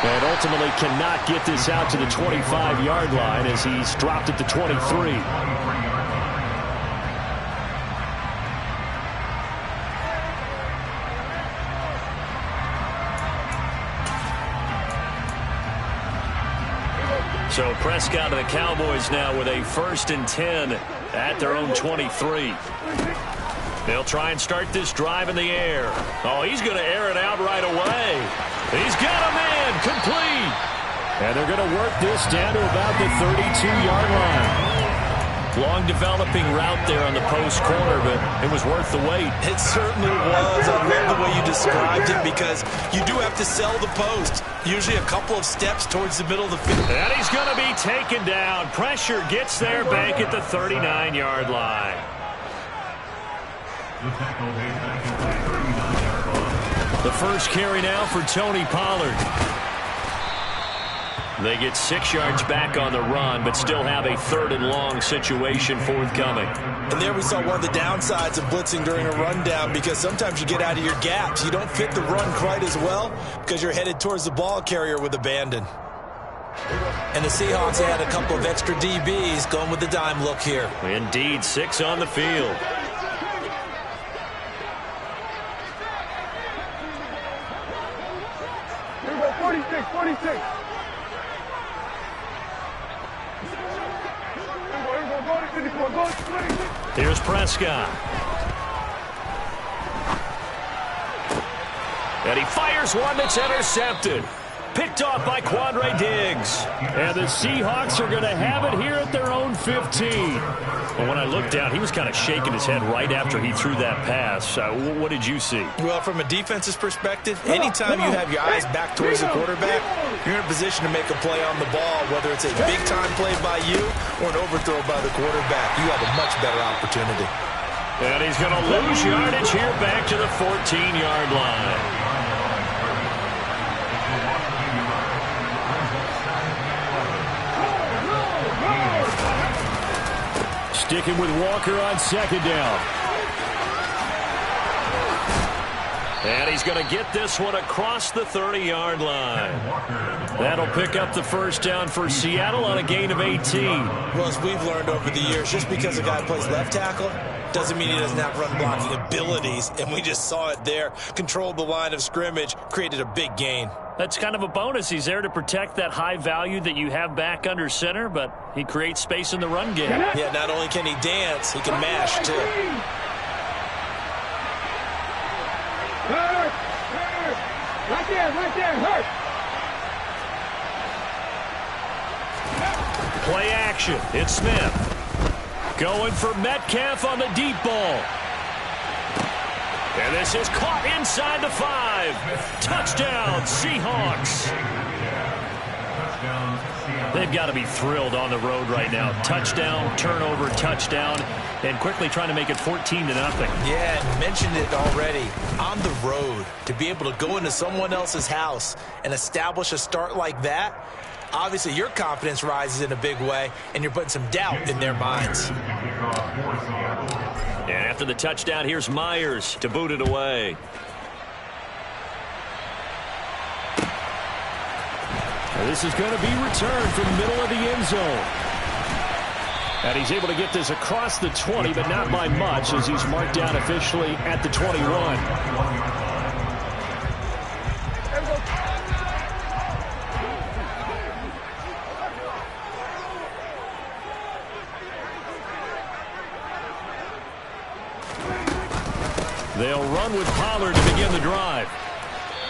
And ultimately cannot get this out to the 25-yard line as he's dropped at the 23. So Prescott and the Cowboys now with a 1st and 10 at their own 23. They'll try and start this drive in the air. Oh, he's going to air it out right away. He's got a man complete. And they're going to work this down to about the 32-yard line. Long developing route there on the post corner, but it was worth the wait. It certainly was. I love the way you described it because you do have to sell the post. Usually a couple of steps towards the middle of the field. And he's going to be taken down. Pressure gets there back at the 39-yard line. The first carry now for Tony Pollard. They get 6 yards back on the run, but still have a 3rd and long situation forthcoming. And there we saw one of the downsides of blitzing during a rundown because sometimes you get out of your gaps. You don't fit the run quite as well because you're headed towards the ball carrier with abandon. And the Seahawks had a couple of extra DBs going with the dime look here. Indeed, 6 on the field. Here we go, 46, 46. Here's Prescott. And he fires one that's intercepted. Picked off by Quandre Diggs. And the Seahawks are going to have it here at their own 15. Well, when I looked down, he was kind of shaking his head right after he threw that pass. What did you see? Well, from a defense's perspective, anytime you have your eyes back towards the quarterback, you're in a position to make a play on the ball, whether it's a big-time play by you or an overthrow by the quarterback. You have a much better opportunity. And he's going to lose yardage here back to the 14-yard line. Sticking with Walker on 2nd down. And he's going to get this one across the 30-yard line. That'll pick up the 1st down for Seattle on a gain of 18. Well, as we've learned over the years, just because a guy plays left tackle doesn't mean he doesn't have run blocking abilities. And we just saw it there. Controlled the line of scrimmage, created a big gain. That's kind of a bonus. He's there to protect that high value that you have back under center, but he creates space in the run game. Yeah, not only can he dance, he can mash, too. Hurt! Right there, hurt! Play action. It's Smith. Going for Metcalf on the deep ball. And this is caught inside the 5. Touchdown, Seahawks. They've got to be thrilled on the road right now. Touchdown, turnover, touchdown, and quickly trying to make it 14-0. Yeah, and mentioned it already. On the road, to be able to go into someone else's house and establish a start like that, obviously your confidence rises in a big way, and you're putting some doubt in their minds. And after the touchdown, here's Myers to boot it away. And this is going to be returned from the middle of the end zone. And he's able to get this across the 20, but not by much, as he's marked down officially at the 21. They'll run with Pollard to begin the drive.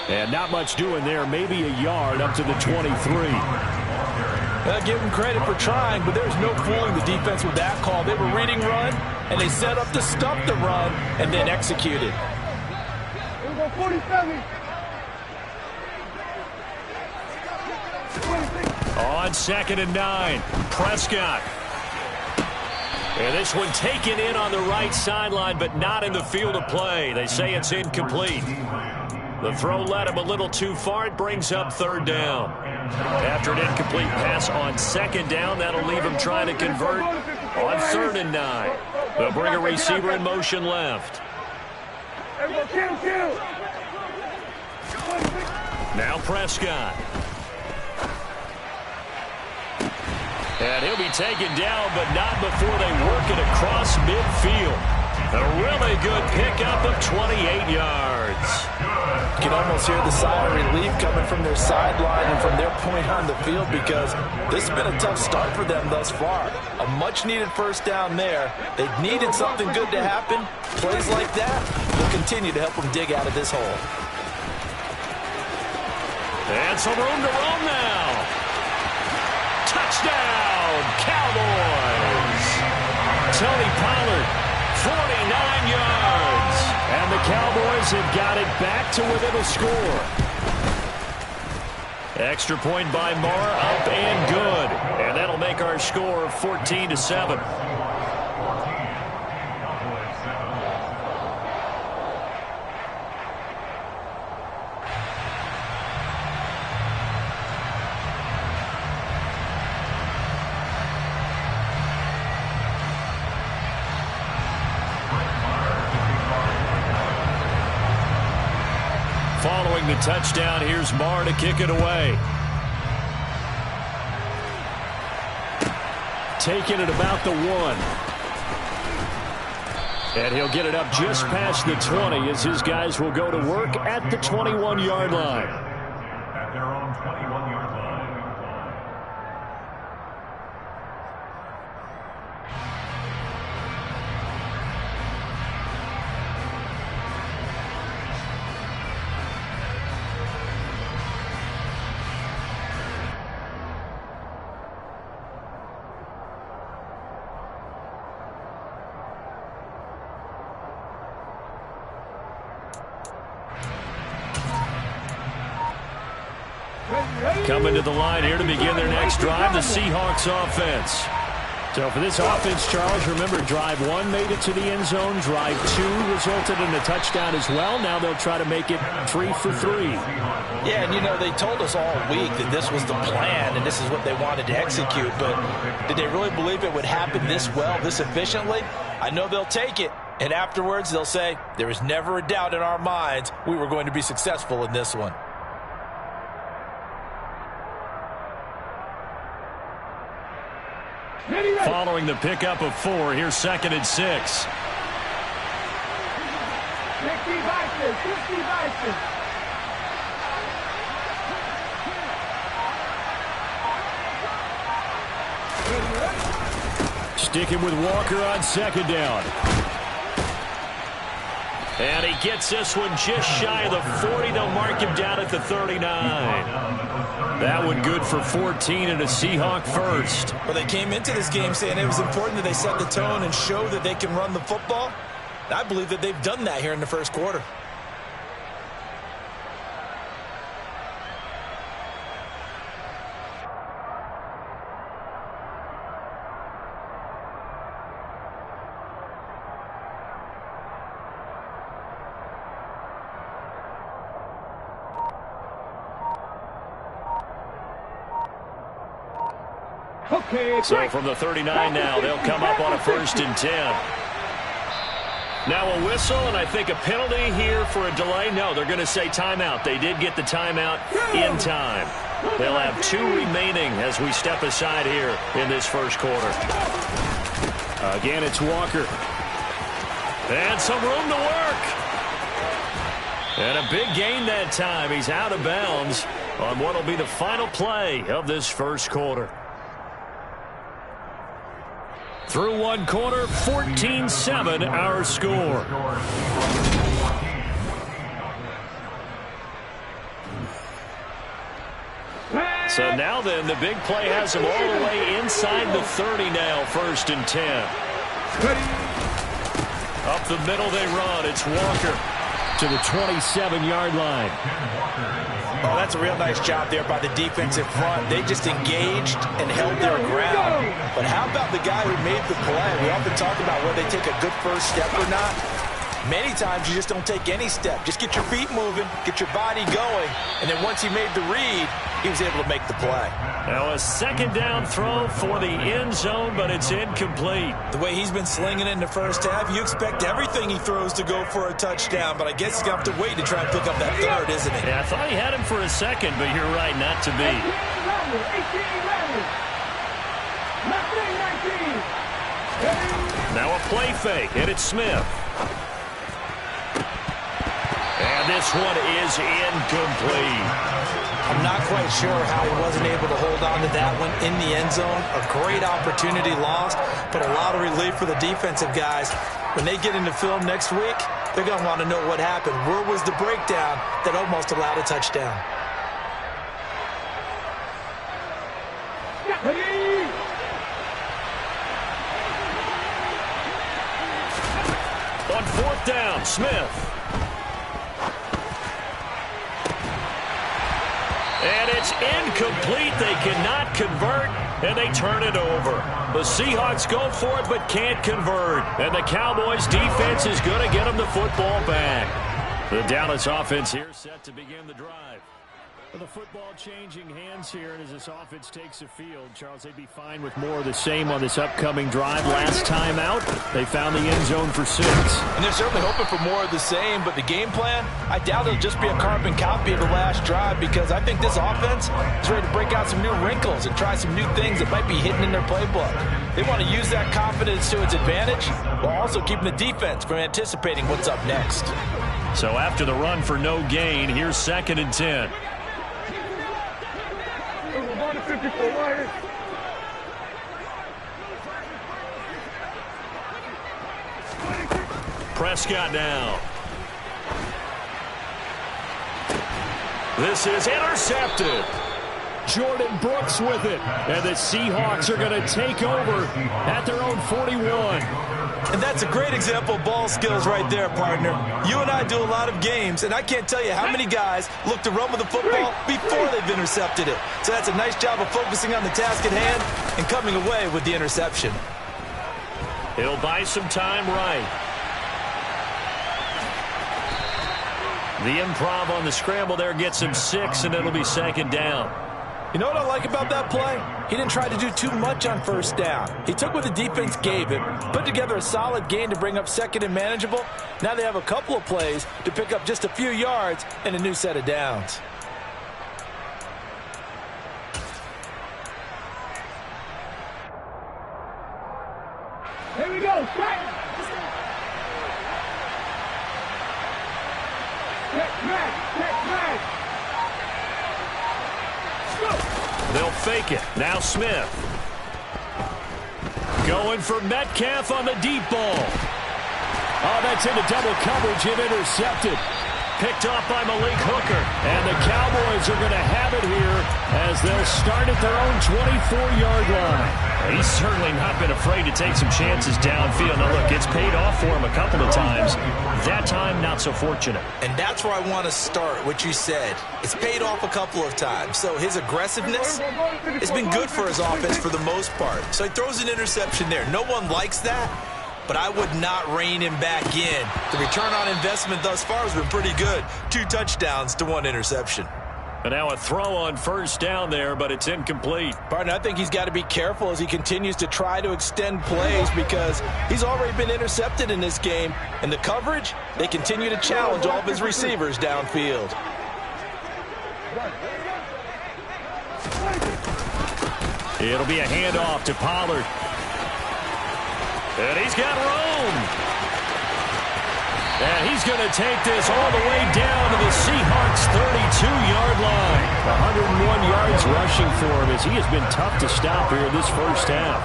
And not much doing there. Maybe a yard up to the 23. I'll give them credit for trying, but there's no fooling the defense with that call. They were reading run, and they set up to stop the run, and then executed. Here we go, 47. On 2nd and 9, Prescott. And this one taken in on the right sideline, but not in the field of play. They say it's incomplete. The throw led him a little too far. It brings up third down. After an incomplete pass on second down, that'll leave him trying to convert on 3rd and 9. They'll bring a receiver in motion left. Now Prescott. And he'll be taken down, but not before they work it across midfield. A really good pickup of 28 yards. You can almost hear the sigh of relief coming from their sideline and from their point on the field, because this has been a tough start for them thus far. A much-needed first down there. They needed something good to happen. Plays like that will continue to help them dig out of this hole. And some room to roam now. Touchdown, Cowboys. Tony Pollard, 49 yards. And the Cowboys have got it back to within a score. Extra point by Marr, up and good. And that'll make our score 14-7. Following the touchdown, here's Marr to kick it away. Taking it about the 1. And he'll get it up just past the 20 as his guys will go to work at the 21-yard line. At their own 21-yard line. Coming to the line here to begin their next drive, the Seahawks offense. So for this offense, Charles, remember, drive 1 made it to the end zone. Drive 2 resulted in a touchdown as well. Now they'll try to make it 3 for 3. Yeah, and you know, they told us all week that this was the plan and this is what they wanted to execute, but did they really believe it would happen this well, this efficiently? I know they'll take it, and afterwards they'll say, there was never a doubt in our minds we were going to be successful in this one. Following the pickup of 4, here's 2nd and 6. 60 Vikings, 60 Vikings. Sticking with Walker on 2nd down. And he gets this one just shy of the 40. They'll mark him down at the 39. That one good for 14 and a Seahawk first. Well, they came into this game saying it was important that they set the tone and show that they can run the football. And I believe that they've done that here in the first quarter. So from the 39 now, they'll come up on a 1st and 10. Now a whistle, and I think a penalty here for a delay. No, they're going to say timeout. They did get the timeout in time. They'll have 2 remaining as we step aside here in this first quarter. Again, it's Walker. And some room to work. And a big gain that time. He's out of bounds on what will be the final play of this first quarter. Through one quarter, 14-7 our score. So now then, the big play has him all the way inside the 30 now, 1st and 10. Up the middle they run. It's Walker. to the 27-yard line. Oh, that's a real nice job there by the defensive front. They just engaged and held their ground. But how about the guy who made the play? We often talk about whether they take a good first step or not. Many times you just don't take any step. Just get your feet moving, get your body going, and then once he made the read, he was able to make the play. Now a second down throw for the end zone, but it's incomplete. The way he's been slinging it in the first half, you expect everything he throws to go for a touchdown, but I guess he's going to have to wait to try and pick up that third, isn't he? Yeah, I thought he had him for a second, but you're right, not to be. Now a play fake, and it's Smith. And this one is incomplete. I'm not quite sure how he wasn't able to hold on to that one in the end zone. A great opportunity lost, but a lot of relief for the defensive guys. When they get into film next week, they're going to want to know what happened. Where was the breakdown that almost allowed a touchdown? On fourth down, Smith. And it's incomplete. They cannot convert, and they turn it over. The Seahawks go for it but can't convert. And the Cowboys' defense is going to get them the football back. The Dallas offense here set to begin the drive. With the football changing hands here, and as this offense takes the field, Charles, they'd be fine with more of the same on this upcoming drive. Last time out, they found the end zone for 6. And they're certainly hoping for more of the same, but the game plan, I doubt it'll just be a carbon copy of the last drive, because I think this offense is ready to break out some new wrinkles and try some new things that might be hidden in their playbook. They want to use that confidence to its advantage, while also keeping the defense from anticipating what's up next. So after the run for no gain, here's 2nd and 10. Prescott now. This is intercepted. Jordan Brooks with it. And the Seahawks are going to take over at their own 41. And that's a great example of ball skills right there, partner. You and I do a lot of games, and I can't tell you how many guys look to run with the football before they've intercepted it. So that's a nice job of focusing on the task at hand and coming away with the interception. He'll buy some time right. The improv on the scramble there gets him 6, and it'll be 2nd down. You know what I like about that play? He didn't try to do too much on first down. He took what the defense gave him, put together a solid gain to bring up 2nd and manageable. Now they have a couple of plays to pick up just a few yards and a new set of downs. Here we go, strike! Check. They'll fake it. Now Smith. Going for Metcalf on the deep ball. Oh, that's into double coverage and intercepted. Picked off by Malik Hooker. And the Cowboys are going to have it here as they'll start at their own 24-yard line. He's certainly not been afraid to take some chances downfield. Now, look, it's paid off for him a couple of times. That time, not so fortunate. And that's where I want to start, what you said. It's paid off a couple of times. So his aggressiveness has been good for his offense for the most part. So he throws an interception there. No one likes that, but I would not rein him back in. The return on investment thus far has been pretty good. 2 touchdowns to 1 interception. And now a throw on first down there, but it's incomplete. Partner, I think he's got to be careful as he continues to try to extend plays because he's already been intercepted in this game. And the coverage, they continue to challenge all of his receivers downfield. It'll be a handoff to Pollard. And he's got room. And he's going to take this all the way down to the Seahawks' 32-yard line. 101 yards rushing for him as he has been tough to stop here in this first half.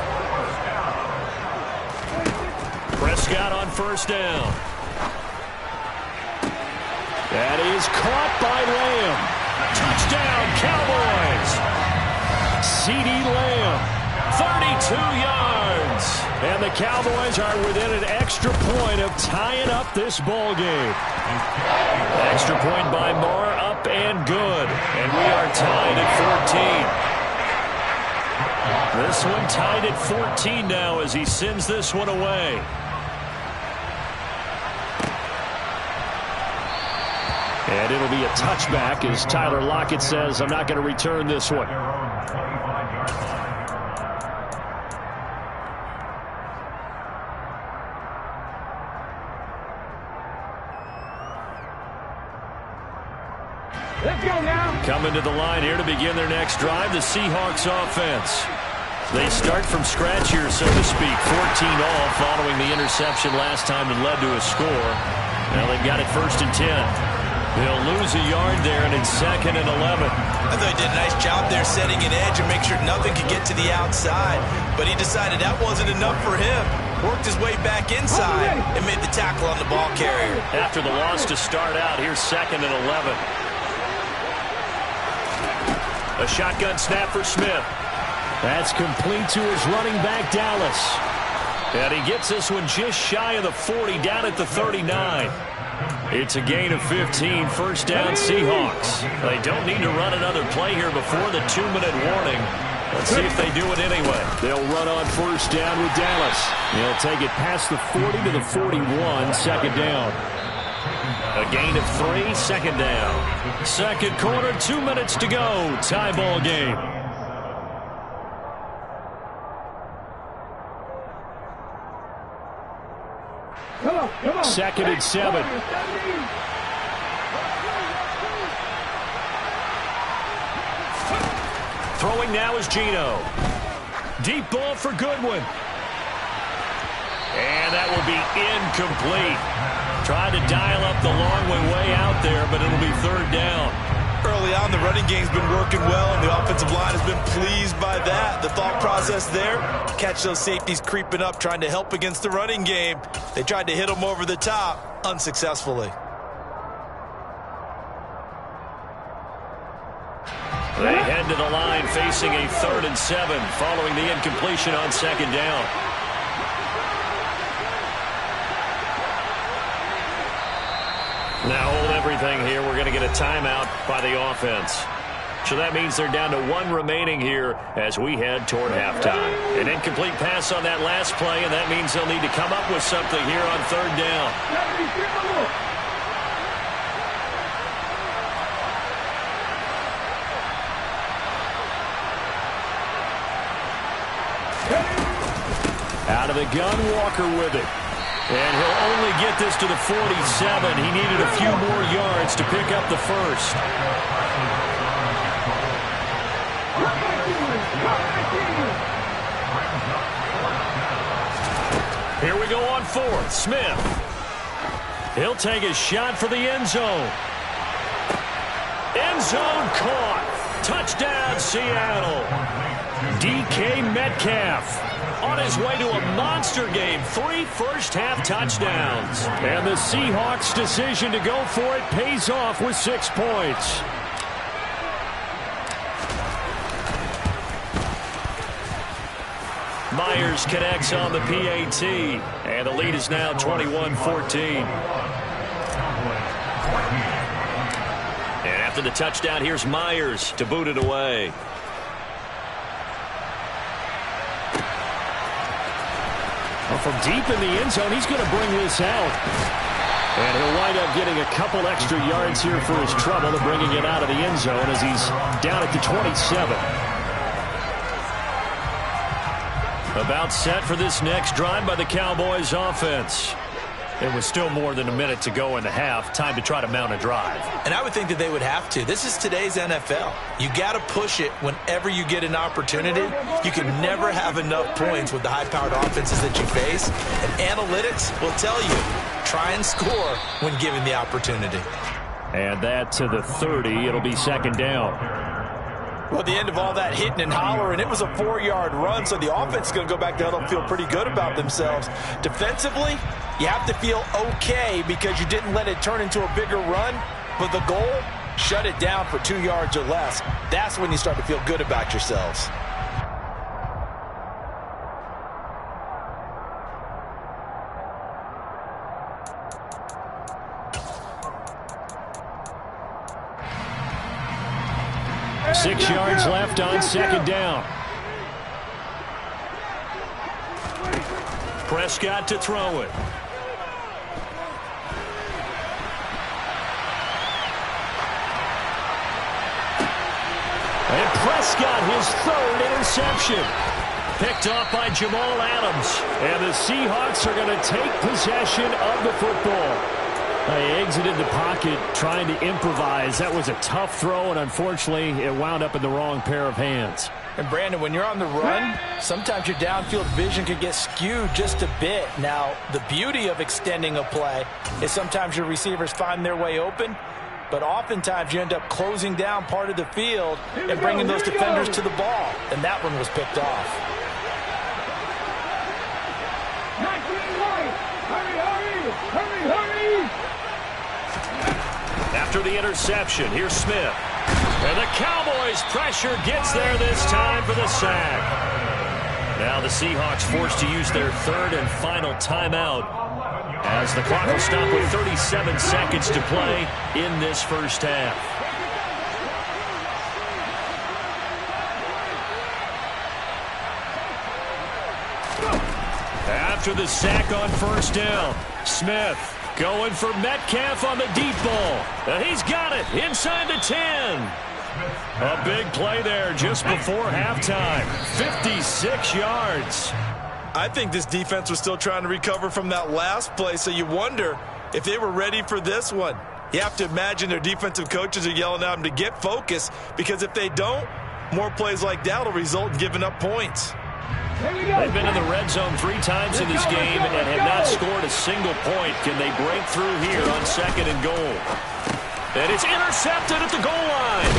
Prescott on first down. That is caught by Lamb. Touchdown, Cowboys. CeeDee Lamb 32 yards. And the Cowboys are within an extra point of tying up this ball game. Extra point by Moore, up and good. And we are tied at 14. This one tied at 14 now as he sends this one away. And it'll be a touchback as Tyler Lockett says, I'm not going to return this one. Let's go now. Coming to the line here to begin their next drive, the Seahawks offense. They start from scratch here, so to speak. 14 all following the interception last time that led to a score. Now they've got it 1st and 10. They'll lose a yard there, and it's 2nd and 11. I thought he did a nice job there setting an edge and make sure nothing could get to the outside. But he decided that wasn't enough for him. Worked his way back inside and made the tackle on the ball carrier. After the loss to start out, here's 2nd and 11. A shotgun snap for Smith. That's complete to his running back, Dallas. And he gets this one just shy of the 40, down at the 39. It's a gain of 15, 1st down Seahawks. They don't need to run another play here before the 2-minute warning. Let's see if they do it anyway. They'll run on 1st down with Dallas. They'll take it past the 40 to the 41, 2nd down. A gain of 3, 2nd down. 2nd quarter, 2 minutes to go. Tie ball game. Come on. 2nd and 7. Throwing now is Geno. Deep ball for Goodwin. And that will be incomplete. Tried to dial up the long way out there, but it'll be 3rd down. Early on, the running game's been working well, and the offensive line has been pleased by that. The thought process there, catch those safeties creeping up, trying to help against the running game. They tried to hit them over the top, unsuccessfully. They head to the line facing a 3rd and 7 following the incompletion on 2nd down. Now hold everything here. We're going to get a timeout by the offense. So that means they're down to 1 remaining here as we head toward halftime. An incomplete pass on that last play, and that means they'll need to come up with something here on 3rd down. Out of the gun, Walker with it. And he'll only get this to the 47. He needed a few more yards to pick up the 1st. Here we go on 4th. Smith. He'll take a shot for the end zone. End zone caught. Touchdown, Seattle. DK Metcalf on his way to a monster game. 3 first-half touchdowns. And the Seahawks' decision to go for it pays off with 6 points. Myers connects on the PAT. And the lead is now 21-14. And after the touchdown, here's Myers to boot it away. From deep in the end zone, he's going to bring this out. And he'll wind up getting a couple extra yards here for his trouble to bringing it out of the end zone as he's down at the 27. About set for this next drive by the Cowboys offense. It was still more than a minute to go in the half. Time to try to mount a drive. And I would think that they would have to. This is today's NFL. You got to push it whenever you get an opportunity. You can never have enough points with the high-powered offenses that you face. And analytics will tell you, try and score when given the opportunity. And that to the 30. It'll be 2nd down. Well, at the end of all that hitting and hollering, it was a 4-yard run, so the offense is going to go back there and feel pretty good about themselves. Defensively, you have to feel okay because you didn't let it turn into a bigger run, but the goal, shut it down for 2 yards or less. That's when you start to feel good about yourselves. 6 yards left on second down. Prescott to throw it. And Prescott, his third interception. Picked off by Jamal Adams. And the Seahawks are going to take possession of the football. They exited the pocket trying to improvise. That was a tough throw, and unfortunately, it wound up in the wrong pair of hands. And Brandon, when you're on the run, sometimes your downfield vision can get skewed just a bit. Now, the beauty of extending a play is sometimes your receivers find their way open, but oftentimes you end up closing down part of the field and bringing those defenders to the ball. And that one was picked off. After the interception, here's Smith. And the Cowboys' pressure gets there this time for the sack. Now the Seahawks forced to use their third and final timeout as the clock will stop with 37 seconds to play in this first half. After the sack on first down, Smith going for Metcalf on the deep ball. And he's got it inside the 10. A big play there just before halftime. 56 yards. I think this defense was still trying to recover from that last play, so you wonder if they were ready for this one. You have to imagine their defensive coaches are yelling at them to get focused, because if they don't, more plays like that will result in giving up points. They've been in the red zone 3 times in this game and have not scored a single point. Can they break through here on second and goal? And it's intercepted at the goal line.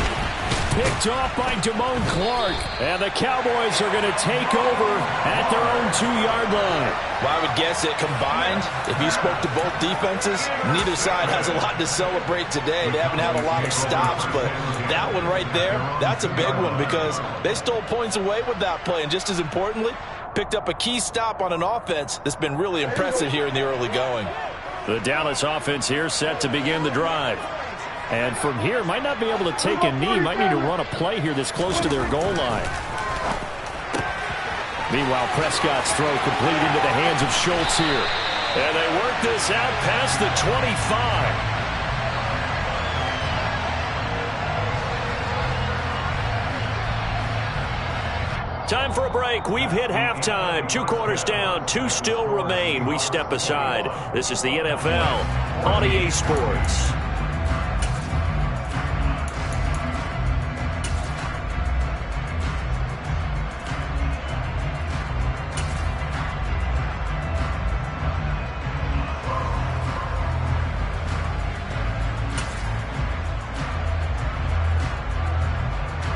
Picked off by Damone Clark. And the Cowboys are going to take over at their own 2-yard line. Well, I would guess it combined, if you spoke to both defenses, neither side has a lot to celebrate today. They haven't had a lot of stops, but that one right there, that's a big one because they stole points away with that play. And just as importantly, picked up a key stop on an offense that's been really impressive here in the early going. The Dallas offense here set to begin the drive. And from here, might not be able to take a knee. Might need to run a play here this close to their goal line. Meanwhile, Prescott's throw complete into the hands of Schultz here. And they work this out past the 25. Time for a break. We've hit halftime. 2 quarters down, 2 still remain. We step aside. This is the NFL on EA Sports.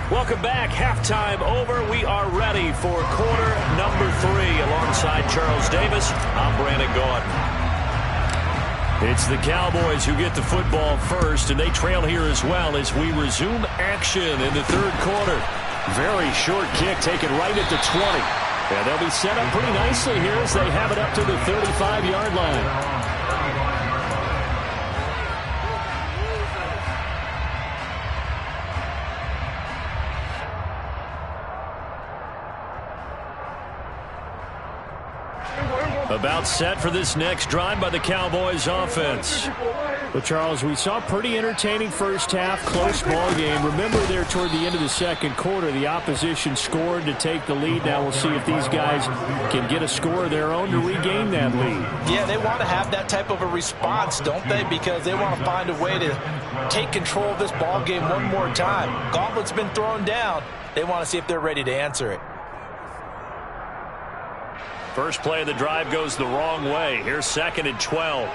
Welcome back. Halftime over. We are ready for quarter number 3. Alongside Charles Davis, I'm Brandon Gaudin. It's the Cowboys who get the football first, and they trail here as well as we resume action in the third quarter. Very short kick taken right at the 20. And they'll be set up pretty nicely here as they have it up to the 35-yard line. About set for this next drive by the Cowboys offense. But, Charles, we saw a pretty entertaining first half, close ball game. Remember there toward the end of the second quarter, the opposition scored to take the lead. Now we'll see if these guys can get a score of their own to regain that lead. Yeah, they want to have that type of a response, don't they? Because they want to find a way to take control of this ball game one more time. Gauntlet's been thrown down. They want to see if they're ready to answer it. First play of the drive goes the wrong way. Here's second and 12.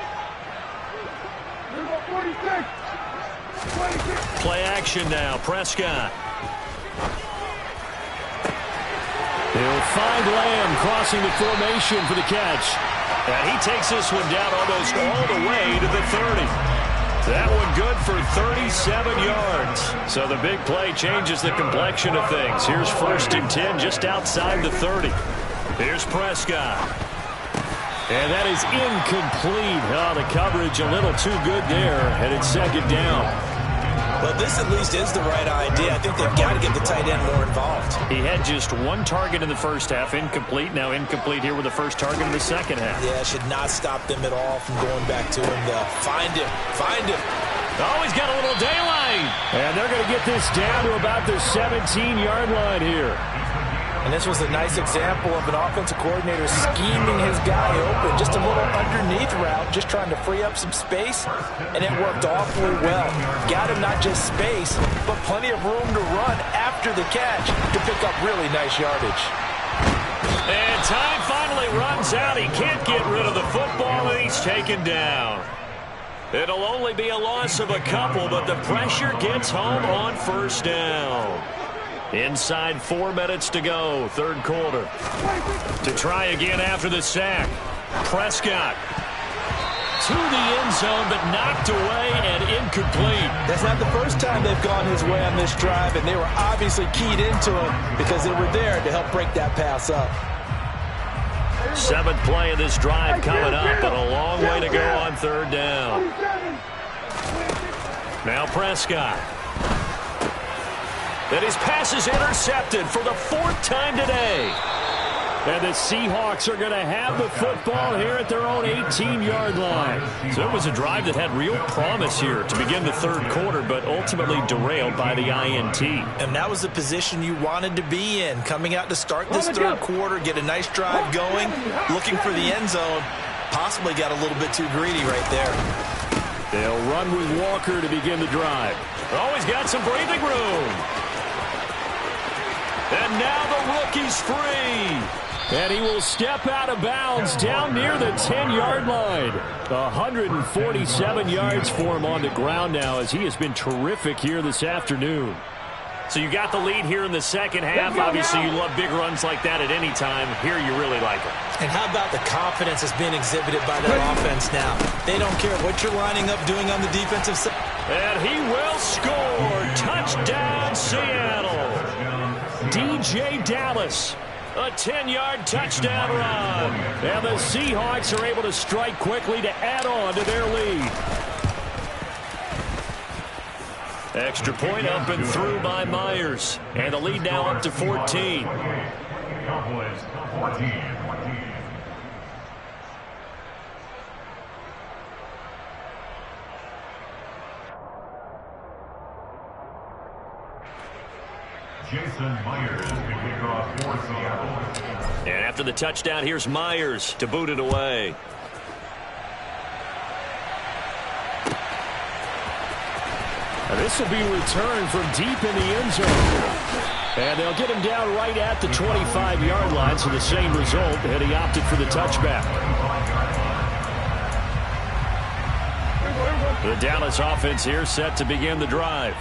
Play action now. Prescott. He'll find Lamb crossing the formation for the catch. And he takes this one down almost all the way to the 30. That one good for 37 yards. So the big play changes the complexion of things. Here's first and 10 just outside the 30. Here's Prescott. And that is incomplete. Oh, the coverage a little too good there. And it's second down. Well, this at least is the right idea. I think they've got to get the tight end more involved. He had just one target in the first half, incomplete. Now incomplete here with the first target in the second half. Yeah, should not stop them at all from going back to him, though. Find him. Find him. Oh, he's got a little daylight. And they're going to get this down to about the 17-yard line here. And this was a nice example of an offensive coordinator scheming his guy open. Just a little underneath route, just trying to free up some space, and it worked awfully well. Got him not just space, but plenty of room to run after the catch to pick up really nice yardage. And time finally runs out. He can't get rid of the football, and he's taken down. It'll only be a loss of a couple, but the pressure gets home on first down. Inside 4 minutes to go, third quarter. To try again after the sack. Prescott to the end zone, but knocked away and incomplete. That's not the first time they've gone his way on this drive, and they were obviously keyed into him because they were there to help break that pass up. 7th play of this drive coming up, but a long way to go on third down. Now Prescott. And his pass is intercepted for the 4th time today. And the Seahawks are going to have the football here at their own 18-yard line. So it was a drive that had real promise here to begin the third quarter, but ultimately derailed by the INT. And that was the position you wanted to be in. Coming out to start this third quarter, get a nice drive going, looking for the end zone. Possibly got a little bit too greedy right there. They'll run with Walker to begin the drive. Oh, he's got some breathing room. And now the rookie's free. And he will step out of bounds down near the 10-yard line. 147 yards for him on the ground now as he has been terrific here this afternoon. So you got the lead here in the second half. Obviously, you love big runs like that at any time. Here you really like it. And how about the confidence that's being exhibited by that offense now? They don't care what you're lining up doing on the defensive side. And he will score. Touchdown, Seattle. DJ Dallas, a 10-yard touchdown run. And the Seahawks are able to strike quickly to add on to their lead. Extra point up and through by Myers. And the lead now up to 14. Cowboys 14. Jason Myers to kick off for Seattle. And after the touchdown, here's Myers to boot it away. And this will be returned from deep in the end zone. And they'll get him down right at the 25-yard line, so the same result, and he opted for the touchback. The Dallas offense here set to begin the drive.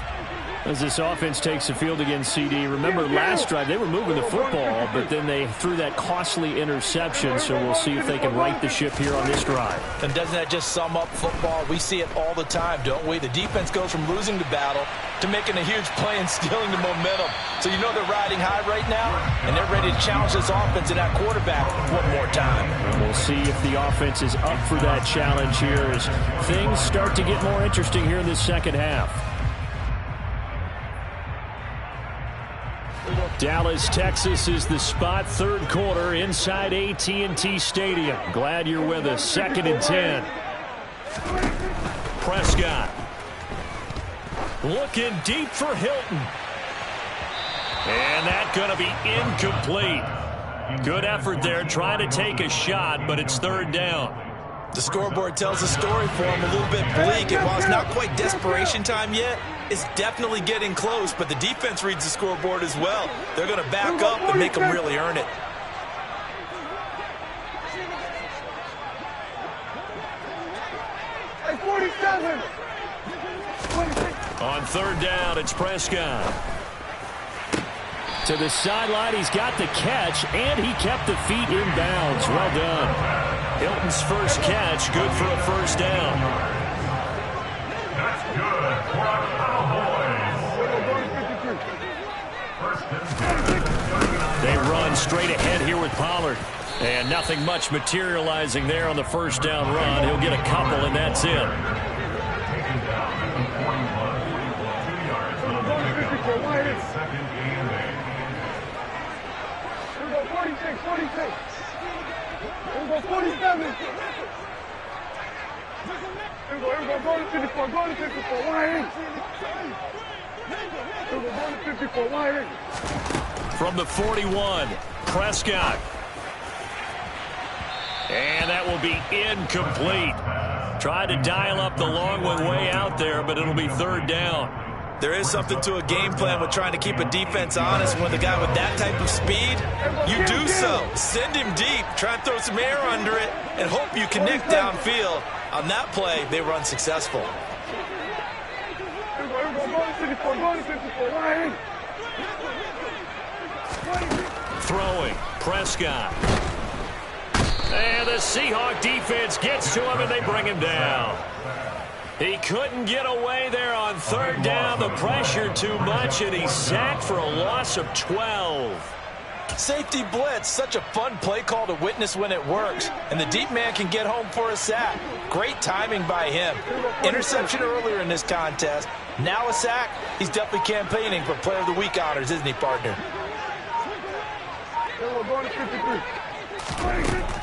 As this offense takes the field against CD, remember last drive they were moving the football, but then they threw that costly interception, so we'll see if they can right the ship here on this drive. And doesn't that just sum up football? We see it all the time, don't we? The defense goes from losing the battle to making a huge play and stealing the momentum. So you know they're riding high right now, and they're ready to challenge this offense and that quarterback one more time. And we'll see if the offense is up for that challenge here as things start to get more interesting here in the second half. Dallas, Texas is the spot. Third quarter inside AT&T Stadium. Glad you're with us. 2nd and 10. Prescott. Looking deep for Hilton. And that's going to be incomplete. Good effort there trying to take a shot, but it's third down. The scoreboard tells a story for him, a little bit bleak, and while it's not quite desperation time yet, it's definitely getting close, but the defense reads the scoreboard as well. They're going to back up and make them really earn it. Hey, 47. On third down, it's Prescott. To the sideline, he's got the catch, and he kept the feet in bounds. Well done. Hilton's first catch, good for a first down. That's good for our Cowboys. They run straight ahead here with Pollard. And nothing much materializing there on the first down run. He'll get a couple, and that's it. second and 8. Here we go, 46, 46. Here we go, 47. Here we go, go to 54, go to 54, wide in. Here we go to 54, wide in. From the 41, Prescott. And that will be incomplete. Tried to dial up the long one way out there, but it'll be third down. There is something to a game plan with trying to keep a defense honest. When the guy with that type of speed, you do so. Send him deep, try and throw some air under it, and hope you connect downfield. On that play, they were unsuccessful. Throwing, Prescott. And the Seahawk defense gets to him, and they bring him down. He couldn't get away there on third down. The pressure too much, and he's sacked for a loss of 12. Safety blitz, such a fun play call to witness when it works. And the deep man can get home for a sack. Great timing by him. Interception earlier in this contest. Now a sack. He's definitely campaigning for Player of the Week honors, isn't he, partner?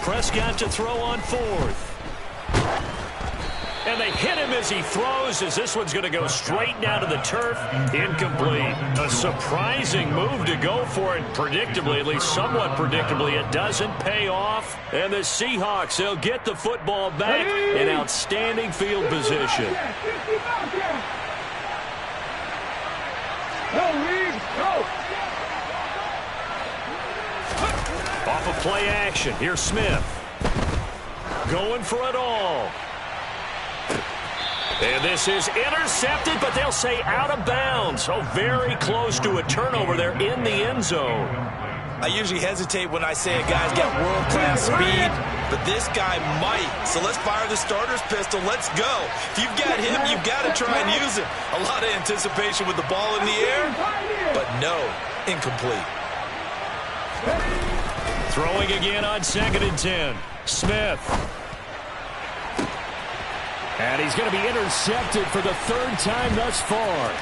Prescott to throw on fourth. And they hit him as he throws, as this one's going to go straight down to the turf. Incomplete. A surprising move to go for it. Predictably, at least somewhat predictably, it doesn't pay off. And the Seahawks, they'll get the football back in outstanding field position. Off of play action, here's Smith. Going for it all. And this is intercepted, but they'll say out of bounds. So very close to a turnover there in the end zone. I usually hesitate when I say a guy's got world-class speed, but this guy might. So let's fire the starter's pistol. Let's go. If you've got him, you've got to try and use it. A lot of anticipation with the ball in the air, but no, incomplete. Throwing again on 2nd and 10. Smith. And he's going to be intercepted for the third time thus far.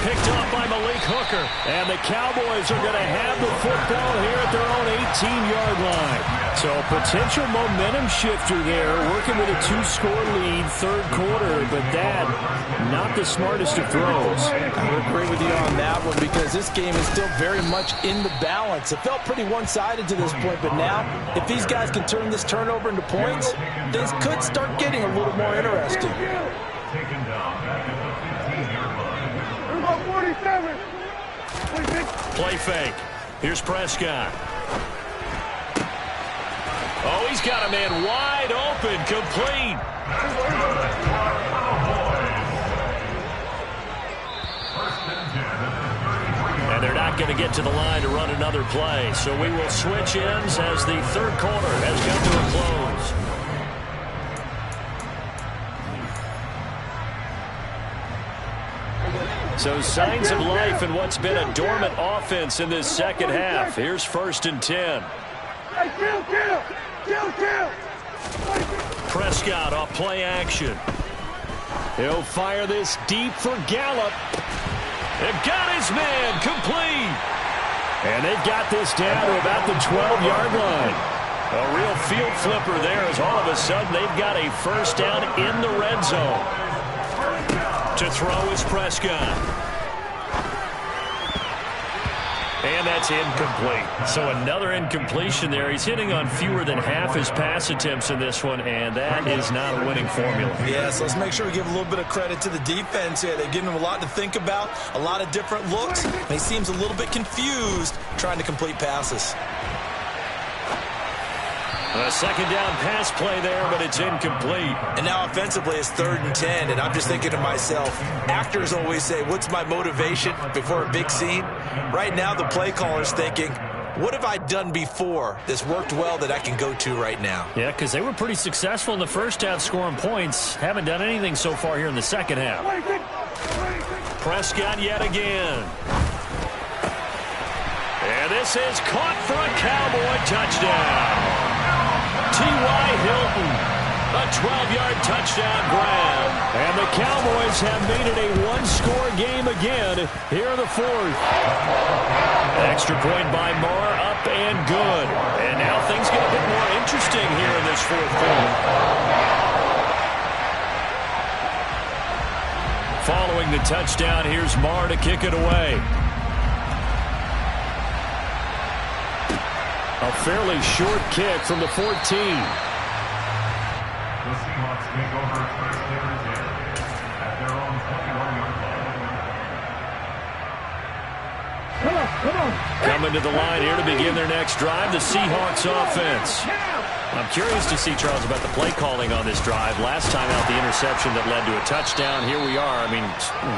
Picked up by Malik Hooker. And the Cowboys are going to have the football here at their own 18-yard line. So a potential momentum shifter there, working with a 2-score lead, third quarter. But that, not the smartest of throws. I would agree with you on that one because this game is still very much in the balance. It felt pretty one-sided to this point, but now, if these guys can turn this turnover into points, things could start getting a little more interesting. Taken down back at the 15-yard line. 47. Play fake. Here's Prescott. Oh, he's got a man wide open, complete. And they're not going to get to the line to run another play. So we will switch ends as the third quarter has come to a close. So signs of life in what's been a dormant offense in this second half. Here's 1st and 10. Prescott off play action. He'll fire this deep for Gallup. They've got his man complete. And they've got this down to about the 12-yard line. A real field flipper there as all of a sudden they've got a first down in the red zone. To throw is Prescott. And that's incomplete. So another incompletion there. He's hitting on fewer than half his pass attempts in this one, and that is not a winning formula. Yeah, so let's make sure we give a little bit of credit to the defense here. They've given him a lot to think about, a lot of different looks, and he seems a little bit confused trying to complete passes. A second down pass play there, but it's incomplete. And now offensively it's 3rd and 10, and I'm just thinking to myself, actors always say, what's my motivation before a big scene? Right now the play caller's thinking, what have I done before that's worked well that I can go to right now? Yeah, because they were pretty successful in the first half scoring points. Haven't done anything so far here in the second half. Prescott yet again. And this is caught for a Cowboy touchdown. T.Y. Hilton, A 12-yard touchdown grab. And the Cowboys have made it a one-score game again here in the fourth. Extra point by Moore, up and good. And now things get a bit more interesting here in this fourth quarter. Following the touchdown, here's Moore to kick it away. A fairly short kick from the 14. The Seahawks take over first and 10 at their own 21-yard line. Come on. Coming to the line here to begin their next drive, the Seahawks offense. I'm curious to see, Charles, about the play calling on this drive. Last time out, the interception that led to a touchdown. Here we are. I mean,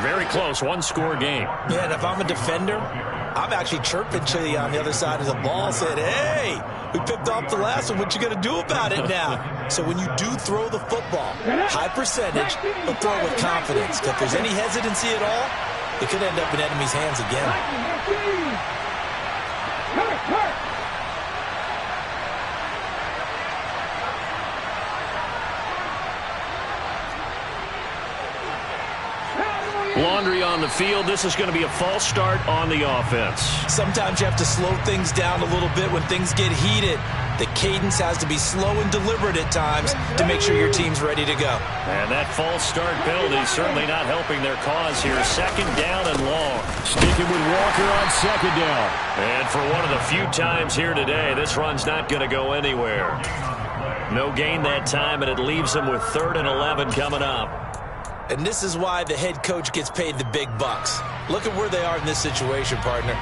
very close, one-score game. Yeah, and if I'm a defender, I'm actually chirping to you on the other side of the ball, saying, hey, we picked off the last one. What you going to do about it now? So when you do throw the football, high percentage, but throw with confidence. If there's any hesitancy at all, it could end up in enemy's hands again. Laundry on the field. This is going to be a false start on the offense. Sometimes you have to slow things down a little bit when things get heated. The cadence has to be slow and deliberate at times to make sure your team's ready to go. And that false start penalty certainly not helping their cause here. Second down and long. Sticking with Walker on second down. And for one of the few times here today, this run's not going to go anywhere. No gain that time, and it leaves them with 3rd and 11 coming up. And this is why the head coach gets paid the big bucks. Look at where they are in this situation, partner.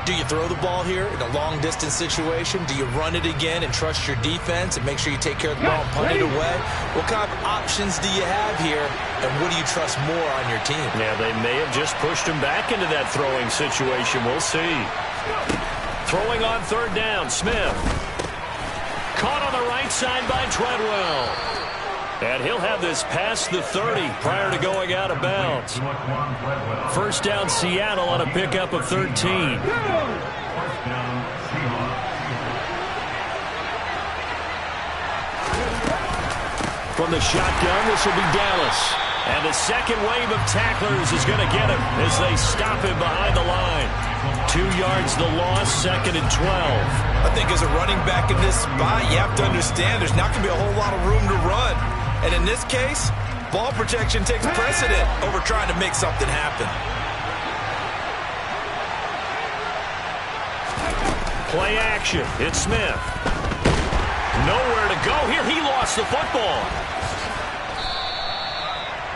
Do you throw the ball here in a long-distance situation? Do you run it again and trust your defense and make sure you take care of the ball and punt it away? What kind of options do you have here, and what do you trust more on your team? Yeah, they may have just pushed him back into that throwing situation. We'll see. Throwing on 3rd down, Smith. Caught on the right side by Treadwell. And he'll have this past the 30 prior to going out of bounds. First down, Seattle on a pickup of 13. From the shotgun, this will be Dallas. And the second wave of tacklers is going to get him as they stop him behind the line. 2 yards the loss, 2nd and 12. I think as a running back in this spot, you have to understand there's not going to be a whole lot of room to run. And in this case, ball protection takes precedent over trying to make something happen. Play action. It's Smith. Nowhere to go here. He lost the football.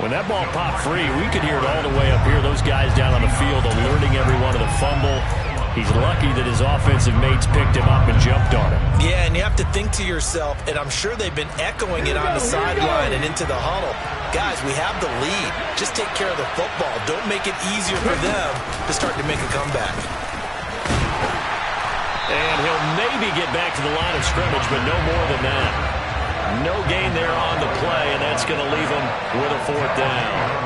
When that ball popped free, we could hear it all the way up here. Those guys down on the field alerting everyone of the fumble. He's lucky that his offensive mates picked him up and jumped on him. Yeah, and you have to think to yourself, and I'm sure they've been echoing it on the sideline and into the huddle. Guys, we have the lead. Just take care of the football. Don't make it easier for them to start to make a comeback. And he'll maybe get back to the line of scrimmage, but no more than that. No gain there on the play, and that's going to leave him with a 4th down.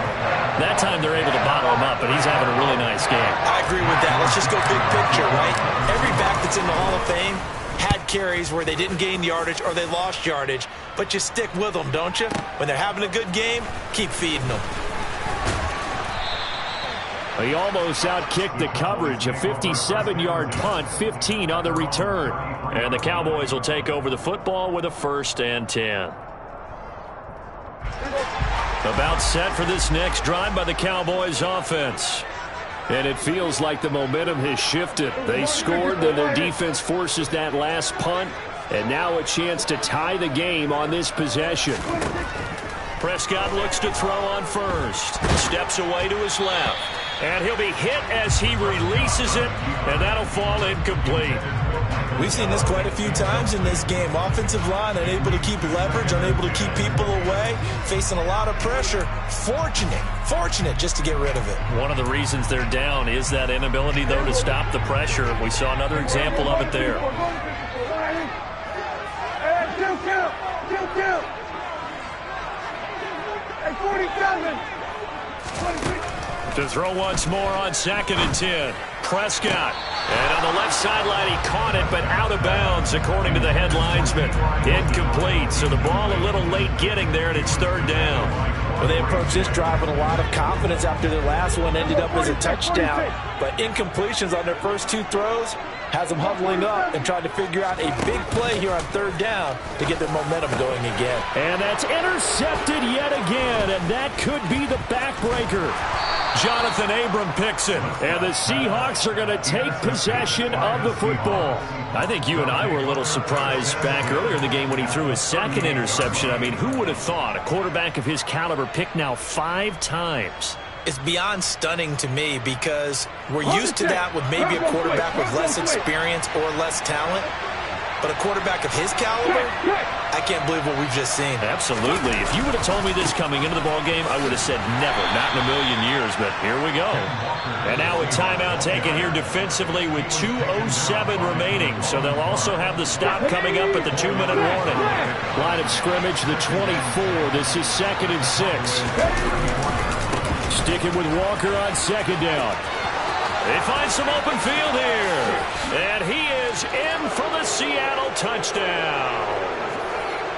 That time they're able to bottle him up, but he's having a really nice game. I agree with that. Let's just go big picture, right? Every back that's in the Hall of Fame had carries where they didn't gain yardage or they lost yardage, but you stick with them, don't you? When they're having a good game, keep feeding them. He almost outkicked the coverage. A 57-yard punt, 15 on the return. And the Cowboys will take over the football with a 1st and 10. About set for this next drive by the Cowboys offense. And it feels like the momentum has shifted. They scored, then their defense forces that last punt. And now a chance to tie the game on this possession. Prescott looks to throw on first. Steps away to his left. And he'll be hit as he releases it, and that'll fall incomplete. We've seen this quite a few times in this game. Offensive line unable to keep leverage, unable to keep people away, facing a lot of pressure. Fortunate just to get rid of it. One of the reasons they're down is that inability, though, to stop the pressure. We saw another example of it there. Two count. Hey, 47. To throw once more on 2nd and 10. Prescott. And on the left sideline, he caught it, but out of bounds, according to the head linesman. Incomplete, so the ball a little late getting there, and it's third down. Well, they approached this drive with a lot of confidence after their last one ended up as a touchdown. But incompletions on their first two throws has them huddling up and trying to figure out a big play here on third down to get their momentum going again. And that's intercepted yet again, and that could be the backbreaker. Jonathan Abram picks it. And the Seahawks are going to take possession of the football. I think you and I were a little surprised back earlier in the game when he threw his second interception. I mean, who would have thought a quarterback of his caliber picked now 5 times? It's beyond stunning to me because we're used to that with maybe a quarterback with less experience or less talent. But a quarterback of his caliber, I can't believe what we've just seen. Absolutely. If you would have told me this coming into the ballgame, I would have said never, not in a million years, but here we go. And now a timeout taken here defensively with 2:07 remaining. So they'll also have the stop coming up at the 2-minute warning. Line of scrimmage, the 24. This is 2nd and 6. Sticking with Walker on second down. They find some open field here. And he is in for the Seattle touchdown.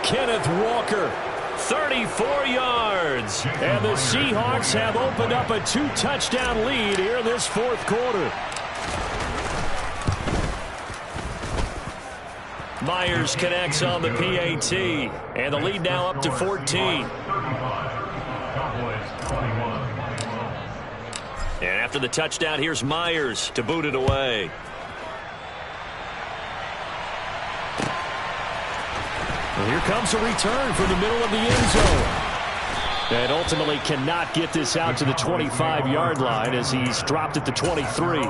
Kenneth Walker, 34 yards. And the Seahawks have opened up a 2-touchdown lead here in this fourth quarter. Myers connects on the PAT. And the lead now up to 14. And after the touchdown, here's Myers to boot it away. And here comes a return from the middle of the end zone. And ultimately cannot get this out to the 25-yard line as he's dropped at the 23.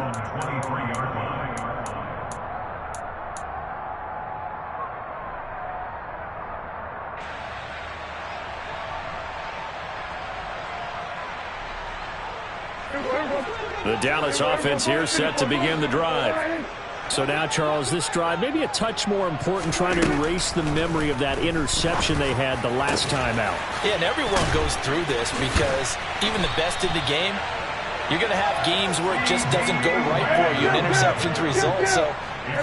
The Dallas offense here set to begin the drive. So now, Charles, this drive maybe a touch more important, trying to erase the memory of that interception they had the last time out. Yeah, and everyone goes through this because even the best in the game, you're going to have games where it just doesn't go right for you, and interceptions result. So,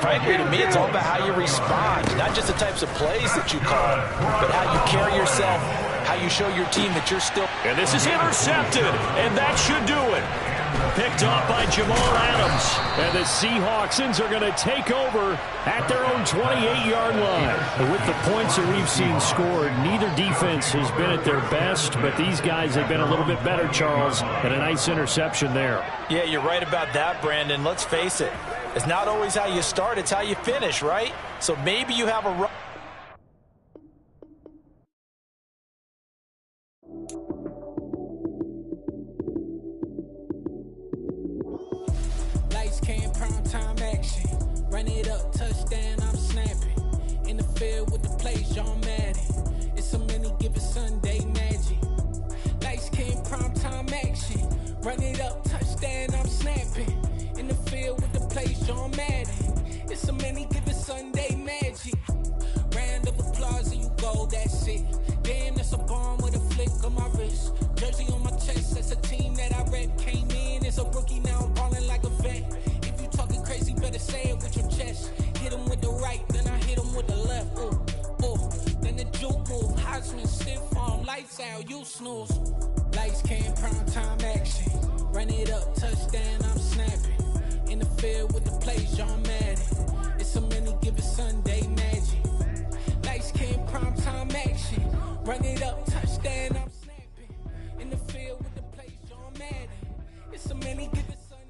frankly, to me, it's all about how you respond, not just the types of plays that you call, but how you carry yourself, how you show your team that you're still. And this is intercepted, and that should do it. Picked off by Jamal Adams. And the Seahawksans are going to take over at their own 28-yard line. With the points that we've seen scored, neither defense has been at their best, but these guys have been a little bit better, Charles, and a nice interception there. Yeah, you're right about that, Brandon. Let's face it. It's not always how you start, it's how you finish, right? So maybe you have a Run it up, touchdown, I'm snapping. In the field with the plays, John Madden. It's so many given Sunday magic. Lights came prime time action. Run it up, touchdown, I'm snapping. In the field with the plays, John Madden. It's so many given Sunday magic. Round of applause and you go, that's it. Damn, that's a bomb with a flick on my wrist. Jersey on my chest, that's a team that I rep. Came in as a rookie, now I'm balling like a vet. If you talking crazy, better say it with your chest. Hit him with the right, then I hit him with the left. Ooh, ooh. Then the juke move, Heisman stiff arm, lights out, you snooze. Lights came, prime time action. Run it up, touchdown, I'm snapping. In the field with the plays, John Madden. It's so many given Sunday magic. Lights came, prime time action. Run it up, touchdown, I'm